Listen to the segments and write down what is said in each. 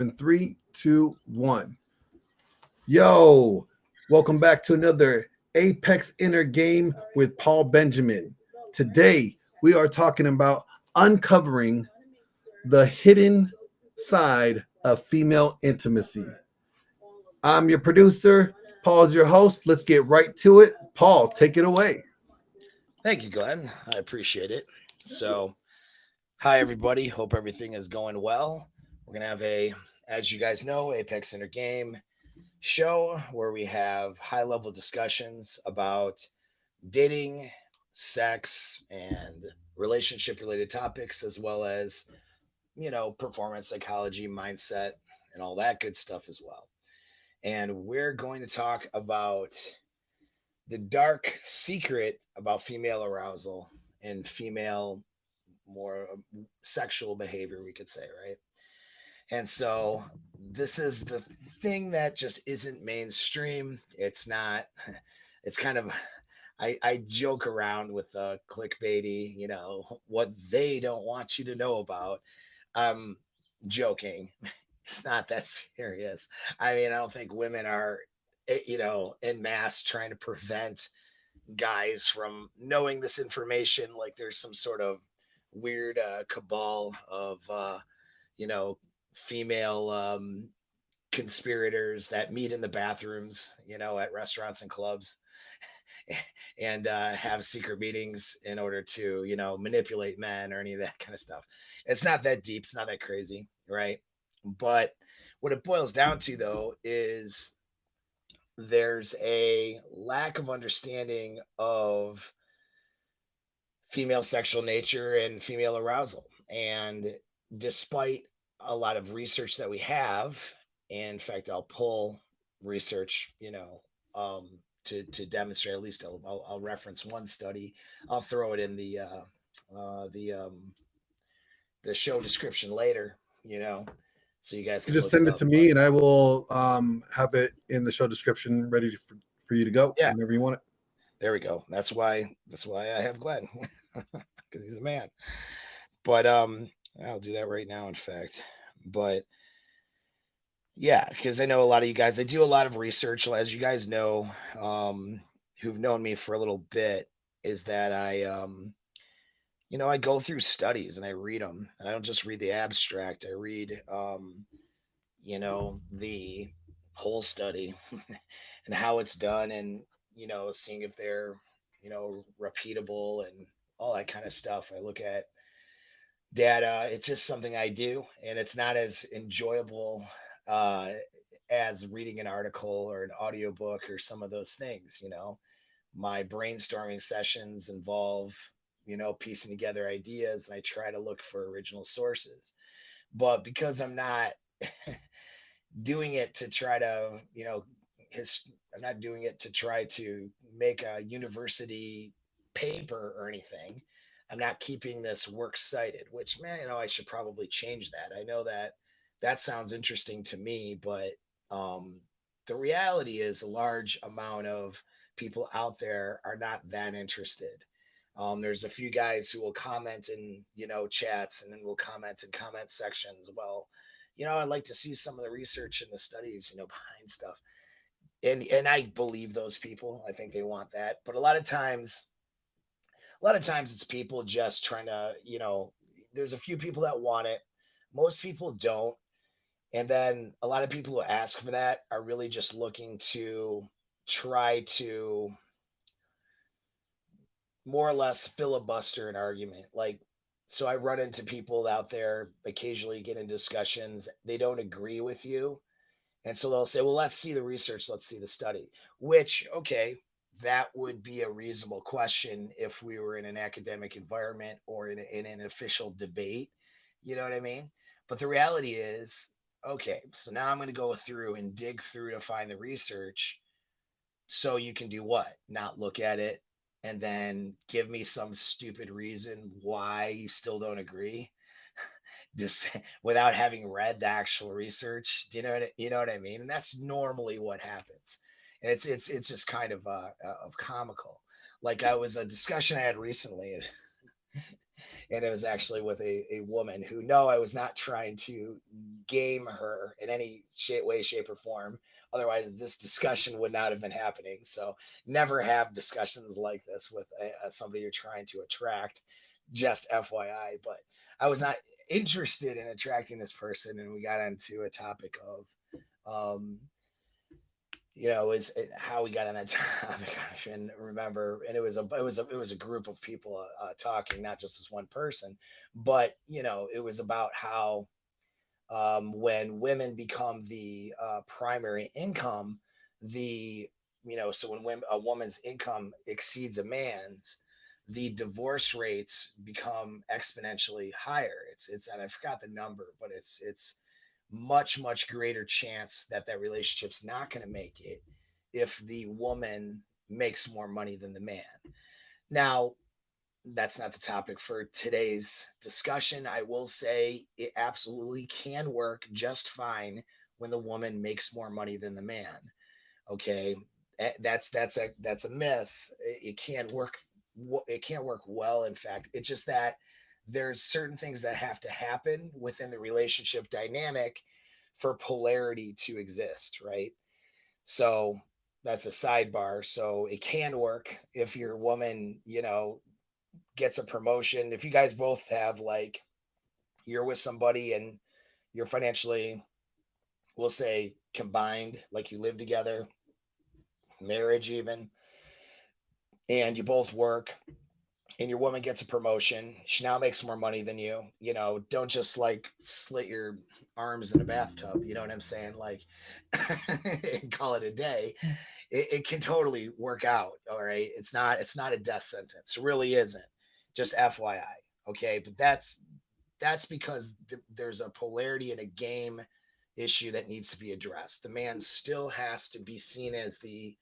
In three, two, one. Yo, welcome back to another Apex Inner Game with Paul Benjamin. Today, we are talking about uncovering the hidden side of female intimacy. I'm your producer. Paul's your host. Let's get right to it. Paul, take it away. Thank you, Glenn. I appreciate it. So, hi, everybody. Hope everything is going well. We're going to have as you guys know, Apex Inner Game show where we have high level discussions about dating, sex, and relationship related topics, as well as, performance psychology, mindset, and all that good stuff as well. And we're going to talk about the dark secret about female arousal and female more sexual behavior, we could say, right? And so this is the thing that just isn't mainstream. It's not, it's kind of, I joke around with the clickbaity, what they don't want you to know about. I'm joking. It's not that serious. I mean, I don't think women are, in mass trying to prevent guys from knowing this information. Like there's some sort of weird cabal of, you know, female conspirators that meet in the bathrooms, at restaurants and clubs and have secret meetings in order to, manipulate men or any of that kind of stuff. It's not that deep. It's not that crazy. Right. But what it boils down to, though, is there's a lack of understanding of female sexual nature and female arousal. And despite a lot of research that we have, in fact, I'll pull research, to demonstrate. At least I'll reference one study. I'll throw it in uh, the um, the show description later, so you guys You can just look it send it up. to But me, and I will have it in the show description ready for you to go yeah, whenever you want it. there we go. That's why I have Glenn, because he's a man. But I'll do that right now, in fact. But yeah, because I know a lot of you guys. I do a lot of research, as you guys know, who've known me for a little bit. Is that I go through studies and I read them, and I don't just read the abstract. I read, the whole study and how it's done, and seeing if they're, repeatable and all that kind of stuff. I look at data. It's just something I do, and it's not as enjoyable uh, as reading an article or an audiobook or some of those things. My brainstorming sessions involve, piecing together ideas, and I try to look for original sources. But because I'm not doing it to try to, I'm not doing it to try to make a university paper or anything. I'm not keeping this works cited, which, man, I should probably change that. I know that that sounds interesting to me, but um, the reality is a large amount of people out there are not that interested. There's a few guys who will comment in, chats, and then will comment in comment sections. Well, I'd like to see some of the research and the studies, behind stuff. And I believe those people. I think they want that. But a lot of times it's people just trying to, there's a few people that want it. Most people don't. And then a lot of people who ask for that are really just looking to try to more or less filibuster an argument. Like, so I run into people out there occasionally, get in discussions. They don't agree with you. And so they'll say, well, let's see the research, let's see the study, which, okay, that would be a reasonable question if we were in an academic environment or in an official debate. You know what I mean? But the reality is, okay, so now I'm going to go through and dig through to find the research. So you can do what? Not look at it and then give me some stupid reason why you still don't agree, just without having read the actual research. Do you know what I mean? And that's normally what happens. And it's just kind of comical. Like I was a discussion I had recently. And it was actually with a woman who, no, I was not trying to game her in any way, shape, or form. Otherwise, this discussion would not have been happening. So never have discussions like this with somebody you're trying to attract. Just FYI. But I was not interested in attracting this person, and we got into a topic of is it, how we got on that topic. I shouldn't remember. And it was a group of people talking, not just this one person, but it was about how when women become the primary income, so when a woman's income exceeds a man's, the divorce rates become exponentially higher. It's and I forgot the number, but it's much greater chance that that relationship's not going to make it if the woman makes more money than the man. Now, that's not the topic for today's discussion. I will say it absolutely can work just fine when the woman makes more money than the man. Okay, that's a myth. It can't work. It can't work well. In fact, it's just that there's certain things that have to happen within the relationship dynamic for polarity to exist, right? So that's a sidebar. So it can work if your woman, gets a promotion. If you guys both have, like, you're with somebody and you're financially, we'll say, combined, like you live together, marriage even, and you both work, and your woman gets a promotion, she now makes more money than you, don't just like slit your arms in a bathtub, you know what I'm saying? Like, and call it a day. It can totally work out. All right. It's not a death sentence. It really isn't. Just FYI. Okay. But that's because there's a polarity in a game issue that needs to be addressed. The man still has to be seen as the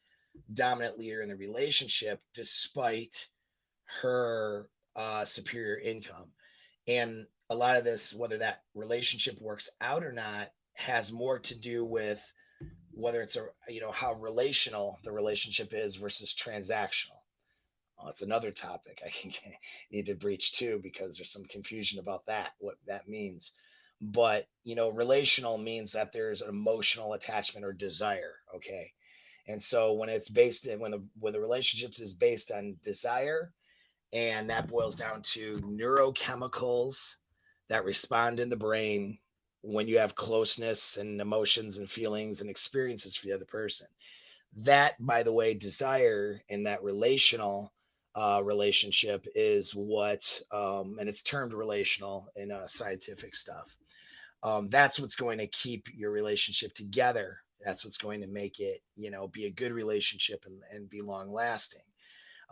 dominant leader in the relationship despite her superior income. And a lot of this, whether that relationship works out or not, has more to do with whether it's how relational the relationship is versus transactional. Well, it's another topic I need to breach too, because there's some confusion about that, what that means. But relational means that there's an emotional attachment or desire. Okay, and so when it's based in when the relationship is based on desire, and that boils down to neurochemicals that respond in the brain when you have closeness and emotions and feelings and experiences for the other person. That, by the way, desire in that relational relationship is what, and it's termed relational in scientific stuff. That's what's going to keep your relationship together. That's what's going to make it, be a good relationship and be long lasting.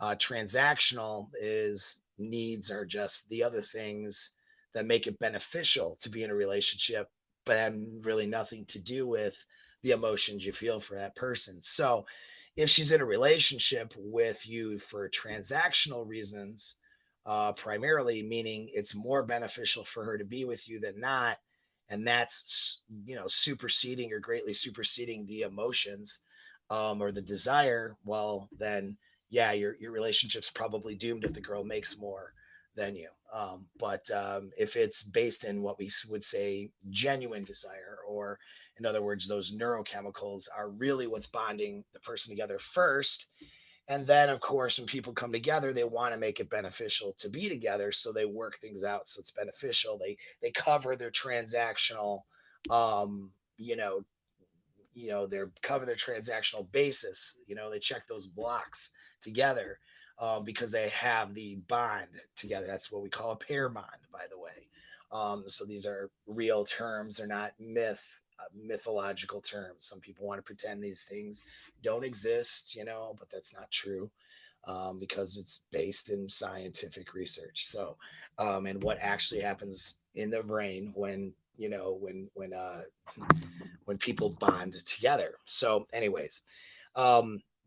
Transactional is needs are just the other things that make it beneficial to be in a relationship, but have really nothing to do with the emotions you feel for that person. So if she's in a relationship with you for transactional reasons, primarily meaning it's more beneficial for her to be with you than not, and that's superseding or greatly superseding the emotions or the desire, well then yeah, your relationship's probably doomed if the girl makes more than you. But if it's based in what we would say genuine desire, or in other words, those neurochemicals are really what's bonding the person together first. And then, of course, when people come together, they want to make it beneficial to be together, so they work things out so it's beneficial. They cover their transactional, um, you know, they cover their transactional basis. They check those blocks together because they have the bond together. That's what we call a pair bond, by the way. So these are real terms. They're not mythological terms. Some people want to pretend these things don't exist, but that's not true. Because it's based in scientific research. So, and what actually happens in the brain when when people bond together. So, anyways,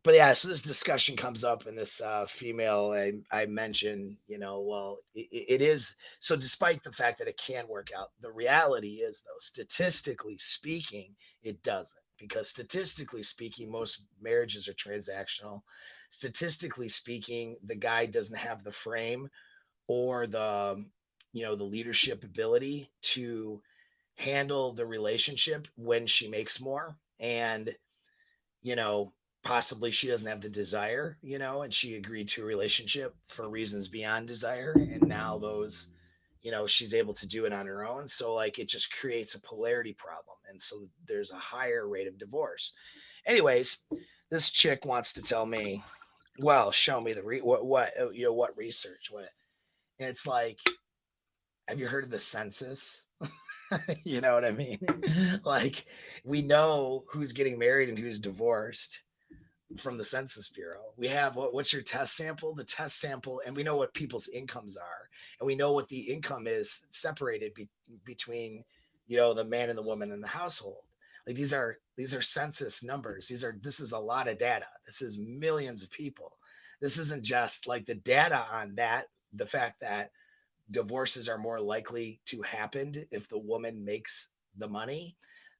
but yeah, so this discussion comes up, and this female I mentioned, well, it is so. Despite the fact that it can work out, the reality is, though, statistically speaking, it doesn't. Because statistically speaking, most marriages are transactional. Statistically speaking, the guy doesn't have the frame or the, the leadership ability to handle the relationship when she makes more. And, you know, possibly she doesn't have the desire, and she agreed to a relationship for reasons beyond desire. And now those, she's able to do it on her own. So, like, it just creates a polarity problem. And so there's a higher rate of divorce. Anyways, this chick wants to tell me, well, show me the what research, what, and it's like, have you heard of the census? You know what I mean? Like, we know who's getting married and who's divorced from the Census Bureau. We have what's your test sample? The test sample, and we know what people's incomes are, and we know what the income is separated between, the man and the woman in the household. Like, these are census numbers. This is a lot of data. This is millions of people. This isn't just like the data on that. The fact that divorces are more likely to happen if the woman makes the money.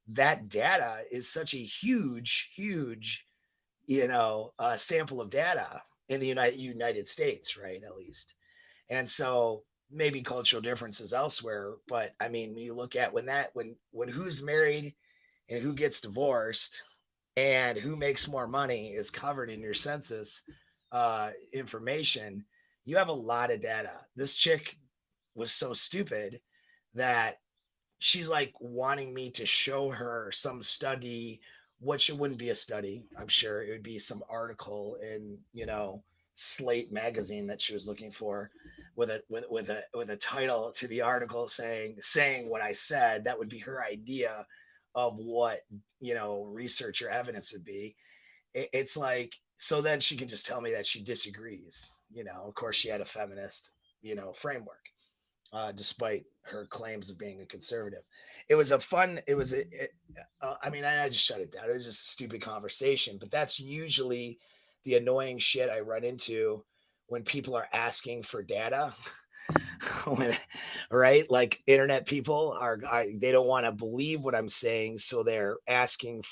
That data is such a huge, sample of data in the United States, right? At least. And so maybe cultural differences elsewhere. But I mean, when you look at when who's married and who gets divorced and who makes more money is covered in your census information, you have a lot of data. This chick was so stupid that she's like wanting me to show her some study, which it wouldn't be a study. I'm sure it would be some article in, Slate magazine that she was looking for with a title to the article saying what I said. That would be her idea of what, research or evidence would be. It's like, so then she can just tell me that she disagrees. Of course she had a feminist, framework. Despite her claims of being a conservative. I mean, I just shut it down. It was just a stupid conversation, but that's usually the annoying shit I run into when people are asking for data. Right? Like, internet people they don't want to believe what I'm saying. So they're asking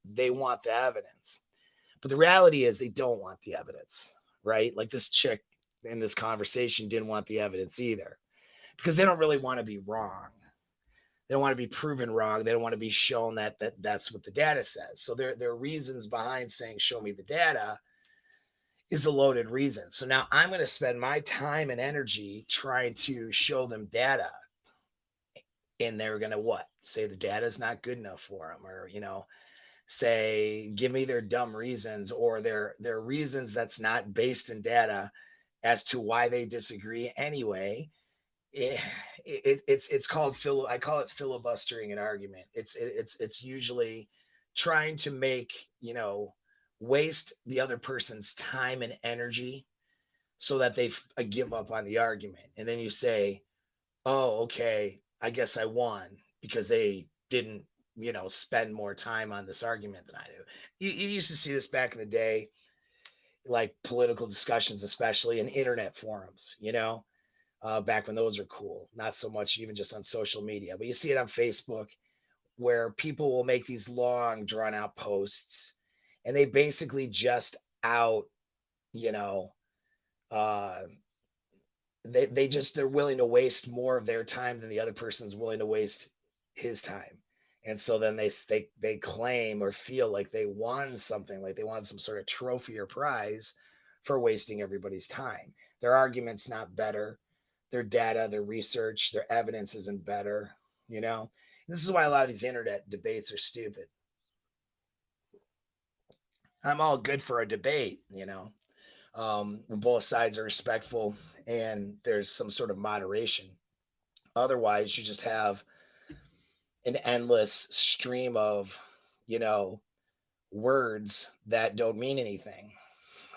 they want the evidence. But the reality is they don't want the evidence, right? Like, this chick in this conversation didn't want the evidence either, because they don't really want to be wrong. They don't want to be proven wrong. They don't want to be shown that's what the data says. So their reasons behind saying, show me the data, is a loaded reason. So now I'm going to spend my time and energy trying to show them data. And they're going to what? Say the data is not good enough for them, or, say, give me their dumb reasons, or their reasons that's not based in data as to why they disagree anyway. It's called I call it filibustering an argument. It's usually trying to make, waste the other person's time and energy so that they give up on the argument. And then you say, oh, okay, I guess I won because they didn't, spend more time on this argument than I do. You used to see this back in the day, like political discussions, especially in internet forums, back when those were cool. Not so much even just on social media, but you see it on Facebook, where people will make these long, drawn out posts, and they basically just out, you know, uh, they're willing to waste more of their time than the other person's willing to waste his time. And so then they claim or feel like they won something, like they won some sort of trophy or prize for wasting everybody's time. Their argument's not better. Their data, their research, their evidence isn't better, This is why a lot of these internet debates are stupid. I'm all good for a debate, when both sides are respectful and there's some sort of moderation. Otherwise, you just have an endless stream of, words that don't mean anything.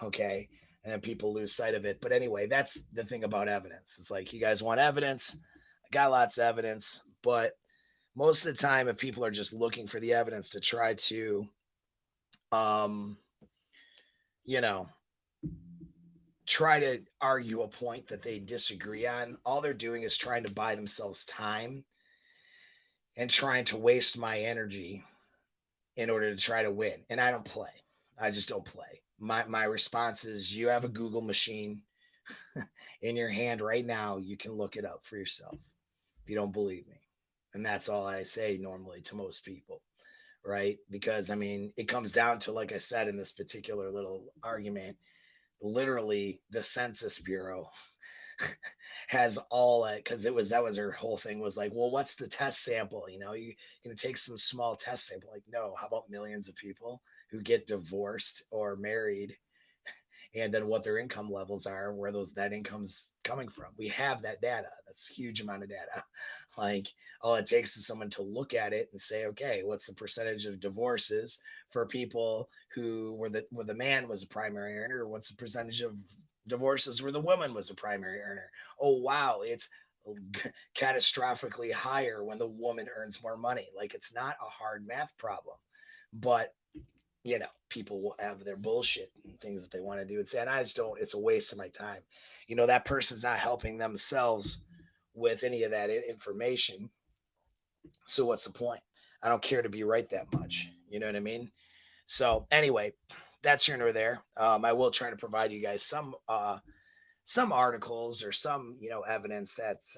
Okay. And then people lose sight of it. But anyway, that's the thing about evidence. It's like, you guys want evidence? I got lots of evidence. But most of the time, if people are just looking for the evidence to try to, you know, try to argue a point that they disagree on, all they're doing is trying to buy themselves time and trying to waste my energy in order to try to win. And I don't play. I just don't play. My response is, you have a Google machine. in your hand right now. You can look it up for yourself if you don't believe me. And that's all I say normally to most people, right? Because I mean, it comes down to, like I said, in this particular little argument, literally the Census Bureau has all that, because that was her whole thing, was like, well, what's the test sample? You're gonna take some small test sample. Like, no, how about millions of people who get divorced or married, and then what their income levels are, where that income's coming from. We have that data. That's a huge amount of data. Like, all it takes is someone to look at it and say, okay, what's the percentage of divorces for people where the man was a primary earner? What's the percentage of divorces where the woman was a primary earner? Oh, wow, it's catastrophically higher when the woman earns more money. Like, it's not a hard math problem, but people will have their bullshit and things that they want to do and say, and I just don't, it's a waste of my time. That person's not helping themselves with any of that information. So what's the point? I don't care to be right that much. You know what I mean? So anyway, that's here nor there. I will try to provide you guys some articles or some, evidence that's,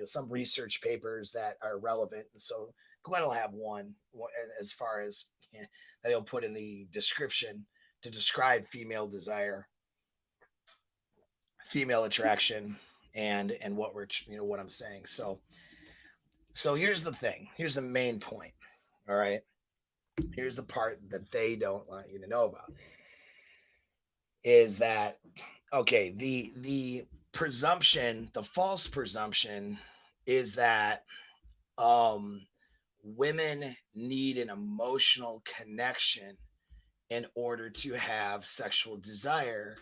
some research papers that are relevant. And so Glenn will have one as far as that he'll put in the description to describe female desire, female attraction, and what what I'm saying. So here's the thing. Here's the main point. All right. Here's the part that they don't want you to know about, is that, okay, the presumption, the false presumption, is that women need an emotional connection in order to have sexual desire,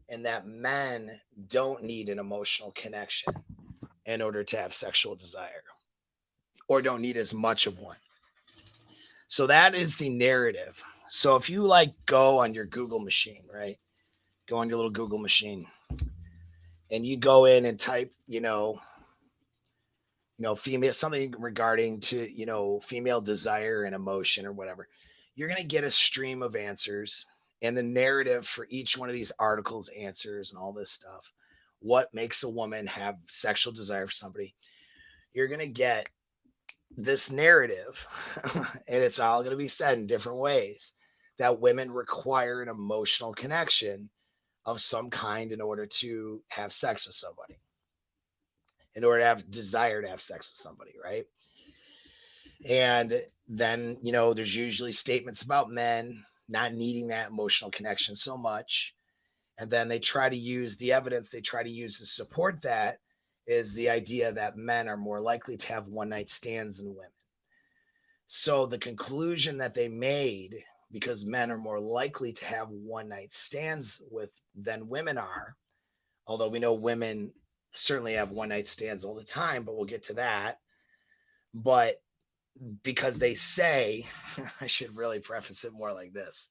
and that men don't need an emotional connection in order to have sexual desire, or don't need as much of one. So that is the narrative. So if you go on your Google machine, right? Go on your little Google machine and you go in and type, female, something regarding to, female desire and emotion or whatever, you're going to get a stream of answers, and the narrative for each one of these articles, answers, and all this stuff. What makes a woman have sexual desire for somebody? You're going to get this narrative, and it's all going to be said in different ways, that women require an emotional connection of some kind in order to have sex with somebody, in order to have desire to have sex with somebody, right? And then, there's usually statements about men not needing that emotional connection so much. And then they try to use the evidence they try to use to support that is the idea that men are more likely to have one night stands than women. So the conclusion that they made, because men are more likely to have one night stands than women are, although we know women certainly have one night stands all the time, but we'll get to that. But because they say, I should really preface it more like this.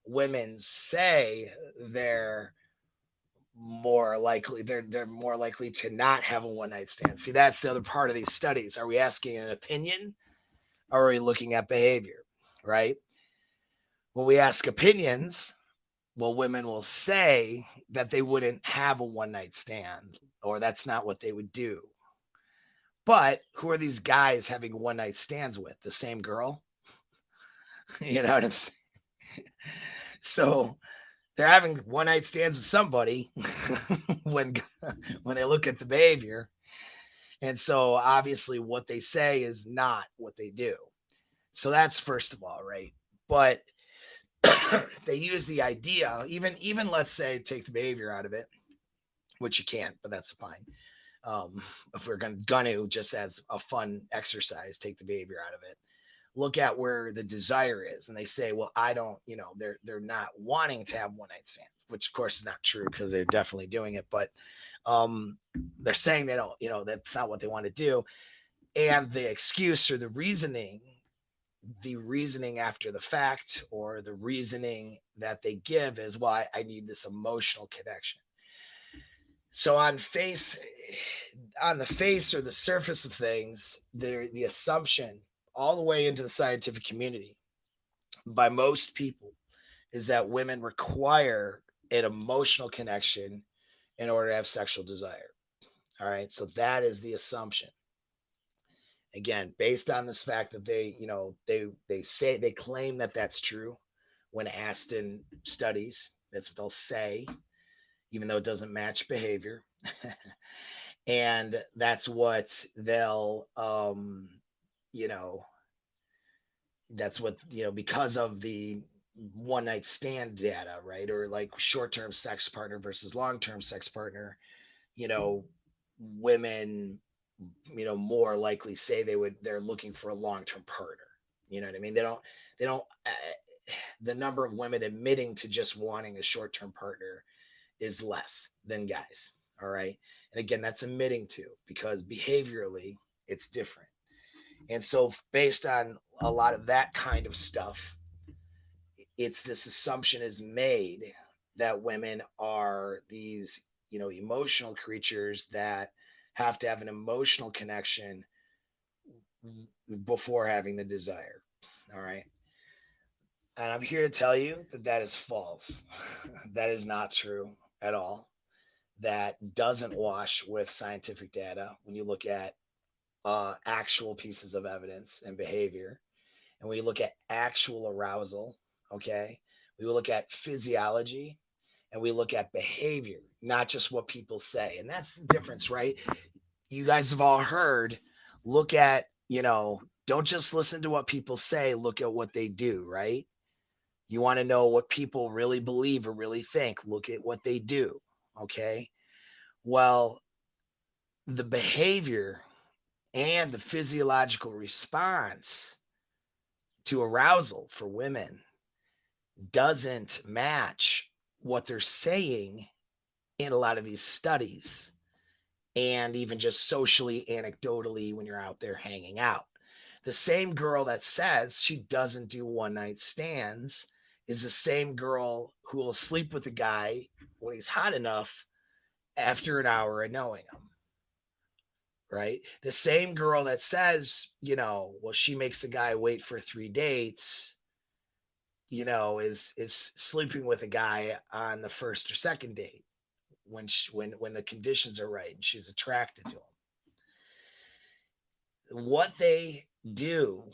Women say they're more likely to not have a one night stand. See, that's the other part of these studies. Are we asking an opinion, or are we looking at behavior, right? When we ask opinions, well, women will say that they wouldn't have a one night stand, or that's not what they would do. But who are these guys having one night stands with? The same girl? You know what I'm saying? So they're having one night stands with somebody when they look at the behavior. And so obviously what they say is not what they do. So that's first of all, right? But they use the idea, even let's say, take the behavior out of it, which you can't, but that's fine. If we're going to just as a fun exercise, take the behavior out of it, look at where the desire is. And they say, well, I don't, they're not wanting to have one night stands, which of course is not true, because they're definitely doing it. But they're saying they don't, that's not what they want to do. And the excuse or the reasoning after the fact, or the reasoning that they give is, well, I need this emotional connection. So on the face or the surface of things, the assumption all the way into the scientific community by most people is that women require an emotional connection in order to have sexual desire. All right. So that is the assumption. Again, based on this fact that they claim that that's true when asked in studies. That's what they'll say, even though it doesn't match behavior. And that's what they'll you know that's what because of the one night stand data, right? Or like short-term sex partner versus long-term sex partner, you know women more likely say they're looking for a long-term partner. You know what I mean? They don't the number of women admitting to just wanting a short-term partner is less than guys. All right. And again, that's admitting to, because behaviorally it's different. And so, based on a lot of that kind of stuff, it's this assumption is made that women are these, emotional creatures that have to have an emotional connection before having the desire. All right. And I'm here to tell you that that is false. That is not true at all. That doesn't wash with scientific data when you look at actual pieces of evidence and behavior. And we look at actual arousal, okay? We look at physiology and we look at behavior, not just what people say. And that's the difference, right? You guys have all heard, look at, don't just listen to what people say, look at what they do, right? You want to know what people really believe or really think, look at what they do, okay? Well, the behavior and the physiological response to arousal for women doesn't match what they're saying in a lot of these studies, and even just socially, anecdotally, when you're out there hanging out. The same girl that says she doesn't do one night stands is the same girl who will sleep with a guy when he's hot enough after an hour of knowing him. Right? The same girl that says, well, she makes a guy wait for 3 dates, is sleeping with a guy on the first or second date when the conditions are right and she's attracted to him. What they do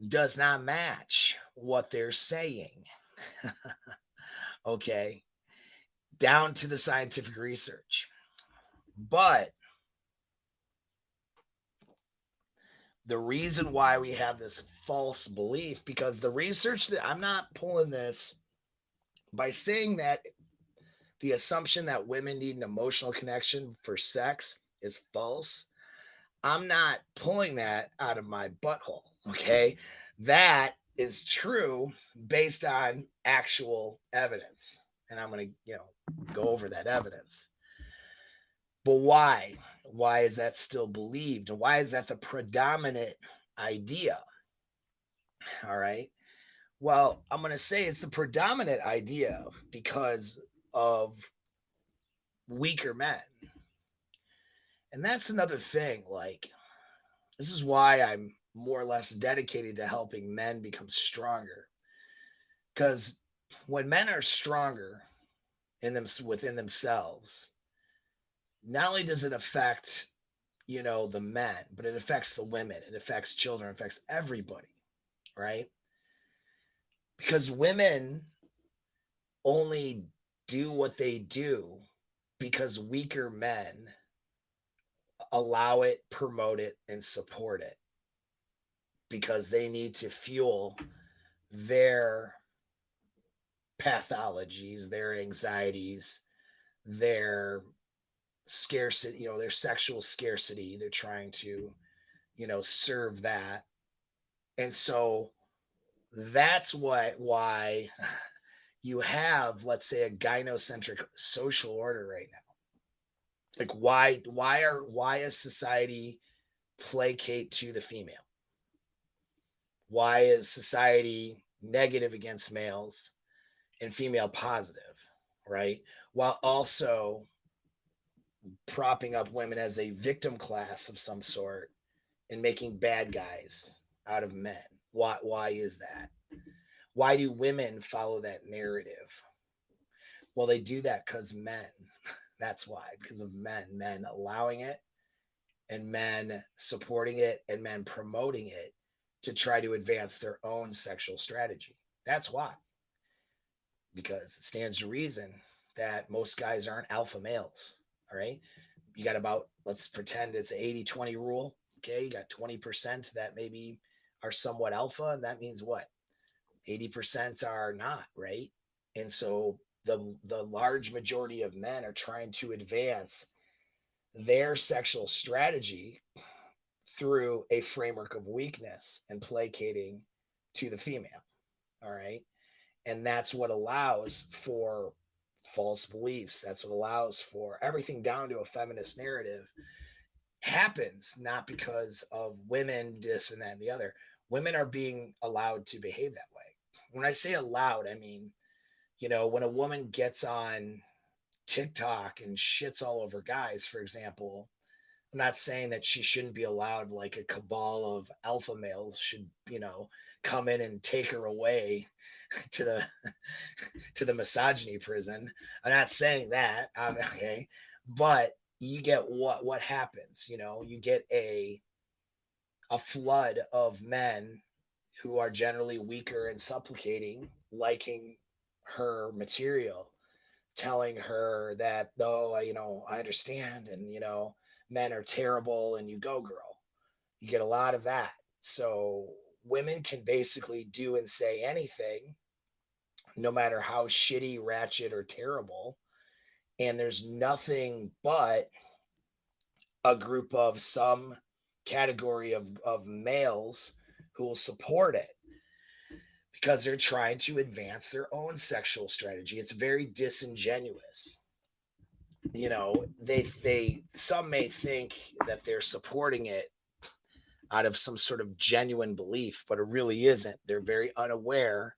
does not match what they're saying. Okay? Down to the scientific research. But the reason why we have this false belief, because the research that I'm not pulling this by saying that the assumption that women need an emotional connection for sex is false. I'm not pulling that out of my butthole. Okay. That is true based on actual evidence. And I'm going to, go over that evidence. But why? Why is that still believed? And why is that the predominant idea? All right. Well, I'm going to say it's the predominant idea because of weaker men. And that's another thing. Like, this is why I'm more or less dedicated to helping men become stronger. Because when men are stronger within themselves, not only does it affect, the men, but it affects the women, it affects children, it affects everybody, right? Because women only do what they do because weaker men allow it, promote it, and support it, because they need to fuel their pathologies, their anxieties, their scarcity, their sexual scarcity. They're trying to, serve that. And so that's why you have, let's say, a gynocentric social order right now. Like, why is society placate to the female? Why is society negative against males and female positive, right? While also propping up women as a victim class of some sort and making bad guys out of men. Why is that? Why do women follow that narrative? Well, they do that because men. That's why, because of men allowing it, and men supporting it, and men promoting it to try to advance their own sexual strategy. That's why. Because it stands to reason that most guys aren't alpha males. All right. You got about, let's pretend it's an 80-20 rule. Okay. You got 20% that maybe are somewhat alpha. And that means what? 80% are not, right? And so the large majority of men are trying to advance their sexual strategy through a framework of weakness and placating to the female. All right. And that's what allows for false beliefs. That's what allows for everything down to a feminist narrative happens, not because of women, this and that and the other. Women are being allowed to behave that way. When I say allowed, I mean, when a woman gets on TikTok and shits all over guys, for example, I'm not saying that she shouldn't be allowed, like a cabal of alpha males should, come in and take her away to the to the misogyny prison. I'm not saying that. Okay. But you get what happens, you get a flood of men who are generally weaker and supplicating, liking her material, telling her that, though, I understand, and men are terrible, and you go, girl. You get a lot of that. So women can basically do and say anything, no matter how shitty, ratchet, or terrible. And there's nothing but a group of some category of males who will support it because they're trying to advance their own sexual strategy. It's very disingenuous. They some may think that they're supporting it out of some sort of genuine belief, but it really isn't. They're very unaware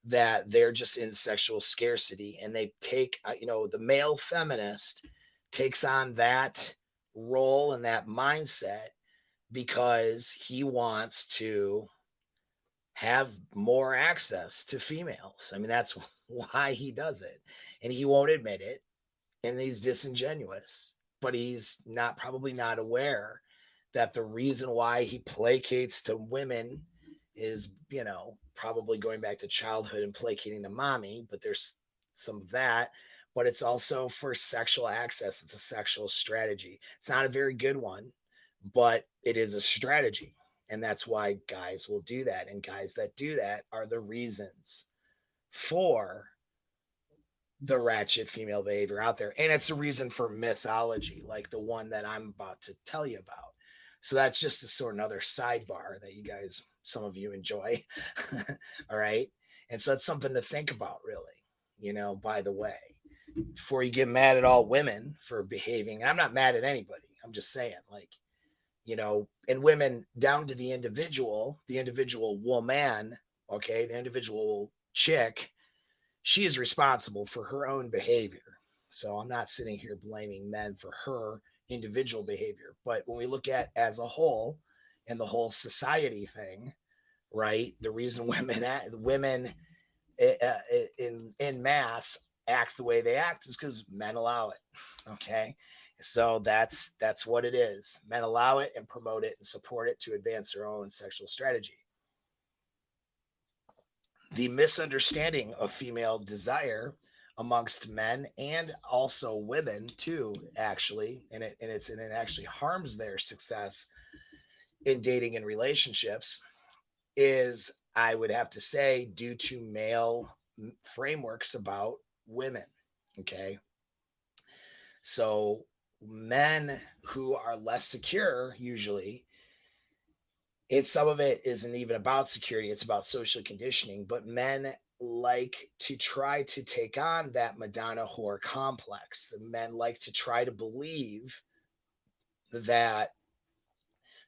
that they're just in sexual scarcity, and they take, the male feminist takes on that role and that mindset because he wants to have more access to females. I mean, that's why he does it, and he won't admit it, and he's disingenuous, but he's probably not aware that the reason why he placates to women is, probably going back to childhood and placating to mommy, but there's some of that, but it's also for sexual access. It's a sexual strategy. It's not a very good one, but it is a strategy. And that's why guys will do that. And guys that do that are the reasons for the ratchet female behavior out there. And it's a reason for mythology, like the one that I'm about to tell you about. So that's just a sort of another sidebar that you guys, some of you enjoy. All right. And so that's something to think about, really, by the way, before you get mad at all women for behaving. And I'm not mad at anybody. I'm just saying, like, and women down to the individual woman, okay, the individual chick, she is responsible for her own behavior. So I'm not sitting here blaming men for her individual behavior. But when we look at as a whole and the whole society thing, right, the reason women in mass act the way they act is because men allow it. Okay. So that's what it is. Men allow it and promote it and support it to advance their own sexual strategy. The misunderstanding of female desire amongst men and also women too, actually, and it actually harms their success in dating and relationships, is, I would have to say, due to male frameworks about women. Okay. So men who are less secure, usually, some of it isn't even about security, it's about social conditioning, but men like to try to take on that Madonna whore complex. The men like to try to believe that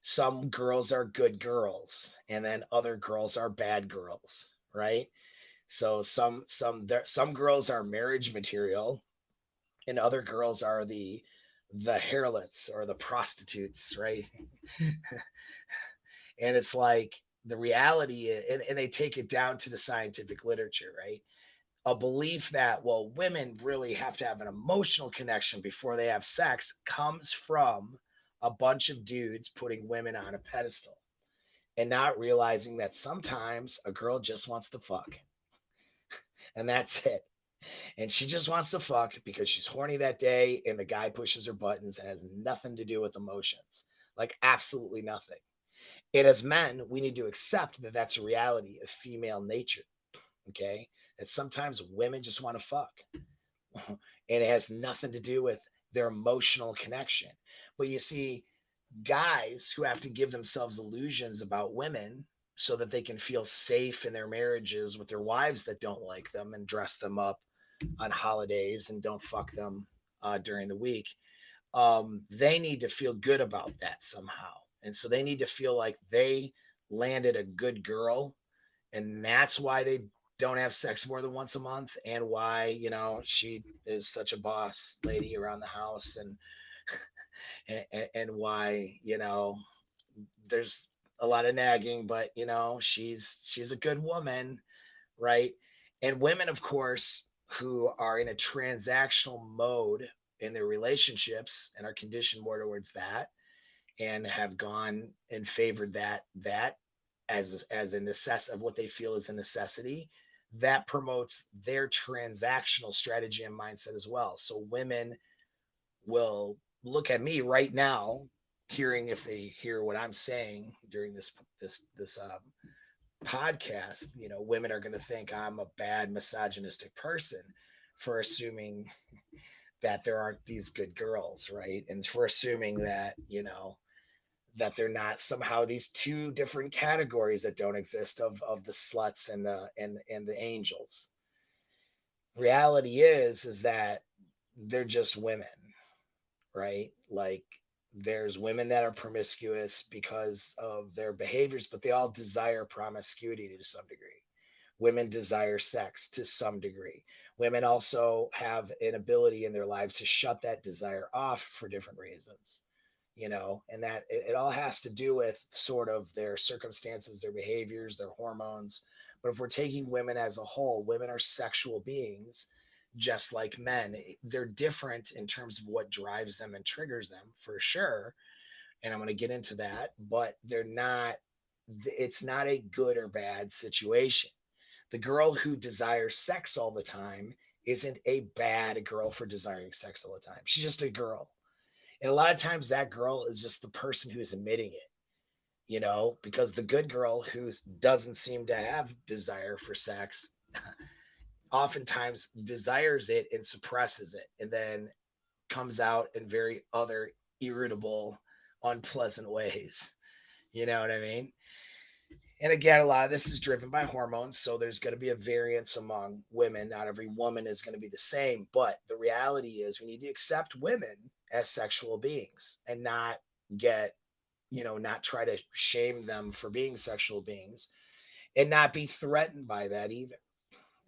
some girls are good girls and then other girls are bad girls, right? So some girls are marriage material and other girls are the harlots or the prostitutes, right? And it's like, the reality is, and they take it down to the scientific literature, right? a belief that, well, women really have to have an emotional connection before they have sex comes from a bunch of dudes putting women on a pedestal and not realizing that sometimes a girl just wants to fuck and that's it. And she just wants to fuck because she's horny that day and the guy pushes her buttons and has nothing to do with emotions. Like, absolutely nothing. And as men, we need to accept that that's a reality of female nature. Okay. That sometimes women just want to fuck. And it has nothing to do with their emotional connection. But you see, guys who have to give themselves illusions about women so that they can feel safe in their marriages with their wives that don't like them and dress them up on holidays and don't fuck them during the week. They need to feel good about that somehow. And so they need to feel like they landed a good girl. And that's why they don't have sex more than once a month and why, she is such a boss lady around the house and why, there's a lot of nagging, but she's a good woman, right? And women, of course, who are in a transactional mode in their relationships and are conditioned more towards that and have gone and favored that as a necess of what they feel is a necessity, that promotes their transactional strategy and mindset as well. So women will look at me right now, hearing if they hear what I'm saying during this podcast, women are going to think I'm a bad misogynistic person for assuming that there aren't these good girls, right? And for assuming that, that they're not somehow these two different categories that don't exist of the sluts and the angels. Reality is that they're just women, right? Like, there's women that are promiscuous because of their behaviors, but they all desire promiscuity to some degree. Women desire sex to some degree. Women also have an ability in their lives to shut that desire off for different reasons, and that it all has to do with sort of their circumstances, their behaviors, their hormones. But if we're taking women as a whole, women are sexual beings just like men. They're different in terms of what drives them and triggers them for sure. And I'm going to get into that, but it's not a good or bad situation. The girl who desires sex all the time isn't a bad girl for desiring sex all the time. She's just a girl. And a lot of times that girl is just the person who's admitting it, because the good girl who doesn't seem to have desire for sex oftentimes desires it and suppresses it and then comes out in very other irritable, unpleasant ways. You know what I mean? And again, a lot of this is driven by hormones. So there's going to be a variance among women. Not every woman is going to be the same. But the reality is we need to accept women as sexual beings and not get, not try to shame them for being sexual beings and not be threatened by that either.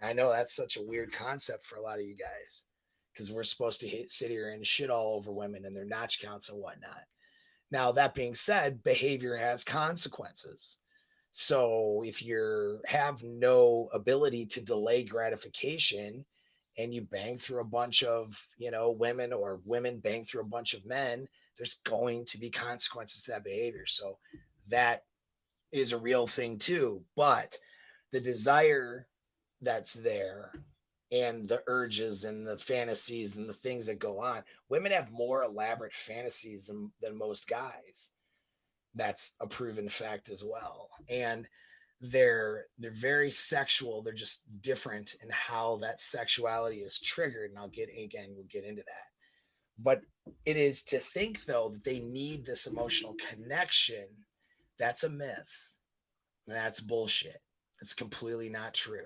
I know that's such a weird concept for a lot of you guys because we're supposed to sit here and shit all over women and their notch counts and whatnot. Now, that being said, behavior has consequences. So if you have no ability to delay gratification and you bang through a bunch of, women or women bang through a bunch of men, there's going to be consequences to that behavior. So that is a real thing too. But the desire that's there and the urges and the fantasies and the things that go on, women have more elaborate fantasies than most guys. That's a proven fact as well. And they're very sexual. They're just different in how that sexuality is triggered. And we'll get into that. But it is to think though that they need this emotional connection. That's a myth. That's bullshit. It's completely not true.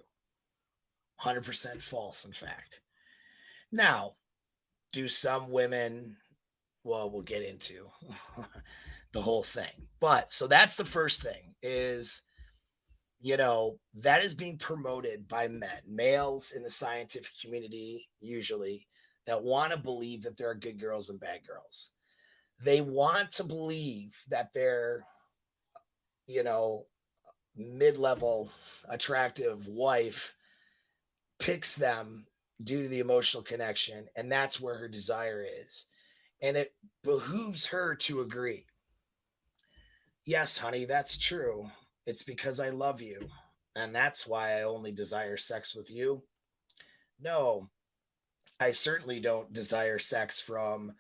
100% false, in fact. Now, do some women, well, we'll get into the whole thing. But so that's the first thing is, that is being promoted by men, males in the scientific community, usually, that want to believe that there are good girls and bad girls. They want to believe that they're, mid-level attractive wife picks them due to the emotional connection, and that's where her desire is. And it behooves her to agree. Yes, honey, that's true. It's because I love you, and that's why I only desire sex with you. No, I certainly don't desire sex from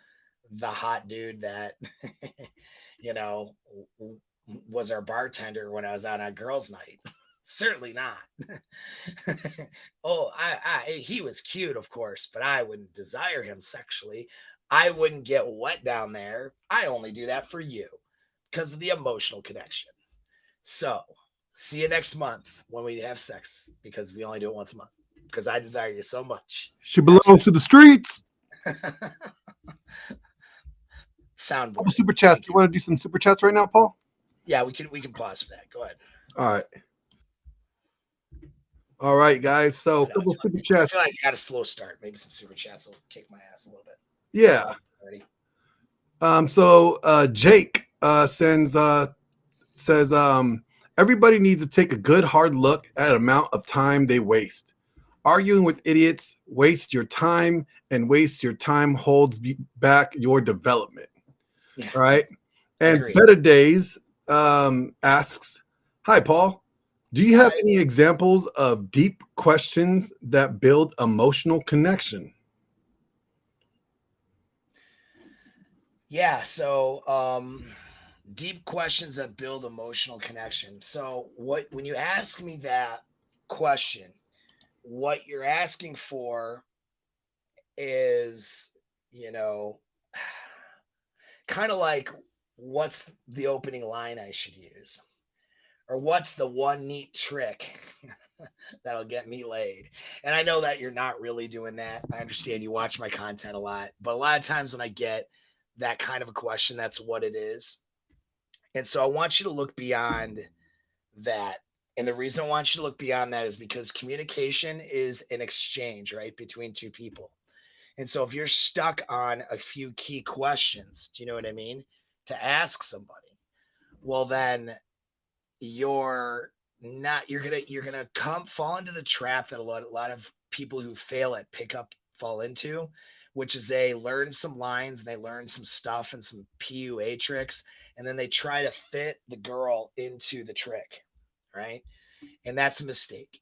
the hot dude that, you know, was our bartender when I was out on girls' night. Certainly not. Oh, he was cute, of course, but I wouldn't desire him sexually. I wouldn't get wet down there. I only do that for you because of the emotional connection. So, see you next month when we have sex because we only do it once a month because I desire you so much. She belongs to the streets. Soundboard. Super chats. You want to do some super chats right now, Paul? Yeah, we can pause for that. Go ahead. All right, guys. So couple super chats. I feel like I got a slow start. Maybe some super chats will kick my ass a little bit. Yeah. So Jake says everybody needs to take a good hard look at the amount of time they waste. Arguing with idiots waste your time, and waste your time holds back your development. Yeah. Right? And BEDADAYS asks, hi, Paul. Do you have any examples of deep questions that build emotional connection? Yeah, so deep questions that build emotional connection. So when you ask me that question, what you're asking for is, kind of like, what's the opening line I should use? Or what's the one neat trick that'll get me laid? And I know that you're not really doing that. I understand you watch my content a lot, but a lot of times when I get that kind of a question, that's what it is. And so I want you to look beyond that. And the reason I want you to look beyond that is because communication is an exchange, right, between two people. And so if you're stuck on a few key questions, do you know what I mean, to ask somebody, well, then you're gonna fall into the trap that a lot of people who fail at pickup fall into, which is they learn some lines and they learn some stuff and some PUA tricks, and then they try to fit the girl into the trick, right? And that's a mistake.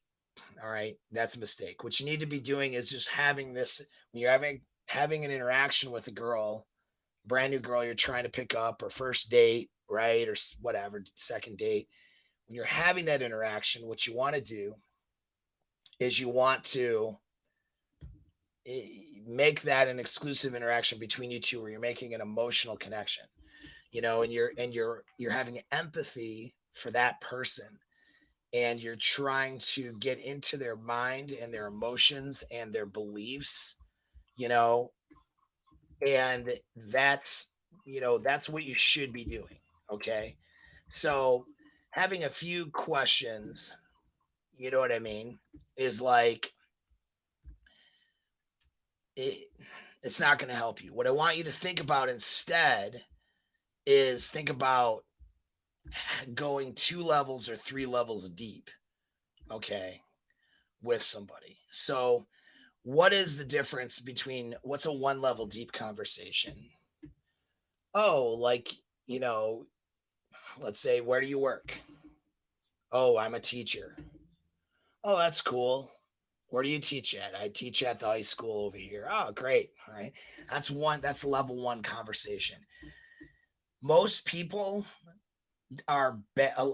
All right, that's a mistake. What you need to be doing is just having this, when you're having an interaction with a girl, brand new girl you're trying to pick up, or first date, right, or whatever, second date. When you're having that interaction, what you want to do is you want to make that an exclusive interaction between you two, where you're making an emotional connection, and you're having empathy for that person, and you're trying to get into their mind and their emotions and their beliefs, and that's what you should be doing. Okay. So having a few questions, you know what I mean, is like, it's not going to help you. What I want you to think about instead is think about going 2 levels or 3 levels deep, okay, with somebody. So what is the difference between, what's a 1 level deep conversation? Oh, like, let's say, where do you work? Oh, I'm a teacher. Oh, that's cool. Where do you teach at? I teach at the high school over here. Oh, great. All right. That's level 1 conversation. Most people are a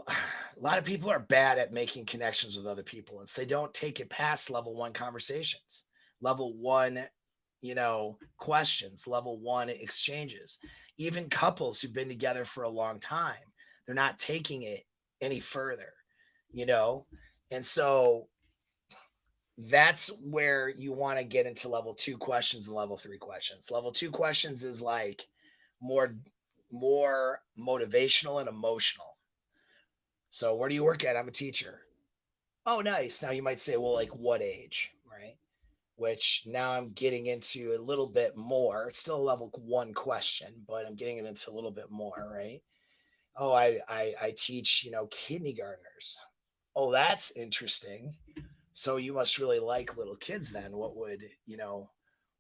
lot of people are bad at making connections with other people. They don't take it past level 1 conversations, level 1, questions, level 1 exchanges. Even couples who've been together for a long time, they're not taking it any further, and so that's where you want to get into level 2 questions and level 3 questions. Level 2 questions is like more motivational and emotional. So where do you work at? I'm a teacher. Oh, nice. Now you might say, well, like what age, right? Which now I'm getting into a little bit more. It's still a level 1 question, but I'm getting into a little bit more, right? Oh, I teach, kindergartners. Oh, that's interesting. So you must really like little kids then. What would,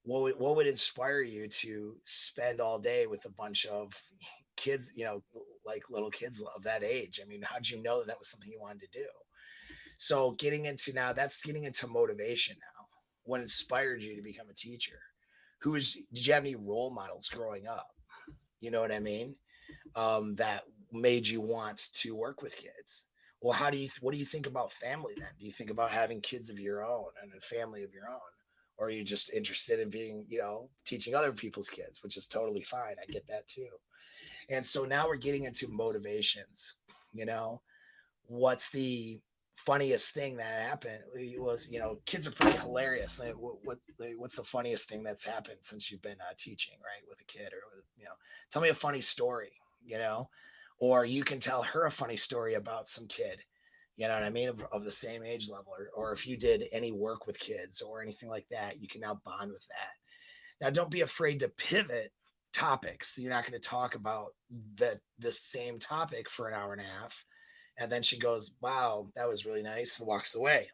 what would inspire you to spend all day with a bunch of kids, like little kids of that age? I mean, how'd you know that that was something you wanted to do? So getting into now, that's getting into motivation now. What inspired you to become a teacher? Did you have any role models growing up? You know what I mean? That made you want to work with kids. Well, what do you think about family then? Do you think about having kids of your own and a family of your own? Or are you just interested in being, teaching other people's kids, which is totally fine. I get that too. And so now we're getting into motivations. You know, what's the funniest thing that happened? It was, kids are pretty hilarious. Like, what's the funniest thing that's happened since you've been teaching, right, with a kid, or tell me a funny story, you know, or you can tell her a funny story about some kid, you know what I mean, of the same age level, or if you did any work with kids or anything like that, you can now bond with that. Now, don't be afraid to pivot topics. You're not going to talk about the same topic for an hour and a half. And then she goes, wow, that was really nice, and walks away.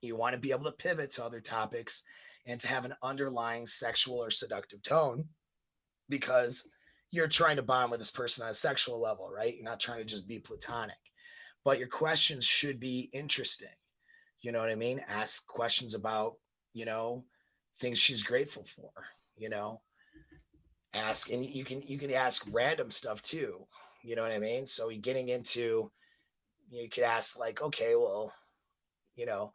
You want to be able to pivot to other topics and to have an underlying sexual or seductive tone, because you're trying to bond with this person on a sexual level, right? You're not trying to just be platonic, but your questions should be interesting. You know what I mean? Ask questions about, you know, things she's grateful for, you know, ask, and you can ask random stuff too. You know what I mean? So you're getting into, you could ask like, okay, well, you know,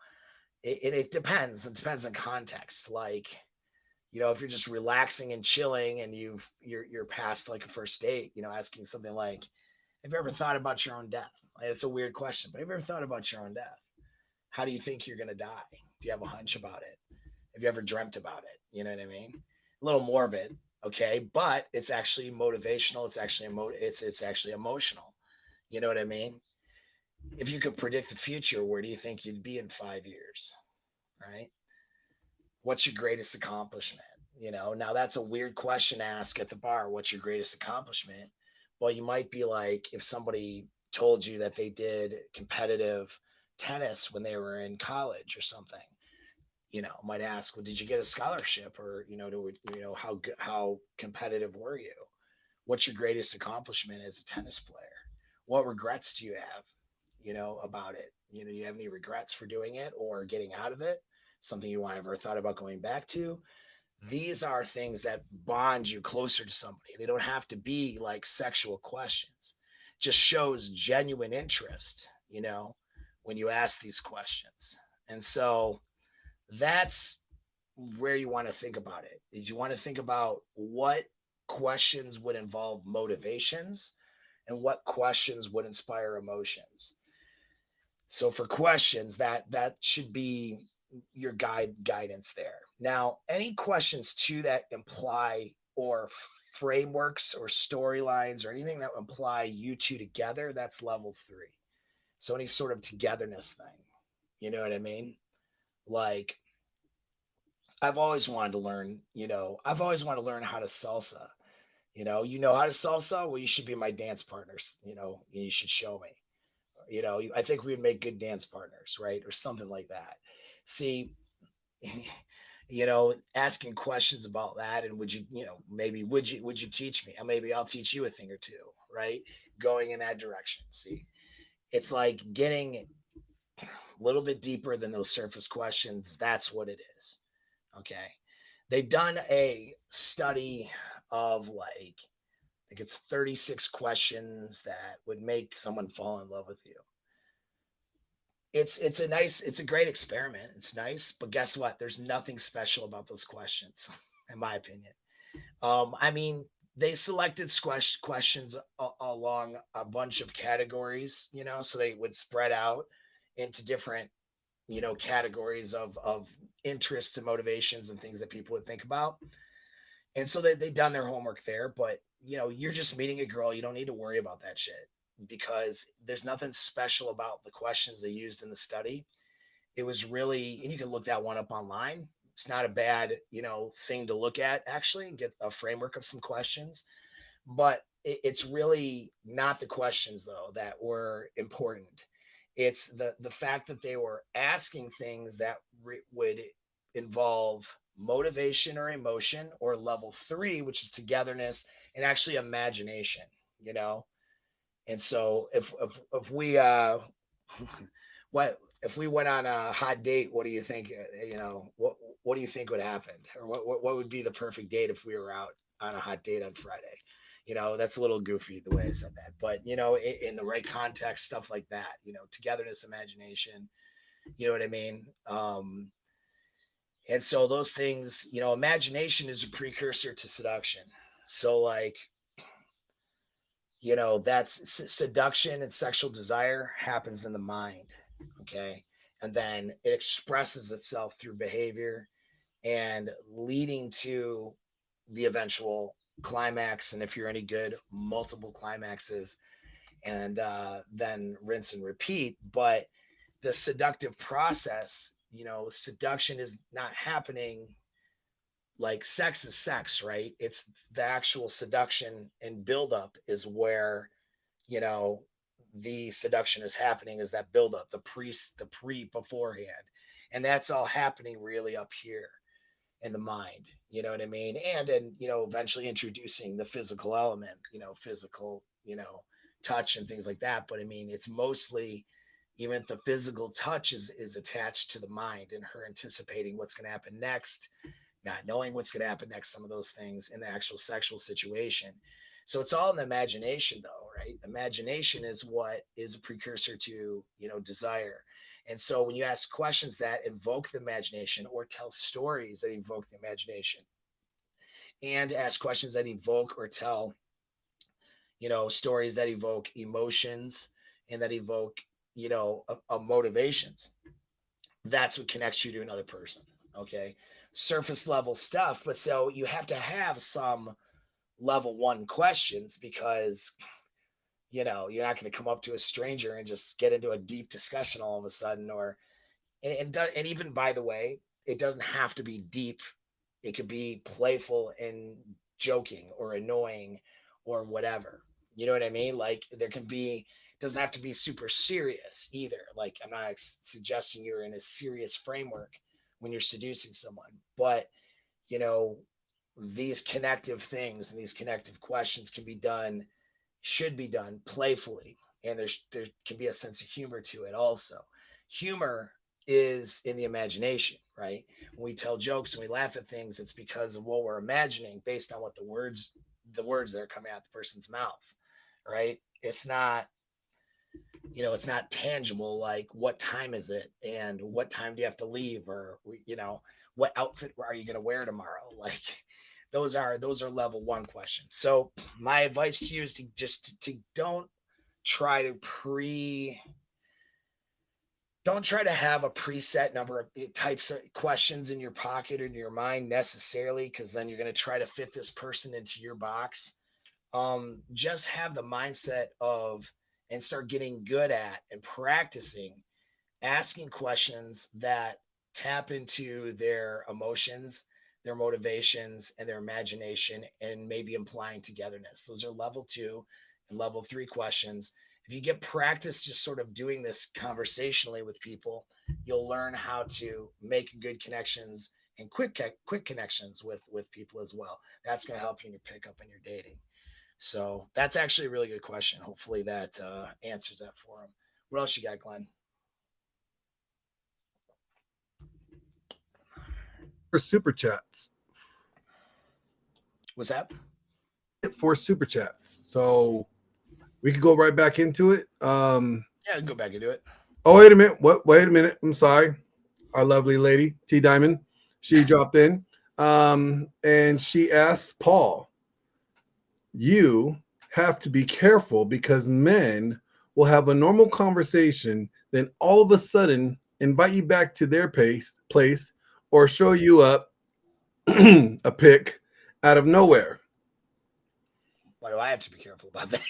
it depends. It depends on context. Like, if you're just relaxing and chilling and you're past like a first date, asking something like, have you ever thought about your own death? Like, it's a weird question, but have you ever thought about your own death? How do you think you're going to die? Do you have a hunch about it? Have you ever dreamt about it? You know what I mean? A little morbid, okay, but it's actually motivational. It's actually it's actually emotional. You know what I mean? If you could predict the future, where do you think you'd be in 5 years? Right? What's your greatest accomplishment? Now that's a weird question to ask at the bar. What's your greatest accomplishment? Well, you might be like, if somebody told you that they did competitive tennis when they were in college or something, might ask, well, did you get a scholarship, or, how competitive were you? What's your greatest accomplishment as a tennis player? What regrets do you have, about it? Do you have any regrets for doing it or getting out of it? Something you ever thought about going back to? These are things that bond you closer to somebody. They don't have to be like sexual questions. Just shows genuine interest, when you ask these questions. And so that's where you want to think about it. Is you want to think about what questions would involve motivations and what questions would inspire emotions. So for questions, that should be your guidance there. Now, any questions too that imply, or frameworks or storylines or anything that imply you two together, that's level 3. So any sort of togetherness thing, you know what I mean? Like, I've always wanted to learn, I've always wanted to learn how to salsa. You know how to salsa? Well, you should be my dance partners. You should show me. I think we'd make good dance partners, right? Or something like that. See, asking questions about that, and would you, maybe would you teach me? Maybe I'll teach you a thing or two, right? Going in that direction. See, it's like getting a little bit deeper than those surface questions. That's what it is. Okay. They've done a study of like, I think it's 36 questions that would make someone fall in love with you. It's a great experiment. It's nice, but guess what? There's nothing special about those questions, in my opinion. I mean, they selected questions along a bunch of categories, so they would spread out into different, categories of interests and motivations and things that people would think about. And so they done their homework there, but you're just meeting a girl. You don't need to worry about that shit, because there's nothing special about the questions they used in the study. It was really, and you can look that one up online. It's not a bad, thing to look at, actually, and get a framework of some questions. But it's really not the questions though that were important. It's the fact that they were asking things that would involve motivation or emotion, or level 3, which is togetherness and actually imagination, you know? And so if we what if we went on a hot date, what do you think, what do you think would happen? Or what would be the perfect date if we were out on a hot date on Friday? That's a little goofy the way I said that, but in the right context, stuff like that, togetherness, imagination, you know what I mean? And so those things, imagination is a precursor to seduction. So like, that's seduction and sexual desire happens in the mind. Okay. And then it expresses itself through behavior and leading to the eventual climax. And if you're any good, multiple climaxes, and then rinse and repeat. But the seductive process, seduction is not happening like sex is sex, right? It's the actual seduction and buildup is where, the seduction is happening, is that buildup, the pre beforehand. And that's all happening really up here in the mind, you know what I mean? And eventually introducing the physical element, physical, touch and things like that. But I mean, it's mostly, even the physical touch is attached to the mind and her anticipating what's going to happen next, not knowing what's going to happen next, some of those things in the actual sexual situation. So it's all in the imagination though, right? Imagination is what is a precursor to, desire. And so when you ask questions that invoke the imagination, or tell stories that evoke the imagination, and ask questions that evoke or tell, stories that evoke emotions and that evoke, motivations, that's what connects you to another person. Okay. Surface level stuff. But so you have to have some level 1 questions, because, you're not going to come up to a stranger and just get into a deep discussion all of a sudden, and even, by the way, it doesn't have to be deep. It could be playful and joking or annoying or whatever. You know what I mean? Like there can be, it doesn't have to be super serious either. Like I'm not suggesting you're in a serious framework when you're seducing someone, but these connective things and these connective questions should be done playfully. And there can be a sense of humor to it also. Humor is in the imagination, right? When we tell jokes and we laugh at things, it's because of what we're imagining based on what the words that are coming out the person's mouth, right? It's not, it's not tangible. Like what time is it and what time do you have to leave, or, what outfit are you going to wear tomorrow? Like those are level 1 questions. So my advice to you is to don't try to have a preset number of types of questions in your pocket or in your mind necessarily, because then you're going to try to fit this person into your box. Just have the mindset of, and start getting good at and practicing asking questions that tap into their emotions, their motivations, and their imagination, and maybe implying togetherness. Those are level 2 and level 3 questions. If you get practice just sort of doing this conversationally with people, you'll learn how to make good connections and quick connections with people as well. That's going to help you in your pickup and your dating. So that's actually a really good question. Hopefully that answers that for him. What else you got, Glenn? For Superchats. What's that? For Superchats. So we could go right back into it. Yeah, I can go back into it. Oh, wait a minute. What? Wait a minute. I'm sorry. Our lovely lady, T Diamond, she dropped in. And she asked Paul, you have to be careful because men will have a normal conversation, then all of a sudden invite you back to their place or show you up a pic out of nowhere. Why do I have to be careful about that?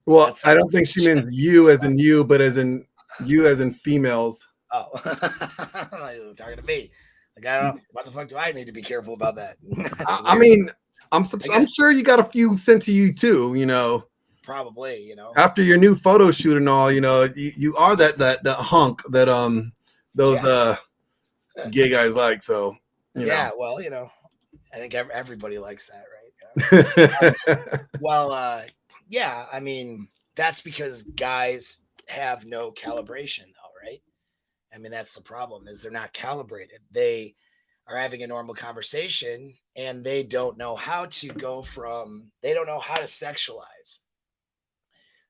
Well, I don't think she means you as in you, but as in you as in females. Oh, talking to me. Like, I don't know. What the fuck do I need to be careful about that? I mean, I'm sure you got a few sent to you too, probably, you know. After your new photo shoot and all, you know, you are that hunk that those gay guys like. So yeah, well, you know, I think everybody likes that, right? Well, yeah, I mean, that's because guys have no calibration, though, right? I mean, that's the problem is they're not calibrated. They are having a normal conversation and they don't know how to they don't know how to sexualize.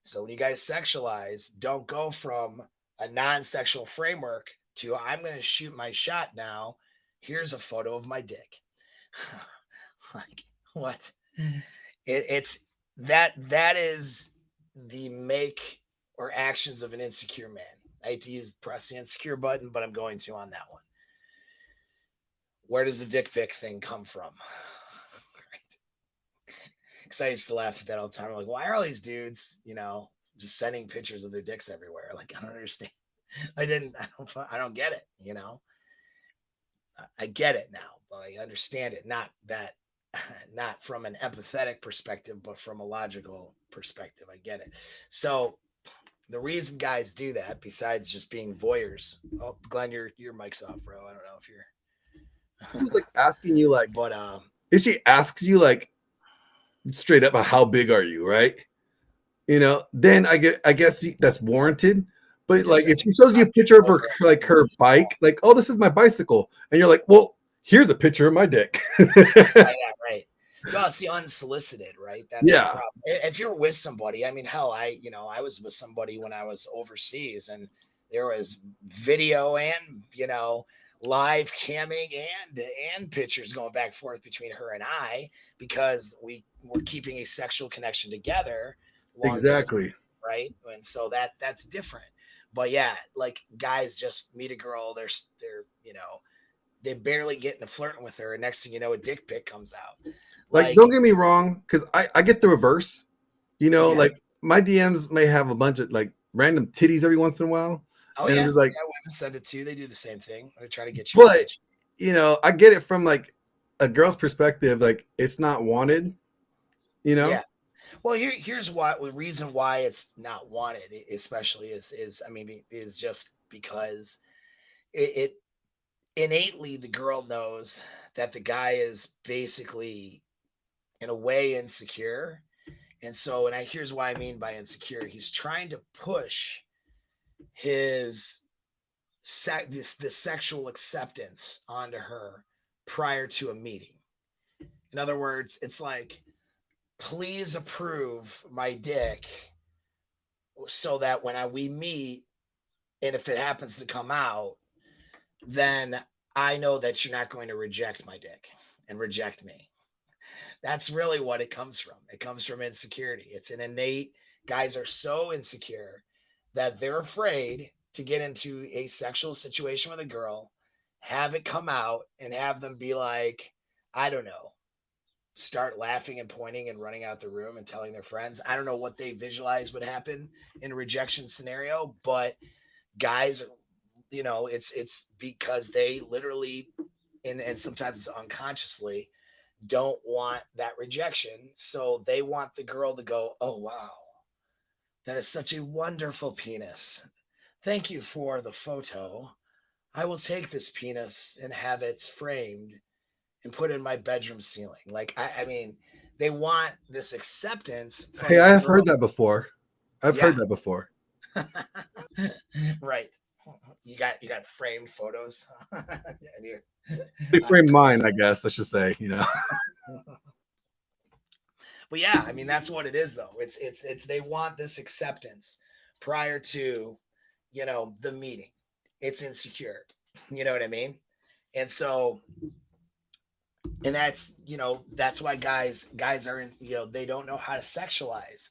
So when you guys sexualize, don't go from a non-sexual framework to I'm going to shoot my shot now. Here's a photo of my dick. Like what? It's that is the make or actions of an insecure man. I hate to press the insecure button, but I'm going to on that one. Where does the dick pic thing come from? Right. Because I used to laugh at that all the time. I'm like, why are all these dudes, you know, just sending pictures of their dicks everywhere? Like, I don't understand. I don't get it, you know. I get it now, but I understand it. Not from an empathetic perspective, but from a logical perspective. I get it. So the reason guys do that, besides just being voyeurs. Oh, Glenn, your mic's off, bro. I don't know if you're Who's like asking you like, but if she asks you like straight up, how big are you, right? You know, then I guess that's warranted. But like, if she shows you a picture of her, like her bike, like, oh, this is my bicycle, and you're like, well, here's a picture of my dick. yeah, right. Well, it's the unsolicited, right? That's the Yeah, problem. If you're with somebody, I mean, hell, I was with somebody when I was overseas, and there was video and live camming and pictures going back and forth between her and I because we were keeping a sexual connection together long distance, exactly. right? And so that's different. But yeah, like guys just meet a girl, they're they barely get into flirting with her, and next thing you know, a dick pic comes out. Like, Like, don't get me wrong, because I get the reverse. You know, yeah. like my DMs may have a bunch of like random titties every once in a while. Oh And yeah, I'm just like, yeah, women send it too. They do the same thing. They try to get your but attention. you know, I get it from like a girl's perspective, like it's not wanted, you know? Yeah. Well, here's what the reason why it's not wanted, especially is just because it innately the girl knows that the guy is basically in a way insecure, and so here's why I mean by insecure. He's trying to push his this sexual acceptance onto her prior to a meeting. In other words, it's like, please approve my dick so that when we meet, and if it happens to come out, then I know that you're not going to reject my dick and reject me. That's really what it comes from. It comes from insecurity. It's an innate, guys are so insecure that they're afraid to get into a sexual situation with a girl, have it come out, and have them be like, I don't know, start laughing and pointing and running out the room and telling their friends. I don't know what they visualize would happen in a rejection scenario, but guys, it's because they literally and sometimes unconsciously don't want that rejection. So they want the girl to go, oh wow, that is such a wonderful penis. Thank you for the photo. I will take this penis and have it framed and put it in my bedroom ceiling. Like, I mean, they want this acceptance from Hey, the I've heard girl. that before. I've Yeah. heard that before. Right. You got framed photos. And They on frame mine, Chris. I guess I should say, you know. But yeah, I mean that's what it is though. It's they want this acceptance prior to, the meeting. It's insecure. You know what I mean? And so and that's why guys are in, they don't know how to sexualize.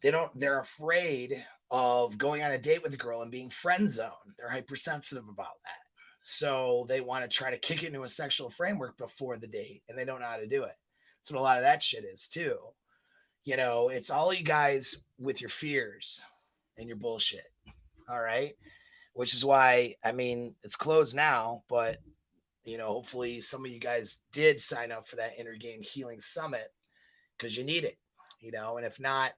They're afraid of going on a date with a girl and being friend zoned. They're hypersensitive about that. So they want to try to kick it into a sexual framework before the date, and they don't know how to do it. That's what a lot of that shit is too. It's all you guys with your fears and your bullshit. All right. Which is why, I mean, it's closed now, but hopefully some of you guys did sign up for that Inner Game Healing Summit because you need it. and if not,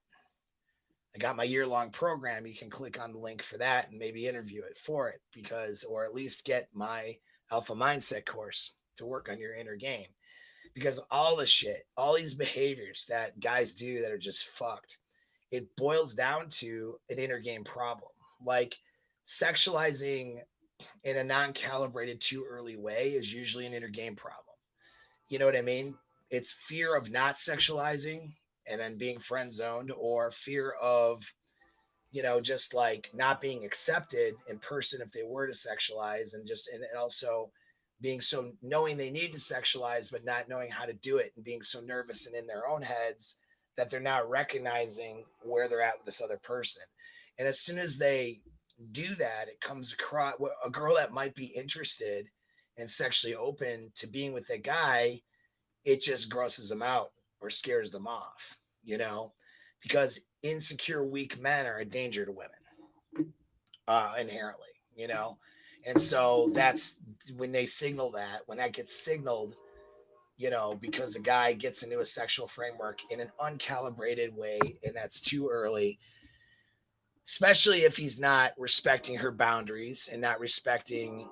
I got my year-long program. You can click on the link for that and maybe interview it for it, or at least get my alpha mindset course to work on your inner game. Because all the shit, all these behaviors that guys do that are just fucked, it boils down to an inner game problem. Like sexualizing in a non-calibrated too early way is usually an inner game problem. You know what I mean? It's fear of not sexualizing and then being friend zoned, or fear of, just like not being accepted in person if they were to sexualize, and also being so knowing they need to sexualize, but not knowing how to do it, and being so nervous and in their own heads that they're not recognizing where they're at with this other person. And as soon as they do that, it comes across a girl that might be interested and sexually open to being with a guy, it just grosses them out or scares them off, because insecure, weak men are a danger to women, inherently, And so that's when they signal that, when that gets signaled, because a guy gets into a sexual framework in an uncalibrated way, and that's too early, especially if he's not respecting her boundaries and not respecting,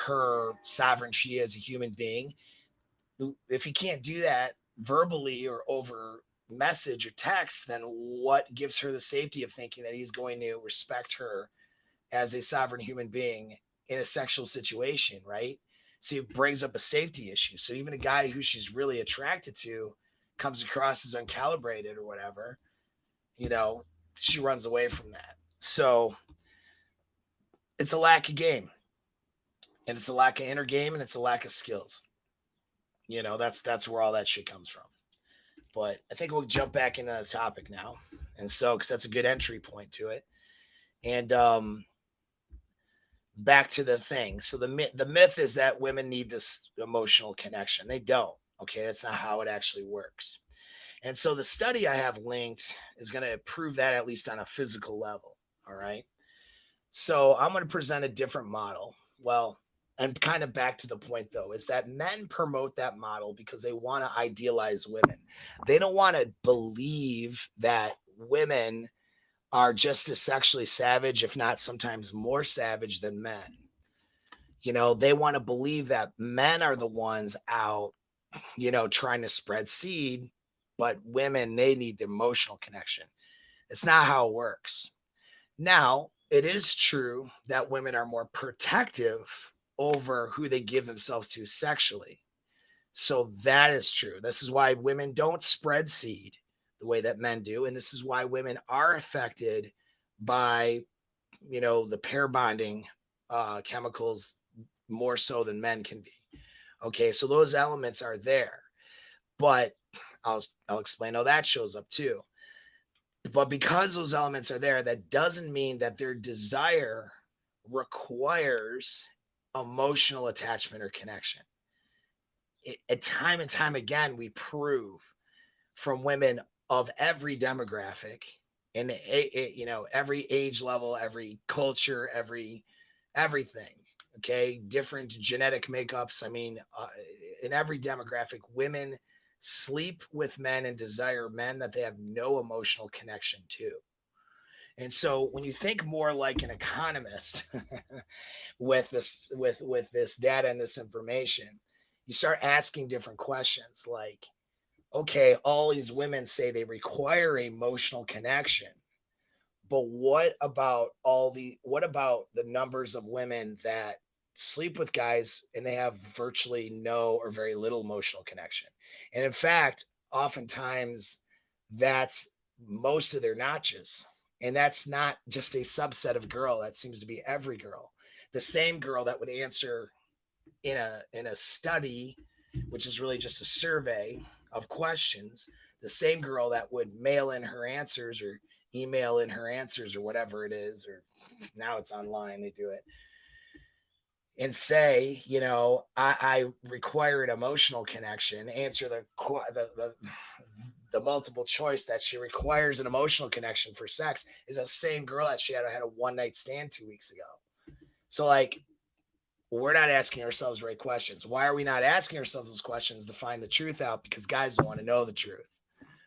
her sovereignty as a human being. If he can't do that verbally or over message or text, then what gives her the safety of thinking that he's going to respect her as a sovereign human being in a sexual situation, right? So it brings up a safety issue. So even a guy who she's really attracted to comes across as uncalibrated or whatever, she runs away from that. So it's a lack of game, and it's a lack of inner game, and it's a lack of skills. That's where all that shit comes from. But I think we'll jump back into the topic now. And so, because that's a good entry point to it. And back to the thing. So the myth is that women need this emotional connection. They don't. Okay, that's not how it actually works. And so the study I have linked is going to prove that, at least on a physical level. All right. So I'm going to present a different model. Well, and kind of back to the point, though, is that men promote that model because they want to idealize women. They don't want to believe that women are just as sexually savage, if not sometimes more savage than men. They want to believe that men are the ones out, trying to spread seed, but women, they need the emotional connection. It's not how it works. Now, it is true that women are more protective over who they give themselves to sexually. So that is true. This is why women don't spread seed the way that men do. And this is why women are affected by, the pair bonding chemicals more so than men can be. Okay, so those elements are there. But I'll explain how that shows up too. But because those elements are there, that doesn't mean that their desire requires emotional attachment or connection. Time and time again, we prove from women of every demographic and every age level, every culture, everything. Okay, different genetic makeups. I mean, in every demographic, women sleep with men and desire men that they have no emotional connection to. And so when you think more like an economist with this data and this information, you start asking different questions like, okay, all these women say they require emotional connection, but what about the numbers of women that sleep with guys and they have virtually no or very little emotional connection? And in fact, oftentimes that's most of their notches. And that's not just a subset of girl. That seems to be every girl. The same girl that would answer in a study, which is really just a survey of questions, the same girl that would mail in her answers or email in her answers or whatever it is, or now it's online, they do it, and say, I require an emotional connection, answer the multiple choice that she requires an emotional connection for sex, is the same girl that she had a one night stand 2 weeks ago. So like, we're not asking ourselves the right questions. Why are we not asking ourselves those questions? To find the truth out, because guys don't want to know the truth.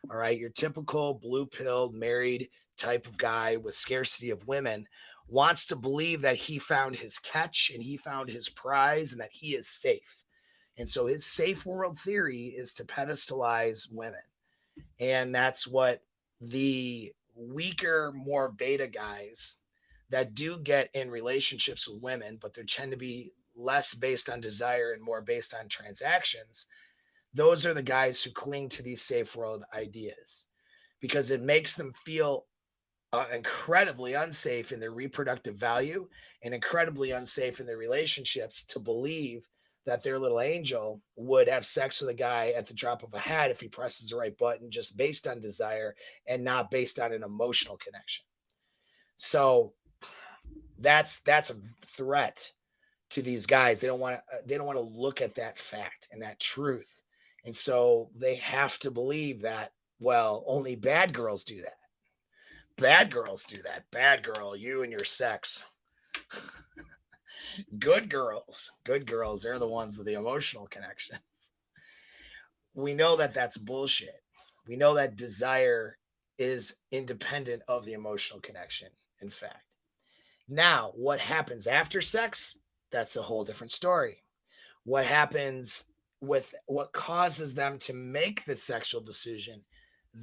All right. Your typical blue pilled married type of guy with scarcity of women wants to believe that he found his catch and he found his prize and that he is safe. And so his safe world theory is to pedestalize women. And that's what the weaker, more beta guys that do get in relationships with women, but they tend to be less based on desire and more based on transactions. Those are the guys who cling to these safe world ideas because it makes them feel incredibly unsafe in their reproductive value and incredibly unsafe in their relationships to believe that their little angel would have sex with a guy at the drop of a hat if he presses the right button, just based on desire and not based on an emotional connection. So that's a threat to these guys. They don't want to look at that fact and that truth. And so they have to believe that, well, only bad girls do that. Bad girls do that. Bad girl, you and your sex. Good girls, they're the ones with the emotional connections. We know that that's bullshit. We know that desire is independent of the emotional connection, in fact. Now, what happens after sex? That's a whole different story. What happens with what causes them to make the sexual decision?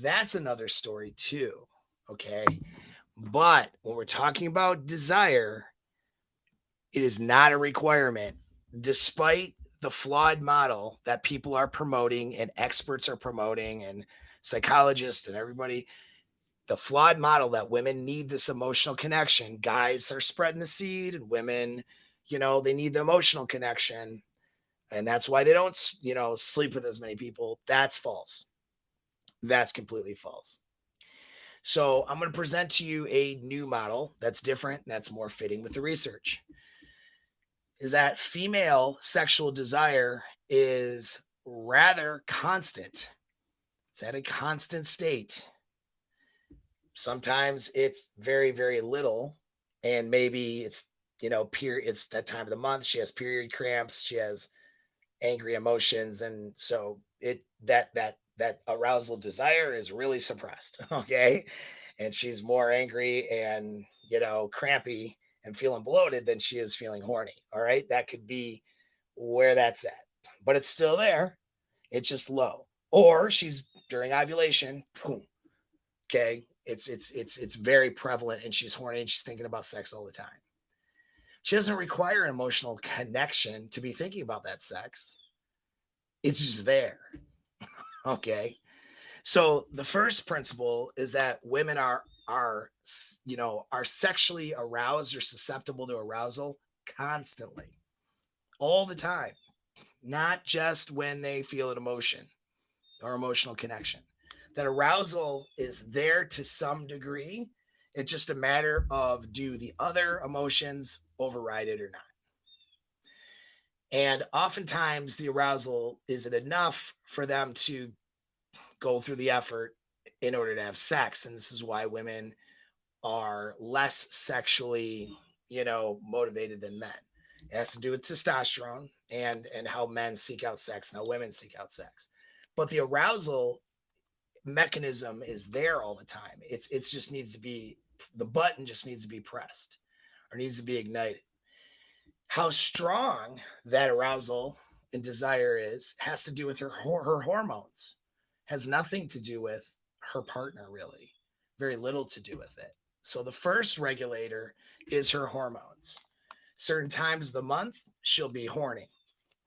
That's another story, too. Okay. But when we're talking about desire, it is not a requirement, despite the flawed model that people are promoting and experts are promoting and psychologists and everybody. The flawed model that women need this emotional connection. Guys are spreading the seed and women, they need the emotional connection. And that's why they don't, sleep with as many people. That's false. That's completely false. So I'm going to present to you a new model that's different, that's more fitting with the research. Is that female sexual desire is rather constant. It's at a constant state. Sometimes it's very, very little. And maybe it's, it's that time of the month. She has period cramps. She has angry emotions. And so that arousal desire is really suppressed. Okay. And she's more angry and, crampy and feeling bloated than she is feeling horny. All right. That could be where that's at, but it's still there. It's just low. Or she's during ovulation. Boom. Okay. It's very prevalent and she's horny and she's thinking about sex all the time. She doesn't require an emotional connection to be thinking about that sex. It's just there. Okay. So the first principle is that women are sexually aroused or susceptible to arousal constantly, all the time, not just when they feel an emotion or emotional connection. That arousal is there to some degree. It's just a matter of, do the other emotions override it or not? And oftentimes the arousal isn't enough for them to go through the effort in order to have sex. And this is why women are less sexually, motivated than men. It has to do with testosterone and how men seek out sex and how women seek out sex. But the arousal mechanism is there all the time. It's just needs to be, the button just needs to be pressed or needs to be ignited. How strong that arousal and desire is has to do with her hormones. Has nothing to do with her partner, really. Very little to do with it. So the first regulator is her hormones. Certain times of the month, she'll be horny,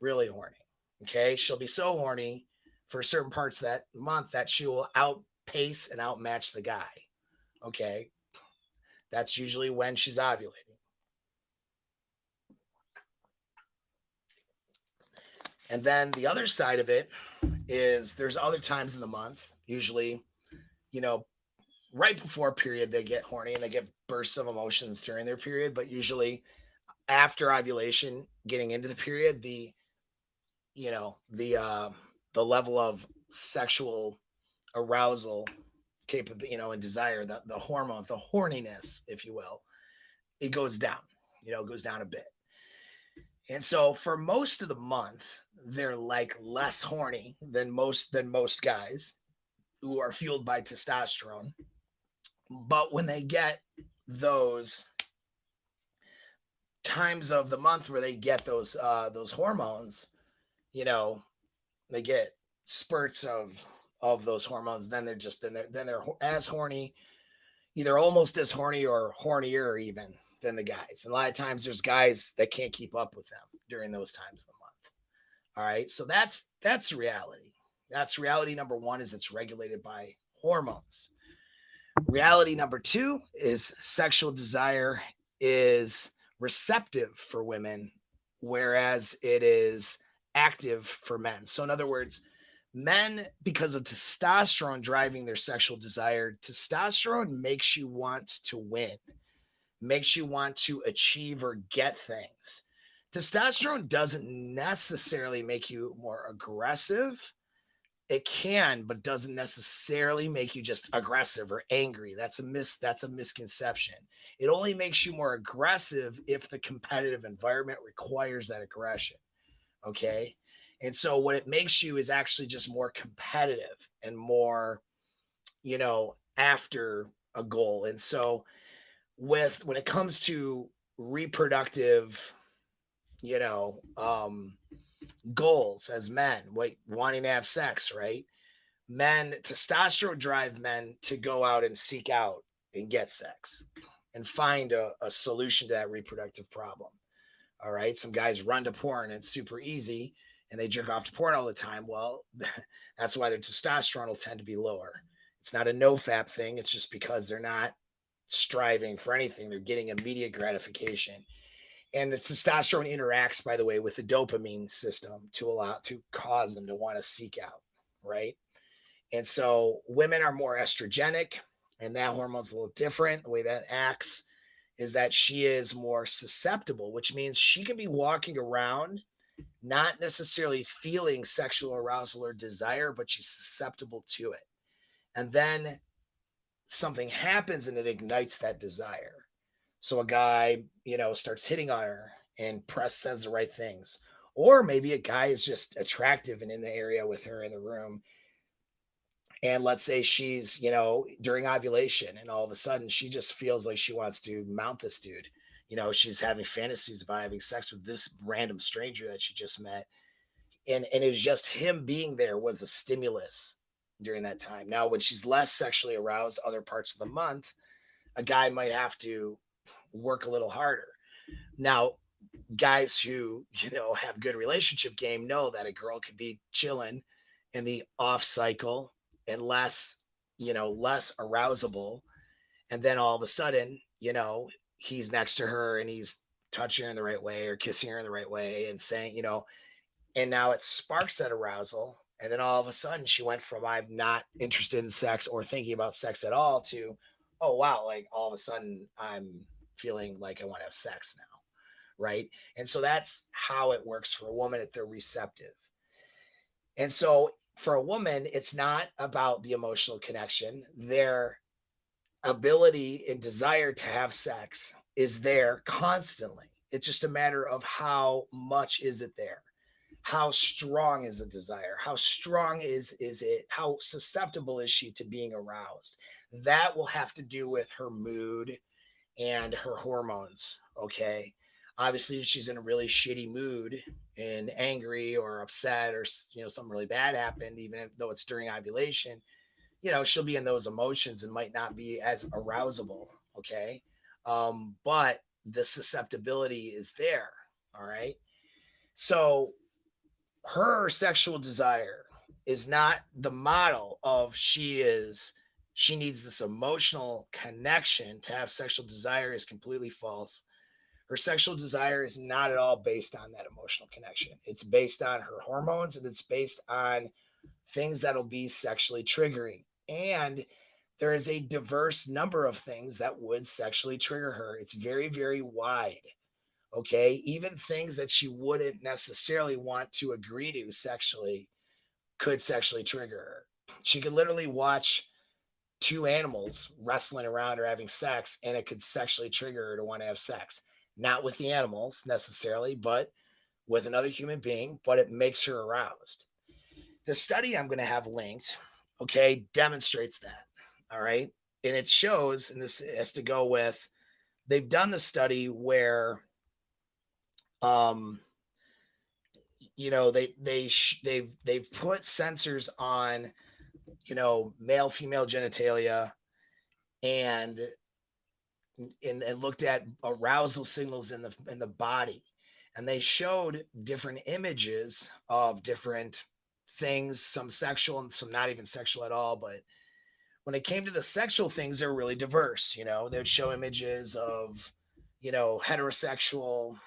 really horny. Okay. She'll be so horny for certain parts of that month that she will outpace and outmatch the guy. Okay. That's usually when she's ovulating. And then the other side of it is there's other times in the month, usually, right before period, they get horny and they get bursts of emotions during their period. But usually after ovulation, getting into the period, the level of sexual arousal and desire, the hormones, the horniness, if you will, it goes down, goes down a bit. And so for most of the month, they're like less horny than most guys. who are fueled by testosterone. But when they get those times of the month where they get those hormones, you know, they get spurts of those hormones, then they're as horny, either almost as horny or hornier even than the guys. And a lot of times there's guys that can't keep up with them during those times of the month. All right. So that's reality. That's reality number one, is it's regulated by hormones. Reality number two is sexual desire is receptive for women, whereas it is active for men. So in other words, men, because of testosterone driving their sexual desire, testosterone makes you want to win, makes you want to achieve or get things. Testosterone doesn't necessarily make you more aggressive. It can, but doesn't necessarily make you just aggressive or angry. That's a misconception. It only makes you more aggressive if the competitive environment requires that aggression. Okay. And so what it makes you is actually just more competitive and more, after a goal. And so when it comes to reproductive, you know, um, goals as men, wanting to have sex, right? Men, testosterone drive men to go out and seek out and get sex and find a solution to that reproductive problem. All right. Some guys run to porn and it's super easy and they jerk off to porn all the time. Well, that's why their testosterone will tend to be lower. It's not a no fap thing. It's just because they're not striving for anything. They're getting immediate gratification. And the testosterone interacts, by the way, with the dopamine system to cause them to want to seek out, right? And so women are more estrogenic, and that hormone's a little different. The way that acts is that she is more susceptible, which means she can be walking around not necessarily feeling sexual arousal or desire, but she's susceptible to it. And then something happens and it ignites that desire. So a guy, starts hitting on her and says the right things. Or maybe a guy is just attractive and in the area with her in the room. And let's say she's, during ovulation and all of a sudden she just feels like she wants to mount this dude. She's having fantasies about having sex with this random stranger that she just met. And it was just him being there was a stimulus during that time. Now, when she's less sexually aroused other parts of the month, a guy might have to work a little harder. Now, guys who, have good relationship game know that a girl could be chilling in the off cycle and less arousable. And then all of a sudden, he's next to her and he's touching her in the right way or kissing her in the right way and saying, and now it sparks that arousal. And then all of a sudden she went from I'm not interested in sex or thinking about sex at all to, oh, wow, like all of a sudden I'm feeling like I want to have sex now. Right. And so that's how it works for a woman if they're receptive. And so for a woman, it's not about the emotional connection. Their ability and desire to have sex is there constantly. It's just a matter of how much is it there? How strong is the desire? How strong is it? How susceptible is she to being aroused? That will have to do with her mood and her hormones. Okay. Obviously, if she's in a really shitty mood and angry or upset or, something really bad happened, even though it's during ovulation, she'll be in those emotions and might not be as arousable. Okay. But the susceptibility is there. All right. So her sexual desire is not the model of she needs this emotional connection to have sexual desire is completely false. Her sexual desire is not at all based on that emotional connection. It's based on her hormones and it's based on things that'll be sexually triggering. And there is a diverse number of things that would sexually trigger her. It's very, very wide. Okay. Even things that she wouldn't necessarily want to agree to sexually could sexually trigger her. She could literally watch two animals wrestling around or having sex, and it could sexually trigger her to want to have sex. Not with the animals necessarily, but with another human being, but it makes her aroused. The study I'm going to have linked okay, demonstrates that. All right. And it shows, and this has to go with, they've done the study where, um, they've put sensors on, male, female genitalia and, and looked at arousal signals in the body. And they showed different images of different things, some sexual and some not even sexual at all. But when it came to the sexual things, they're really diverse. They would show images of, heterosexual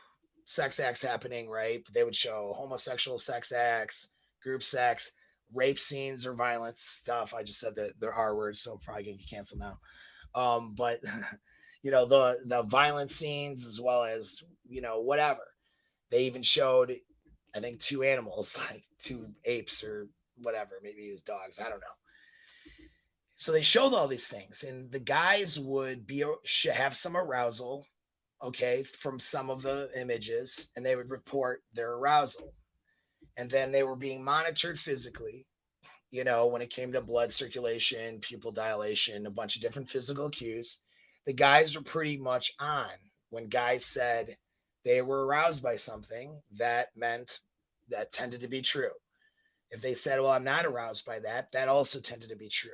sex acts happening, right? But they would show homosexual sex acts, group sex, rape scenes or violence stuff. I just said that they're R words, so probably gonna get canceled now. But the violent scenes as well as whatever. They even showed, I think, two animals, like two apes or whatever, maybe it was dogs, I don't know. So they showed all these things, and the guys would have some arousal, okay, from some of the images, and they would report their arousal. And then they were being monitored physically, when it came to blood circulation, pupil dilation, a bunch of different physical cues. The guys were pretty much on. When guys said they were aroused by something, that tended to be true. If they said, well, I'm not aroused by that, that also tended to be true.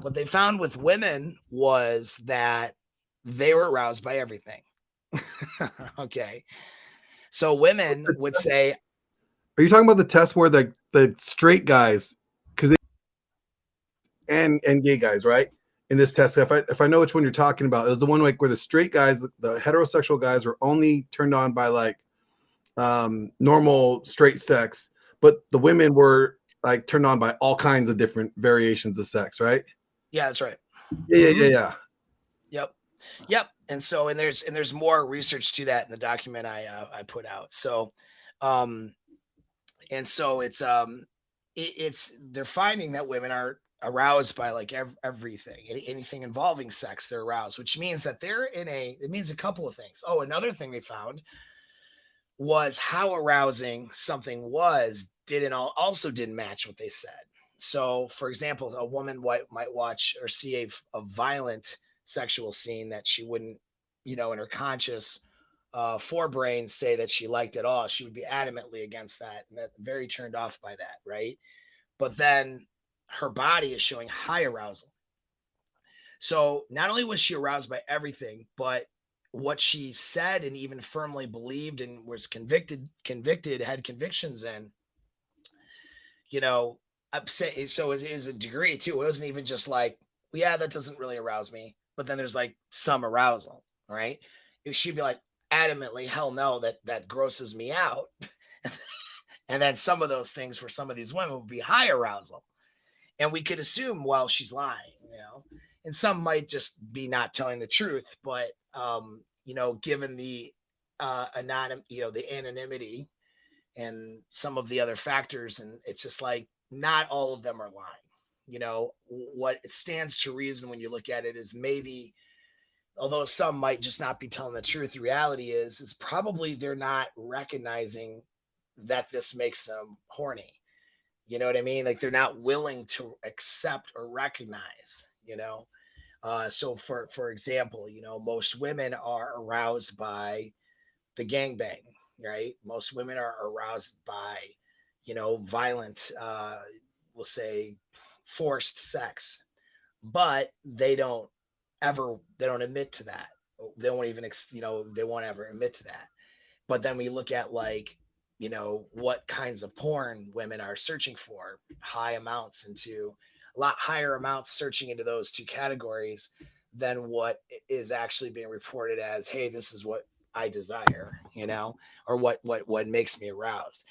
What they found with women was that they were aroused by everything. Okay. So women would say, are you talking about the test where the straight guys, because and gay guys, right? In this test, if I know which one you're talking about, it was the one like where the straight guys, the heterosexual guys, were only turned on by like normal straight sex, but the women were like turned on by all kinds of different variations of sex, right? Yeah, that's right. Yeah. Yep. And so, and there's more research to that in the document I put out. So, and so it's they're finding that women are aroused by like everything, anything involving sex, they're aroused, which means that it means a couple of things. Oh, another thing they found was how arousing something also didn't match what they said. So, for example, a woman might watch or see a violent sexual scene that she wouldn't, in her conscious forebrain say that she liked at all. She would be adamantly against that and very turned off by that, right? But then her body is showing high arousal. So not only was she aroused by everything, but what she said and even firmly believed and was had convictions in, upset. So it is a degree too. It wasn't even just like, well, yeah, that doesn't really arouse me. But then there's like some arousal, right? She'd be like adamantly, hell no, that grosses me out. And then some of those things for some of these women would be high arousal. And we could assume, well, she's lying, and some might just be not telling the truth. But, given the the anonymity and some of the other factors, and it's just like, not all of them are lying. What it stands to reason when you look at it is maybe, although some might just not be telling the truth, the reality is probably they're not recognizing that this makes them horny. You know what I mean? Like they're not willing to accept or recognize, so for example, most women are aroused by the gangbang, right? Most women are aroused by, violent, we'll say forced sex, but they don't admit to that. They won't even, they won't ever admit to that. But then we look at like, what kinds of porn women are searching for, high amounts into a lot higher amounts searching into those two categories than what is actually being reported as, hey, this is what I desire, or what makes me aroused.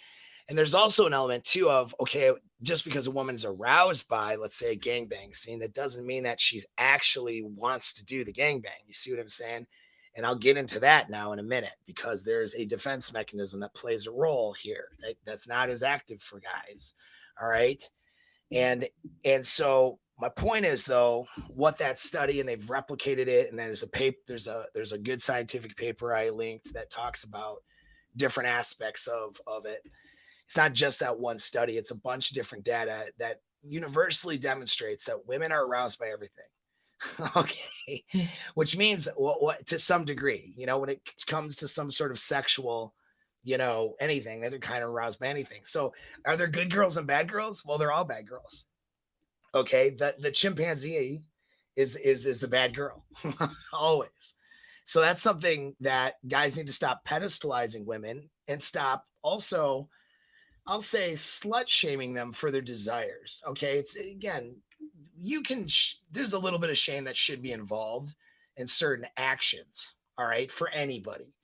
And there's also an element too of, okay, just because a woman's aroused by, let's say, a gangbang scene, that doesn't mean that she's actually wants to do the gangbang. You see what I'm saying? And I'll get into that now in a minute, because there's a defense mechanism that plays a role here that's not as active for guys. All right. And so my point is, though, what that study, and they've replicated it, and there's a paper, there's a good scientific paper I linked that talks about different aspects of it. It's not just that one study. It's a bunch of different data that universally demonstrates that women are aroused by everything. Okay, which means what to some degree, when it comes to some sort of sexual, anything, that are kind of aroused by anything. So are there good girls and bad girls? Well, they're all bad girls. Okay, the chimpanzee is a bad girl always. So that's something that guys need to stop pedestalizing women and stop also, I'll say, slut shaming them for their desires. Okay, it's again, there's a little bit of shame that should be involved in certain actions. All right, for anybody,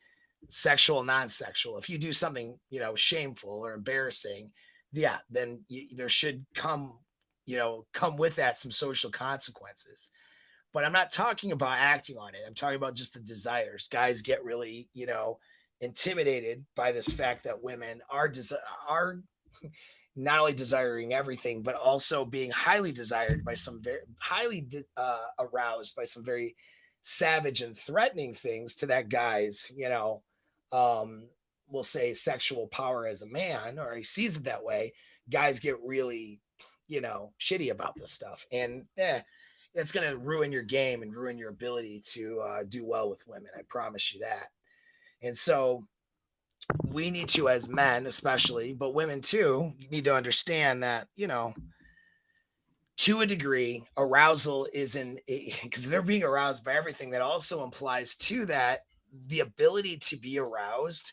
sexual, non-sexual. If you do something, shameful or embarrassing, yeah, then there should come with that some social consequences. But I'm not talking about acting on it. I'm talking about just the desires. Guys get really, intimidated by this fact that women are not only desiring everything, but also being highly desired by some very highly aroused by some very savage and threatening things to that guy's, we'll say sexual power as a man, or he sees it that way. Guys get really, shitty about this stuff. And it's going to ruin your game and ruin your ability to do well with women. I promise you that. And so we need to, as men especially, but women too, you need to understand that, to a degree, arousal isn't, because they're being aroused by everything. That also implies too that the ability to be aroused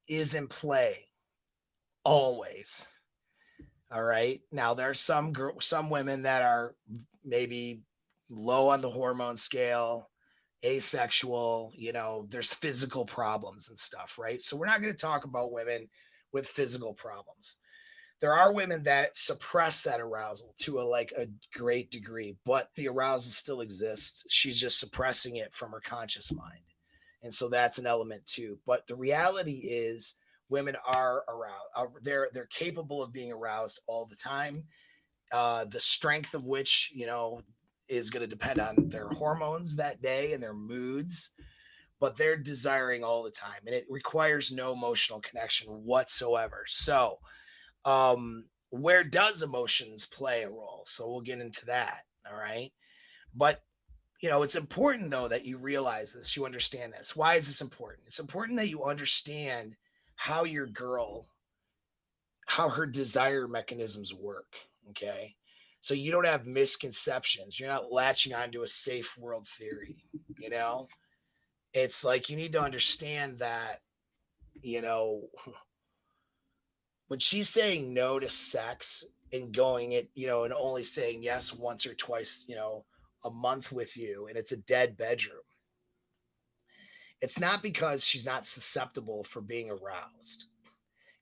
is in play always. All right. Now there are some women that are maybe low on the hormone scale, asexual, there's physical problems and stuff, right? So we're not going to talk about women with physical problems. There are women that suppress that arousal to a great degree, but the arousal still exists. She's just suppressing it from her conscious mind. And so that's an element too. But the reality is women are aroused. They're capable of being aroused all the time. The strength of which, is going to depend on their hormones that day and their moods, but they're desiring all the time, and it requires no emotional connection whatsoever. So, where does emotions play a role? So we'll get into that. All right. But, it's important though that you realize this, you understand this. Why is this important? It's important that you understand how how her desire mechanisms work. Okay. So you don't have misconceptions. You're not latching onto a safe world theory. It's like you need to understand that, you know, when she's saying no to sex and going it, and only saying yes once or twice, a month with you, and it's a dead bedroom, it's not because she's not susceptible for being aroused.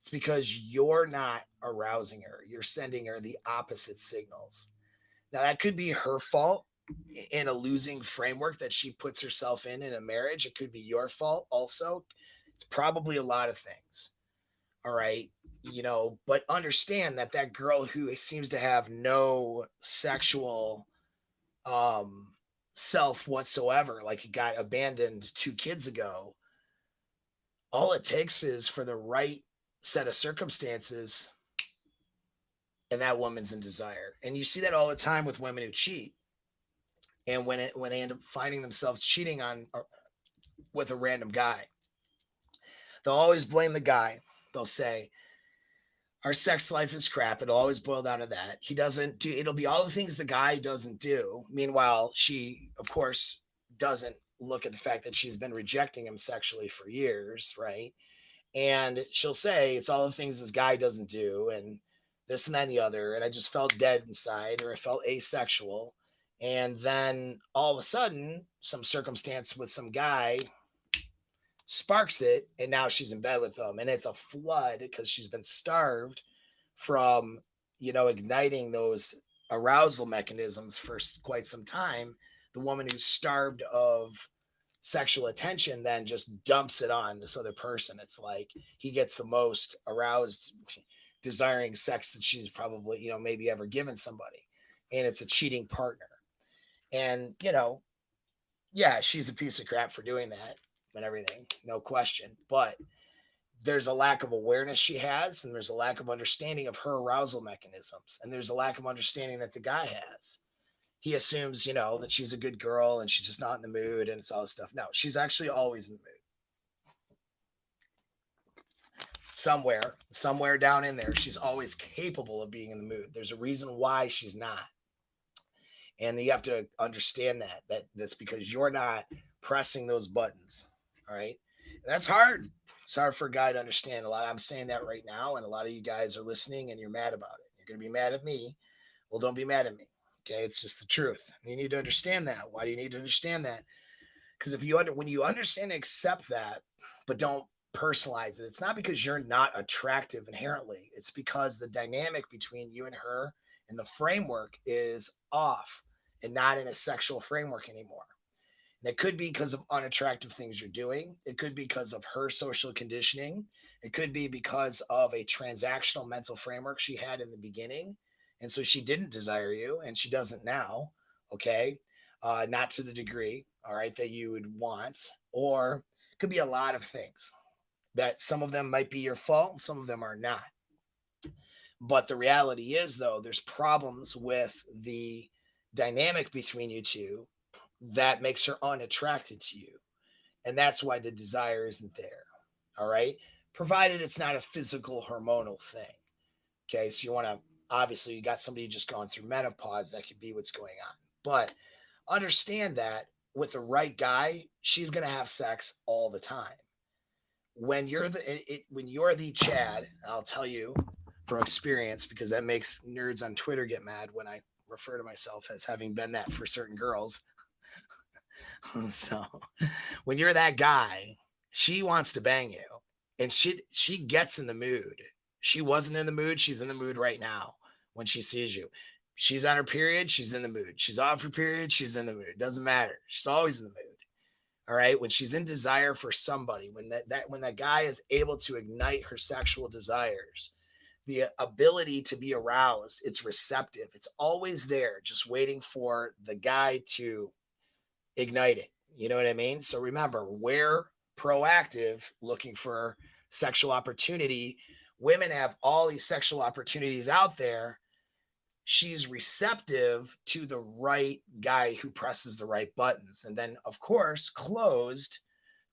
It's because you're not arousing her. You're sending her the opposite signals. Now, that could be her fault in a losing framework that she puts herself in a marriage. It could be your fault also. It's probably a lot of things. All right. But understand that girl who seems to have no sexual self whatsoever, like it got abandoned 2 kids ago, all it takes is for the right set of circumstances, and that woman's in desire. And you see that all the time with women who cheat. And when they end up finding themselves cheating with a random guy, they'll always blame the guy. They'll say, our sex life is crap. It'll always boil down to that. He doesn't do, it'll be all the things the guy doesn't do. Meanwhile, she, of course, doesn't look at the fact that she's been rejecting him sexually for years, right? And she'll say, it's all the things this guy doesn't do, and this and that and the other. And I just felt dead inside, or I felt asexual. And then all of a sudden, some circumstance with some guy sparks it, and now she's in bed with him. And it's a flood because she's been starved from, igniting those arousal mechanisms for quite some time. The woman who's starved of sexual attention then just dumps it on this other person. It's like he gets the most aroused, desiring sex that she's probably, maybe ever given somebody. And it's a cheating partner. And, yeah, she's a piece of crap for doing that and everything, no question. But there's a lack of awareness she has, and there's a lack of understanding of her arousal mechanisms, and there's a lack of understanding that the guy has. He assumes, that she's a good girl and she's just not in the mood and it's all this stuff. No, she's actually always in the mood. Somewhere down in there, she's always capable of being in the mood. There's a reason why she's not. And you have to understand that's because you're not pressing those buttons. All right. And that's hard. It's hard for a guy to understand a lot. I'm saying that right now. And a lot of you guys are listening and you're mad about it. You're going to be mad at me. Well, don't be mad at me. Okay. It's just the truth. You need to understand that. Why do you need to understand that? Because when you understand and accept that, but don't personalize it, it's not because you're not attractive inherently. It's because the dynamic between you and her and the framework is off and not in a sexual framework anymore. And it could be because of unattractive things you're doing. It could be because of her social conditioning. It could be because of a transactional mental framework she had in the beginning. And so she didn't desire you and she doesn't now. Okay. Not to the degree, all right, that you would want, or it could be a lot of things that some of them might be your fault and some of them are not. But the reality is, though, there's problems with the dynamic between you two that makes her unattracted to you. And that's why the desire isn't there. All right. Provided it's not a physical hormonal thing. Okay. So obviously you got somebody just going through menopause. That could be what's going on. But understand that with the right guy, she's going to have sex all the time. When you're the Chad, I'll tell you from experience, because that makes nerds on Twitter get mad when I refer to myself as having been that for certain girls. So when you're that guy, she wants to bang you and she gets in the mood. She wasn't in the mood. She's in the mood right now when she sees you. She's on her period. She's in the mood. She's off her period. She's in the mood. Doesn't matter. She's always in the mood. All right. When she's in desire for somebody, when that guy is able to ignite her sexual desires, the ability to be aroused, it's receptive. It's always there, just waiting for the guy to ignite it. You know what I mean? So remember, we're proactive looking for sexual opportunity. Women have all these sexual opportunities out there. She's receptive to the right guy who presses the right buttons. And then, of course, closed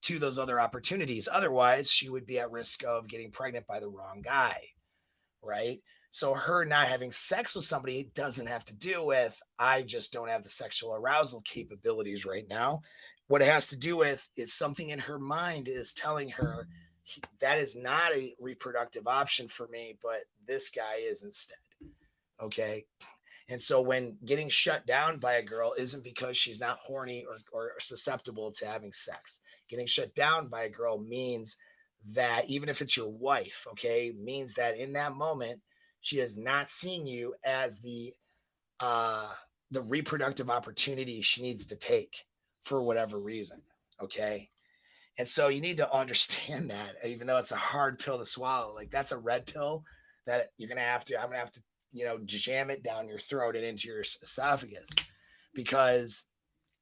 to those other opportunities. Otherwise, she would be at risk of getting pregnant by the wrong guy, right? So her not having sex with somebody doesn't have to do with, I just don't have the sexual arousal capabilities right now. What it has to do with is something in her mind is telling her that is not a reproductive option for me, but this guy is instead. Okay. And so when getting shut down by a girl isn't because she's not horny or susceptible to having sex. Getting shut down by a girl means that even if it's your wife, okay, means that in that moment, she is not seeing you as the reproductive opportunity she needs to take for whatever reason. Okay. And so you need to understand that, even though it's a hard pill to swallow, like that's a red pill that I'm going to have to, jam it down your throat and into your esophagus, because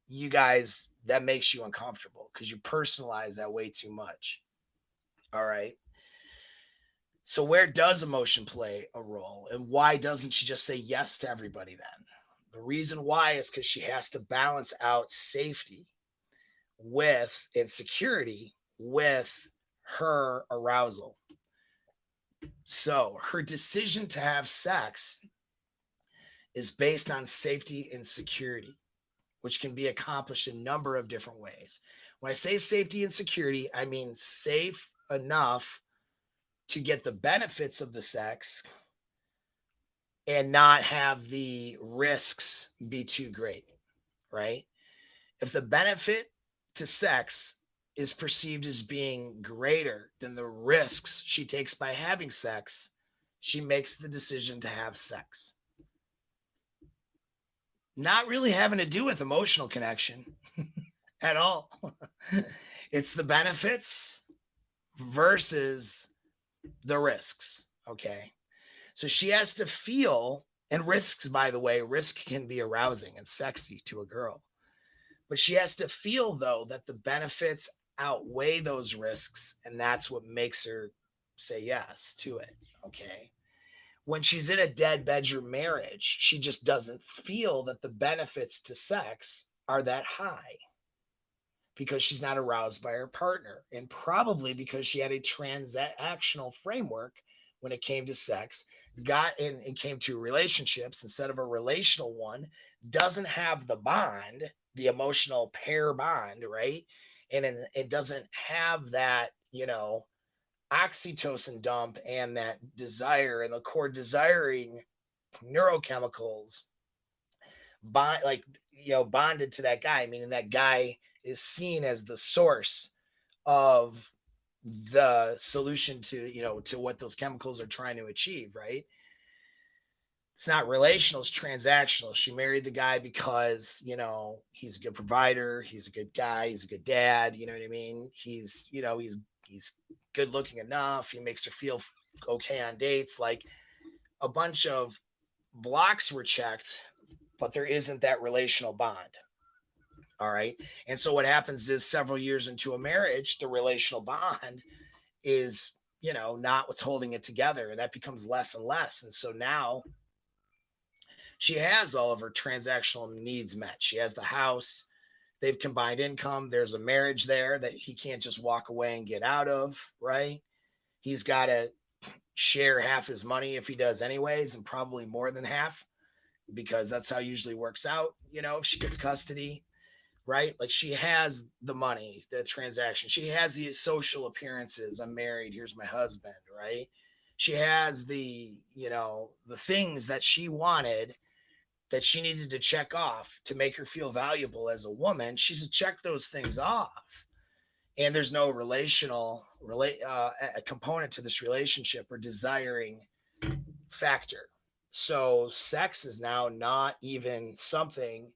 you guys, that makes you uncomfortable because you personalize that way too much. All right. So where does emotion play a role, and why doesn't she just say yes to everybody then? The reason why is because she has to balance out safety with insecurity with her arousal. So her decision to have sex is based on safety and security, which can be accomplished in a number of different ways. When I say safety and security, I mean safe enough to get the benefits of the sex and not have the risks be too great, right? If the benefit to sex is perceived as being greater than the risks she takes by having sex, she makes the decision to have sex. Not really having to do with emotional connection at all. It's the benefits versus the risks. Okay. So she has to feel, and risks, by the way, risk can be arousing and sexy to a girl, but she has to feel, though, that the benefits outweigh those risks. And that's what makes her say yes to it. Okay. When she's in a dead bedroom marriage, she just doesn't feel that the benefits to sex are that high because she's not aroused by her partner, and probably because she had a transactional framework when it came to sex, got in and came to relationships instead of a relational one, doesn't have the bond, the emotional pair bond, right? And it doesn't have that, oxytocin dump and that desire and the core desiring neurochemicals bonded to that guy, meaning that guy is seen as the source of the solution to what those chemicals are trying to achieve, right? It's not relational, it's transactional. She married the guy because, he's a good provider, he's a good guy, he's a good dad, you know what I mean? He's good looking enough, he makes her feel okay on dates. Like, a bunch of blocks were checked, but there isn't that relational bond. All right. And so what happens is several years into a marriage, the relational bond is, not what's holding it together. And that becomes less and less. And so now she has all of her transactional needs met. She has the house, they've combined income. There's a marriage there that he can't just walk away and get out of, right? He's got to share half his money if he does anyways, and probably more than half, because that's how it usually works out, if she gets custody, right? Like, she has the money, the transaction, she has the social appearances. I'm married, here's my husband, right? She has the things that she wanted, that she needed to check off to make her feel valuable as a woman. She's checked those things off. And there's no a component to this relationship or desiring factor. So sex is now not even something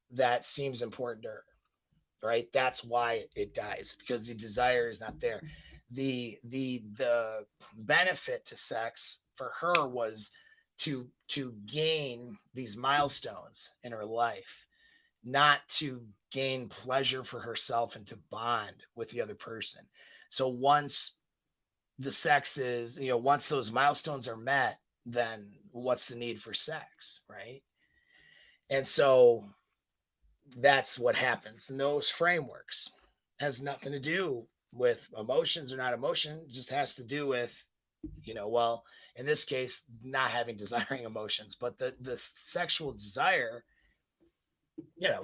that seems important to her, right? That's why it dies, because the desire is not there. The benefit to sex for her was to gain these milestones in her life, not to gain pleasure for herself and to bond with the other person. So once the sex is, once those milestones are met, then what's the need for sex, right? And so that's what happens. And those frameworks has nothing to do with emotions or not emotion. It just has to do with, well, in this case, not having desiring emotions, but the sexual desire,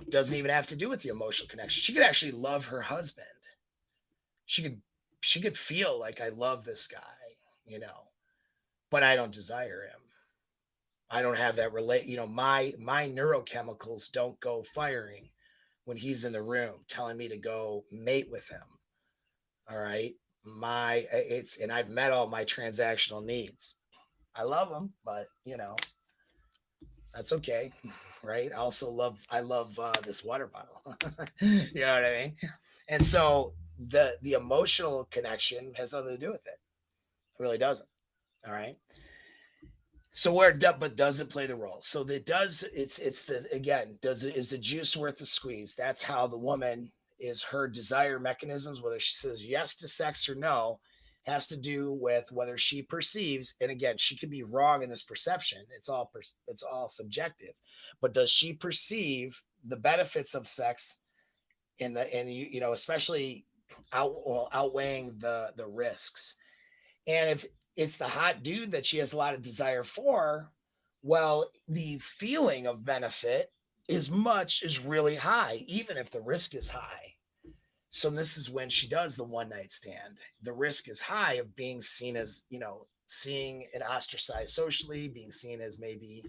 doesn't even have to do with the emotional connection. She could actually love her husband. She could feel like, I love this guy, but I don't desire him. I don't have that my neurochemicals don't go firing when he's in the room telling me to go mate with him. All right. And I've met all my transactional needs. I love him, but that's okay. Right. I love this water bottle. You know what I mean? And so the emotional connection has nothing to do with it. It really doesn't. All right. So but does it play the role? So it does. It's the, again, is the juice worth the squeeze? That's how the woman is, her desire mechanisms, whether she says yes to sex or no, has to do with whether she perceives, and again, she could be wrong in this perception. It's all subjective, but does she perceive the benefits of sex especially outweighing the risks? And if it's the hot dude that she has a lot of desire for, well, the feeling of benefit is really high, even if the risk is high. So this is when she does the one night stand. The risk is high of being seen as, seeing and ostracized socially, being seen as maybe,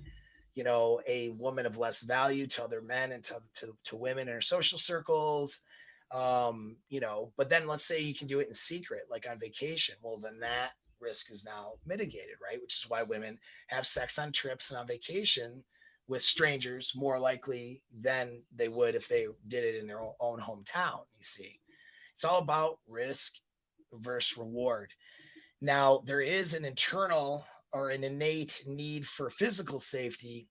a woman of less value to other men and to women in her social circles. But then let's say you can do it in secret, like on vacation. Well, then that risk is now mitigated, right? Which is why women have sex on trips and on vacation with strangers more likely than they would if they did it in their own hometown. You see, it's all about risk versus reward. Now, there is an internal or an innate need for physical safety,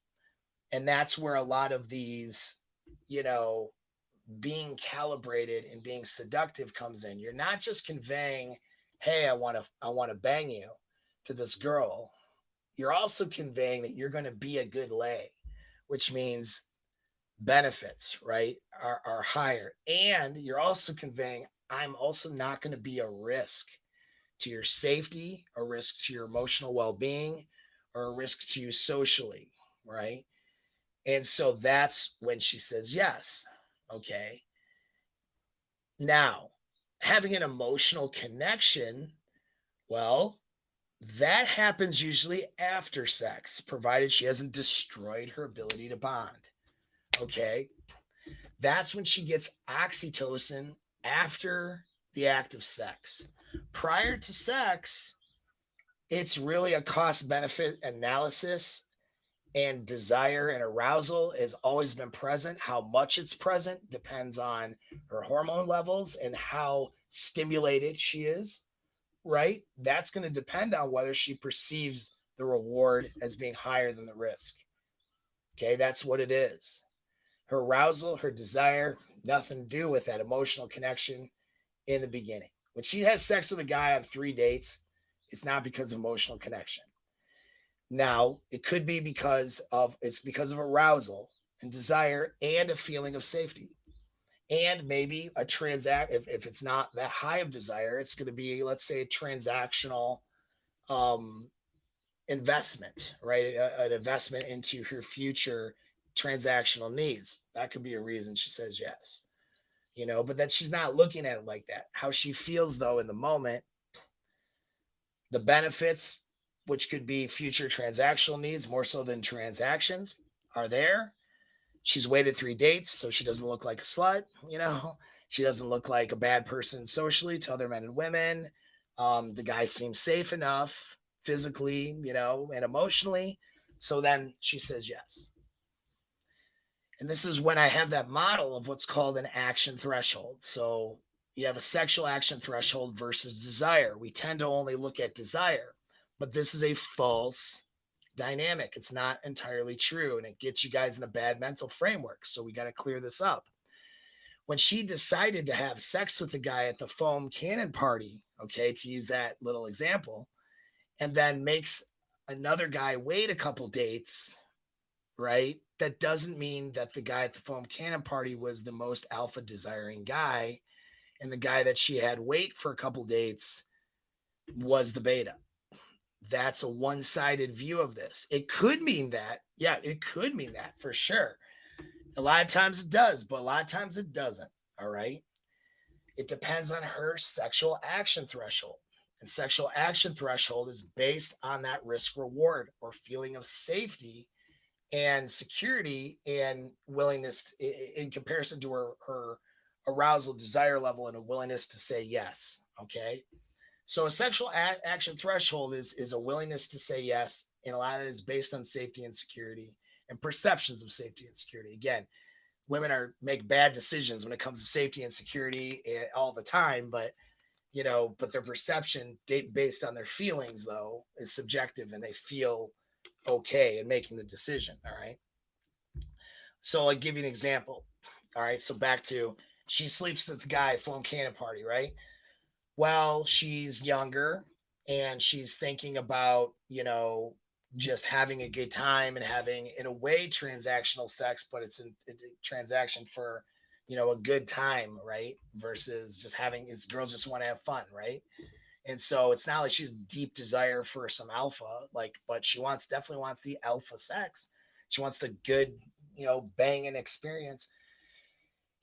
and that's where a lot of these, being calibrated and being seductive comes in. You're not just conveying hey, I want to bang you to this girl, you're also conveying that you're going to be a good lay, which means benefits, right, are higher. And you're also conveying, I'm also not going to be a risk to your safety, a risk to your emotional well-being, or a risk to you socially, right? And so that's when she says yes. Okay. Now, having an emotional connection, well, that happens usually after sex, provided she hasn't destroyed her ability to bond. Okay. That's when she gets oxytocin after the act of sex. Prior to sex, it's really a cost benefit analysis, and desire and arousal has always been present. How much it's present depends on her hormone levels and how stimulated she is, right? That's going to depend on whether she perceives the reward as being higher than the risk. Okay, that's what it is. Her arousal, her desire, nothing to do with that emotional connection in the beginning. When she has sex with a guy on 3 dates, it's not because of emotional connection. Now, it could be because of arousal and desire and a feeling of safety. And maybe a if it's not that high of desire, it's going to be, let's say, a transactional um investment, right? An investment into her future transactional needs. That could be a reason she says yes. But that she's not looking at it like that. How she feels though in the moment, the benefits, which could be future transactional needs more so than transactions, are there. She's waited 3 dates, so she doesn't look like a slut. She doesn't look like a bad person socially to other men and women. The guy seems safe enough physically, and emotionally. So then she says yes. And this is when I have that model of what's called an action threshold. So you have a sexual action threshold versus desire. We tend to only look at desire, but this is a false dynamic. It's not entirely true, and it gets you guys in a bad mental framework. So we got to clear this up. When she decided to have sex with the guy at the foam cannon party, okay, to use that little example, and then makes another guy wait a couple dates, right? That doesn't mean that the guy at the foam cannon party was the most alpha desiring guy, and the guy that she had wait for a couple dates was the beta. That's a one-sided view of this. It could mean that. Yeah, it could mean that for sure. A lot of times it does, but a lot of times it doesn't. All right. It depends on her sexual action threshold. And sexual action threshold is based on that risk reward or feeling of safety and security and willingness in comparison to her arousal desire level and a willingness to say yes. Okay. So a sexual action threshold is a willingness to say yes, and a lot of it is based on safety and security and perceptions of safety and security. Again, women make bad decisions when it comes to safety and security all the time, but their perception based on their feelings though is subjective, and they feel okay in making the decision. All right. So I'll give you an example. All right. So back to, she sleeps with the guy foam cannon party, right? Well, she's younger and she's thinking about, just having a good time and having, in a way, transactional sex, but it's a transaction for, a good time, right? Versus just having, it's girls just want to have fun, right? And so it's not like she's deep desire for some alpha, but she definitely wants the alpha sex. She wants the good, banging experience.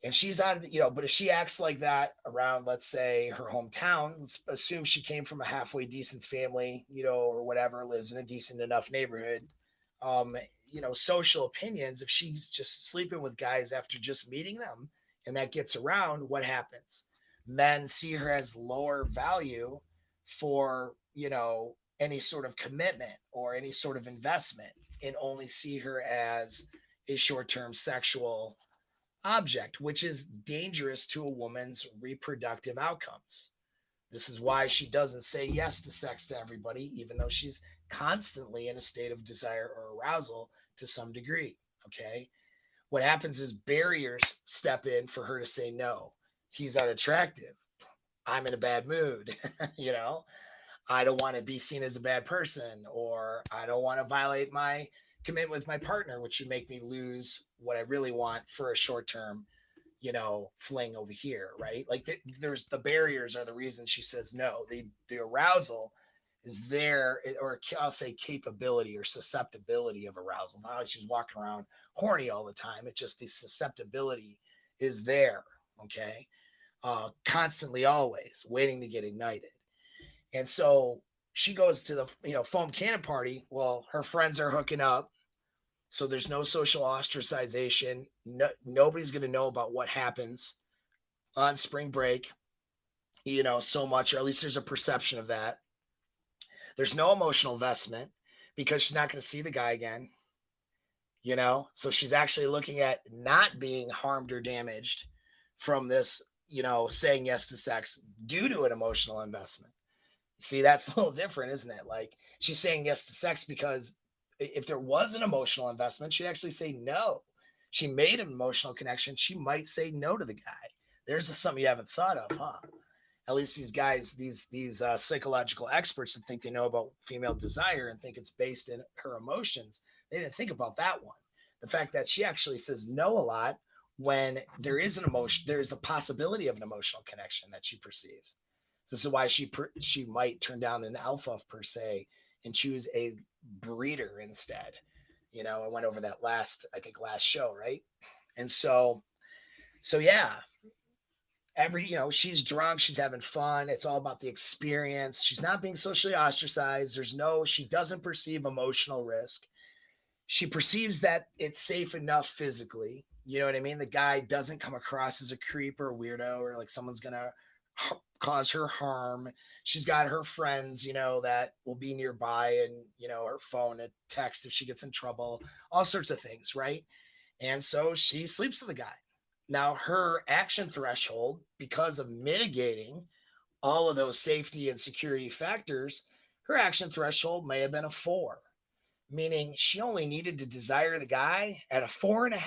And she's on, but if she acts like that around, let's say, her hometown, let's assume she came from a halfway decent family, or whatever, lives in a decent enough neighborhood. Um, Social opinions, if she's just sleeping with guys after just meeting them and that gets around, what happens? Men see her as lower value for, any sort of commitment or any sort of investment, and only see her as a short-term sexual object, which is dangerous to a woman's reproductive outcomes. This is why she doesn't say yes to sex to everybody, even though she's constantly in a state of desire or arousal to some degree. Okay. What happens is barriers step in for her to say no. He's unattractive. I'm in a bad mood. You know, I don't want to be seen as a bad person, or I don't want to violate my commitment with my partner, which would make me lose what I really want for a short term, fling over here, right? Like there's the barriers are the reason she says no. The arousal is there, or I'll say capability or susceptibility of arousal. It's not like she's walking around horny all the time. It's just the susceptibility is there, okay? Constantly, always waiting to get ignited. And so she goes to the foam cannon party. Well, her friends are hooking up, so there's no social ostracization. Nobody's going to know about what happens on spring break, so much, or at least there's a perception of that. There's no emotional investment because she's not going to see the guy again, so she's actually looking at not being harmed or damaged from this, saying yes to sex due to an emotional investment. See, that's a little different, isn't it? Like, she's saying yes to sex because if there was an emotional investment, she'd actually say no. She made an emotional connection. She might say no to the guy. There's something you haven't thought of, huh? At least these guys, these psychological experts that think they know about female desire and think it's based in her emotions, they didn't think about that one. The fact that she actually says no a lot when there is an emotion, there's the possibility of an emotional connection that she perceives. This is why she might turn down an alpha per se and choose a breeder instead. I went over that last show, right? And so yeah, she's drunk, she's having fun. It's all about the experience. She's not being socially ostracized. She doesn't perceive emotional risk. She perceives that it's safe enough physically. You know what I mean? The guy doesn't come across as a creep or a weirdo or like someone's going to cause her harm. She's got her friends, that will be nearby, and, her phone, a text if she gets in trouble, all sorts of things, right? And so she sleeps with the guy. Now, her action threshold, because of mitigating all of those safety and security factors, her action threshold may have been a 4, meaning she only needed to desire the guy at a 4.5.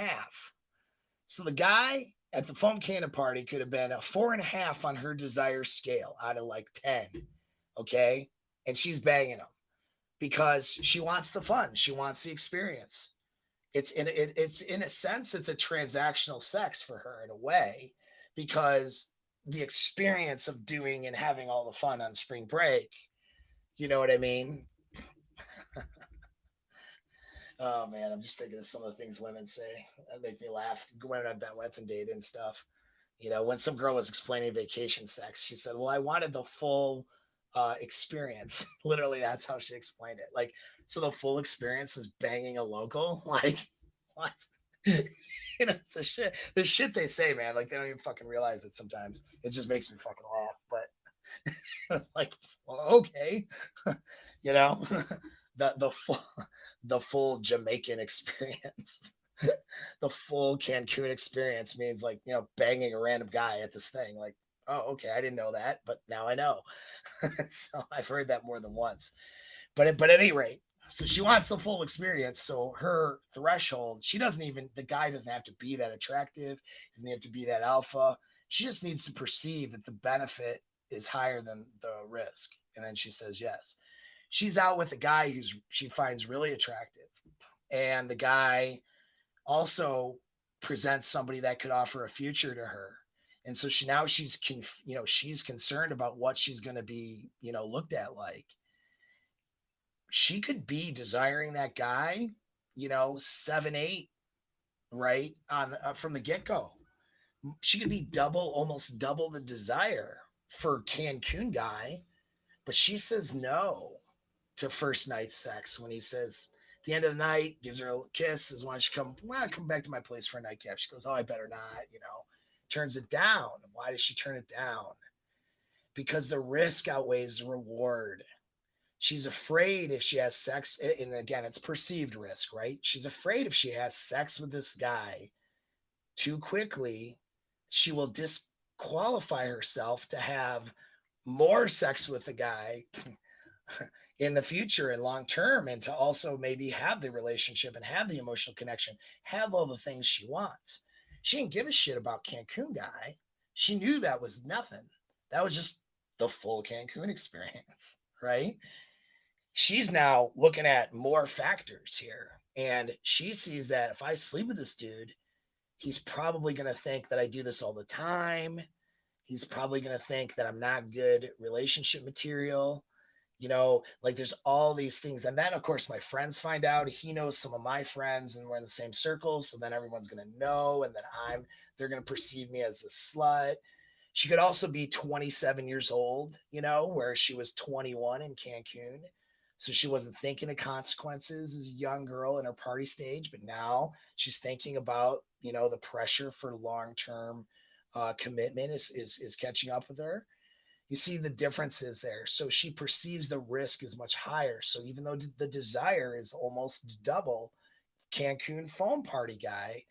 So the guy at the foam cannon party could have been a 4.5 on her desire scale out of like 10. Okay. And she's banging him because she wants the fun. She wants the experience. It's in a sense, it's a transactional sex for her in a way, because the experience of doing and having all the fun on spring break, you know what I mean? Oh man, I'm just thinking of some of the things women say that make me laugh. Women I've been with and dated and stuff. When some girl was explaining vacation sex, she said, "Well, I wanted the full experience." Literally, that's how she explained it. Like, so the full experience is banging a local. Like, what? It's a shit. The shit they say, man. Like, they don't even fucking realize it sometimes. It just makes me fucking laugh. But it's like, well, okay, you know. The full Jamaican experience, the full Cancun experience means like, banging a random guy at this thing. Like, oh, okay, I didn't know that, but now I know. So I've heard that more than once. But at any rate, so she wants the full experience. So her threshold, the guy doesn't have to be that attractive, doesn't have to be that alpha. She just needs to perceive that the benefit is higher than the risk. And then she says yes. She's out with a guy she finds really attractive. And the guy also presents somebody that could offer a future to her. And so she's concerned about what she's going to be, looked at like. She could be desiring that guy, 7, 8, right? From the get-go. She could be almost double the desire for Cancun guy, but she says no to first night sex when he says at the end of the night, gives her a kiss, says, "Why don't you come back to my place for a nightcap?" She goes, "Oh, I better not," turns it down. Why does she turn it down? Because the risk outweighs the reward. She's afraid if she has sex, and again, it's perceived risk, right? She's afraid if she has sex with this guy too quickly, she will disqualify herself to have more sex with the guy in the future and long term, and to also maybe have the relationship and have the emotional connection, have all the things she wants. She didn't give a shit about Cancun guy. She knew that was nothing. That was just the full Cancun experience, right? She's now looking at more factors here. And she sees that if I sleep with this dude, he's probably going to think that I do this all the time. He's probably going to think that I'm not good relationship material. Like there's all these things. And then, of course, my friends find out. He knows some of my friends and we're in the same circles. So then everyone's going to know. And then they're going to perceive me as the slut. She could also be 27 years old, where she was 21 in Cancun. So she wasn't thinking of consequences as a young girl in her party stage, but now she's thinking about, the pressure for long-term commitment is catching up with her. You see the differences there. So she perceives the risk is much higher. So even though the desire is almost double, Cancun foam party guy,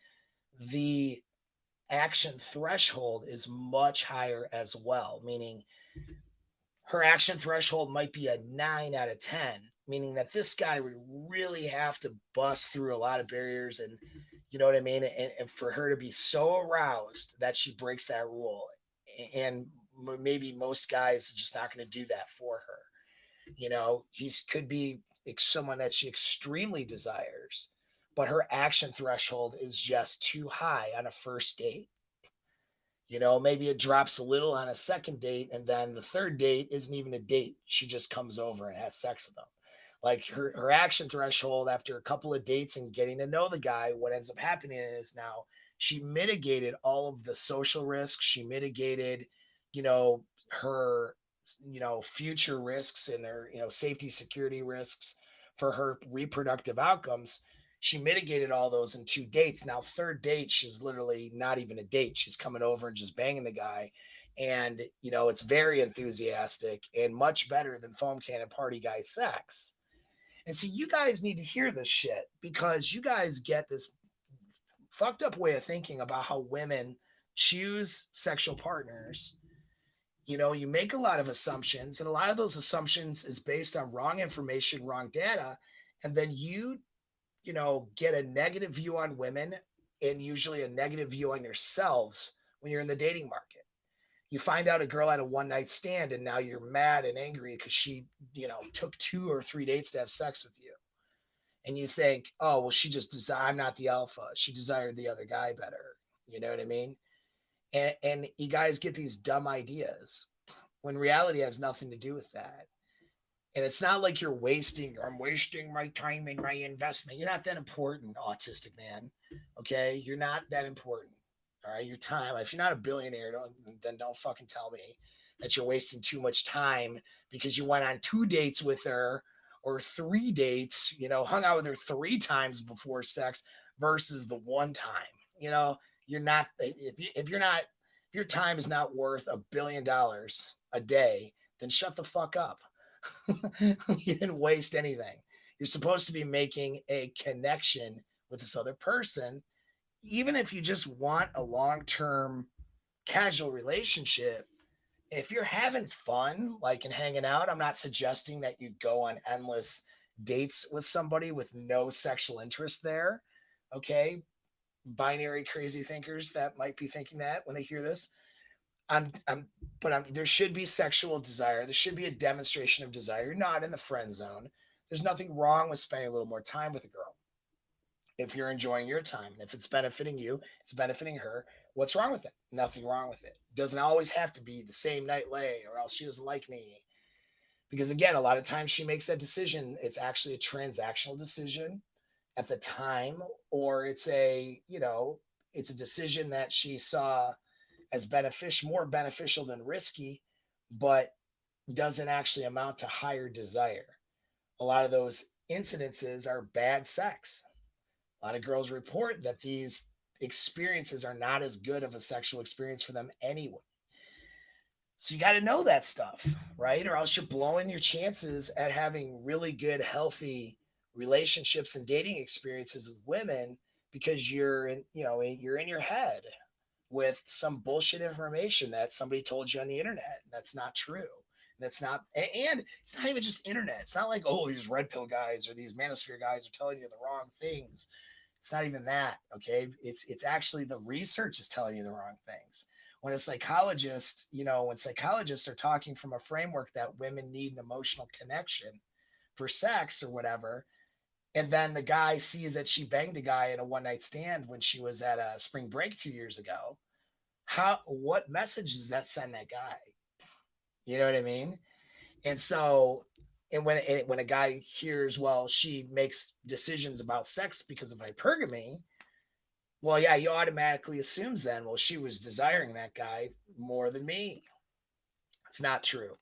the action threshold is much higher as well, meaning her action threshold might be a 9 out of 10, meaning that this guy would really have to bust through a lot of barriers and, you know what I mean? And for her to be so aroused that she breaks that rule. And maybe most guys are just not going to do that for her. He's could be someone that she extremely desires, but her action threshold is just too high on a first date. Maybe it drops a little on a second date, and then the third date isn't even a date. She just comes over and has sex with them. Like her action threshold after a couple of dates and getting to know the guy, what ends up happening is now she mitigated all of the social risks. She mitigated, her, future risks and her, safety, security risks for her reproductive outcomes. She mitigated all those in 2 dates. Now, third date, she's literally not even a date. She's coming over and just banging the guy. And, it's very enthusiastic and much better than foam cannon party guy sex. And so you guys need to hear this shit because you guys get this fucked up way of thinking about how women choose sexual partners. You make a lot of assumptions, and a lot of those assumptions is based on wrong information, wrong data. And then you get a negative view on women and usually a negative view on yourselves when you're in the dating market. You find out a girl had a one night stand and now you're mad and angry because she, took 2 or 3 dates to have sex with you. And you think, oh, well, I'm not the alpha. She desired the other guy better. You know what I mean? And you guys get these dumb ideas when reality has nothing to do with that. And it's not like I'm wasting my time and my investment. You're not that important, autistic man. Okay. You're not that important. All right. Your time. If you're not a billionaire, then don't fucking tell me that you're wasting too much time because you went on 2 dates with her or 3 dates, hung out with her 3 times before sex versus the one time. You're not, if your time is not worth $1 billion a day, then shut the fuck up. You didn't waste anything. You're supposed to be making a connection with this other person. Even if you just want a long-term casual relationship, if you're having fun, like and hanging out, I'm not suggesting that you go on endless dates with somebody with no sexual interest there. Okay. Binary crazy thinkers that might be thinking that when they hear this. There should be sexual desire. There should be a demonstration of desire. You're not in the friend zone. There's nothing wrong with spending a little more time with a girl. If you're enjoying your time, and if it's benefiting you, it's benefiting her. What's wrong with it? Nothing wrong with it. Doesn't always have to be the same night lay or else she doesn't like me. Because again, a lot of times she makes that decision. It's actually a transactional decision at the time, or it's a decision that she saw as more beneficial than risky, but doesn't actually amount to higher desire. A lot of those incidences are bad sex. A lot of girls report that these experiences are not as good of a sexual experience for them anyway. So you got to know that stuff, right? Or else you're blowing your chances at having really good, healthy relationships and dating experiences with women because you're in your head with some bullshit information that somebody told you on the internet. That's not true. That's not, and it's not even just internet. It's not like, oh, these red pill guys or these manosphere guys are telling you the wrong things. It's not even that. Okay. It's actually the research is telling you the wrong things. when a psychologist, when psychologists are talking from a framework that women need an emotional connection for sex or whatever, and then the guy sees that she banged a guy in a one night stand when she was at a spring break 2 years ago, what message does that send that guy? You know what I mean? And so, and when a guy hears, well, she makes decisions about sex because of hypergamy, well, yeah, he automatically assumes then, well, she was desiring that guy more than me. It's not true.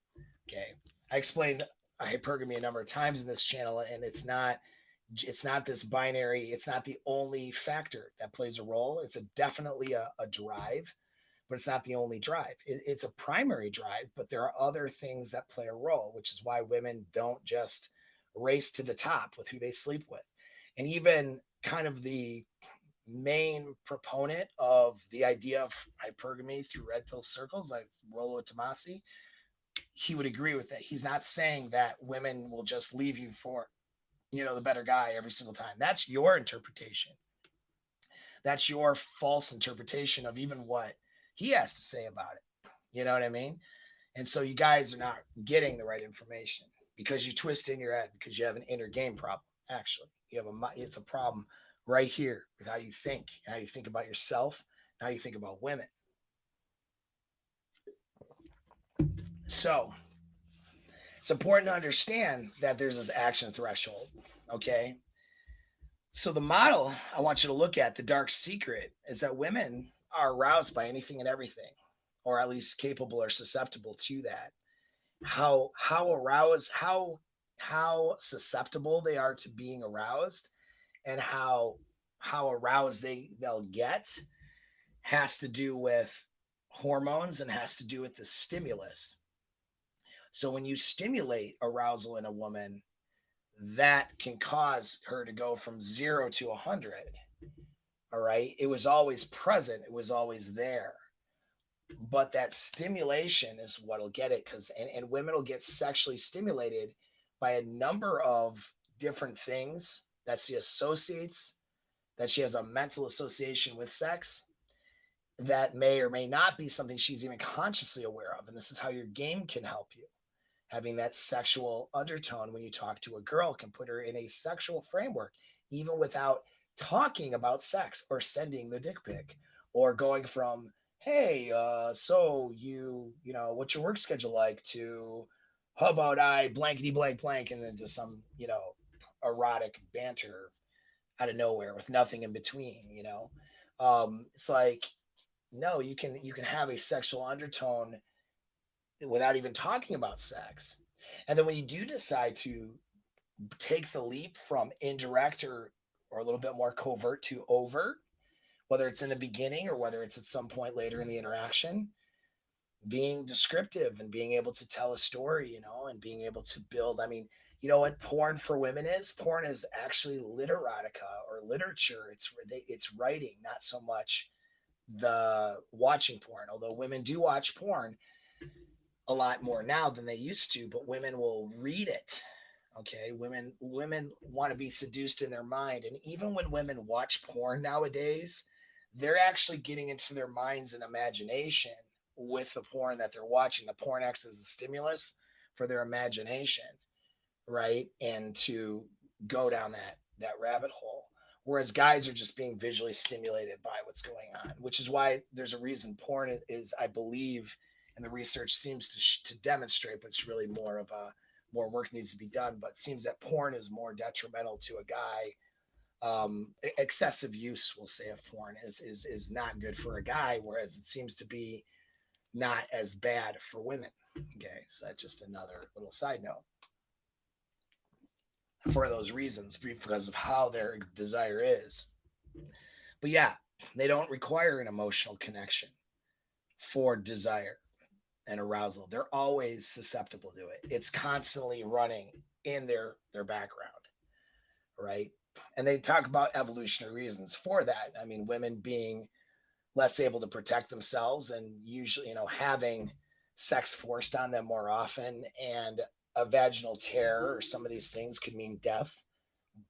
Okay. I explained hypergamy a number of times in this channel, and it's not this binary. It's not the only factor that plays a role. It's definitely a drive, but it's not the only drive. It's a primary drive, but there are other things that play a role, which is why women don't just race to the top with who they sleep with. And even kind of the main proponent of the idea of hypergamy through red pill circles, like Rollo Tomasi, he would agree with that. He's not saying that women will just leave you for, the better guy every single time. That's your interpretation. That's your false interpretation of even what he has to say about it. You know what I mean? And so you guys are not getting the right information because you twist in your head, because you have an inner game problem. Actually, it's a problem right here with how you think, and how you think about yourself, and how you think about women. So it's important to understand that there's this action threshold. Okay. So the model I want you to look at, the dark secret, is that women are aroused by anything and everything, or at least capable or susceptible to that. How aroused, how susceptible they are to being aroused, and how aroused they'll get, has to do with hormones and has to do with the stimulus. So when you stimulate arousal in a woman, that can cause her to go from 0 to 100. All right. It was always present. It was always there. But that stimulation is what'll get it. And women will get sexually stimulated by a number of different things that she associates, that she has a mental association with sex that may or may not be something she's even consciously aware of. And this is how your game can help you. Having that sexual undertone when you talk to a girl can put her in a sexual framework, even without talking about sex or sending the dick pic, or going from, hey, so what's your work schedule like, to how about I blankety blank blank, and then to some, erotic banter out of nowhere with nothing in between, it's like, no, you can have a sexual undertone without even talking about sex. And then when you do decide to take the leap from indirect or a little bit more covert to overt, whether it's in the beginning or whether it's at some point later in the interaction, being descriptive and being able to tell a story, and being able to build. I mean, you know what porn for women is? Porn is actually literotica or literature. It's writing, not so much the watching porn, although women do watch porn a lot more now than they used to, but women will read it. Okay. Women want to be seduced in their mind. And even when women watch porn nowadays, they're actually getting into their minds and imagination with the porn that they're watching. The porn acts as a stimulus for their imagination, right? And to go down that rabbit hole. Whereas guys are just being visually stimulated by what's going on, which is why there's a reason porn is, I believe, and the research seems to demonstrate, but it's really more work needs to be done. But it seems that porn is more detrimental to a guy. Excessive use, we'll say, of porn is not good for a guy, whereas it seems to be not as bad for women. Okay, so that's just another little side note. For those reasons, because of how their desire is. But yeah, they don't require an emotional connection for desire and arousal. They're always susceptible to it. It's constantly running in their background, right? And they talk about evolutionary reasons for that. I mean, women being less able to protect themselves and usually, having sex forced on them more often, and a vaginal tear or some of these things could mean death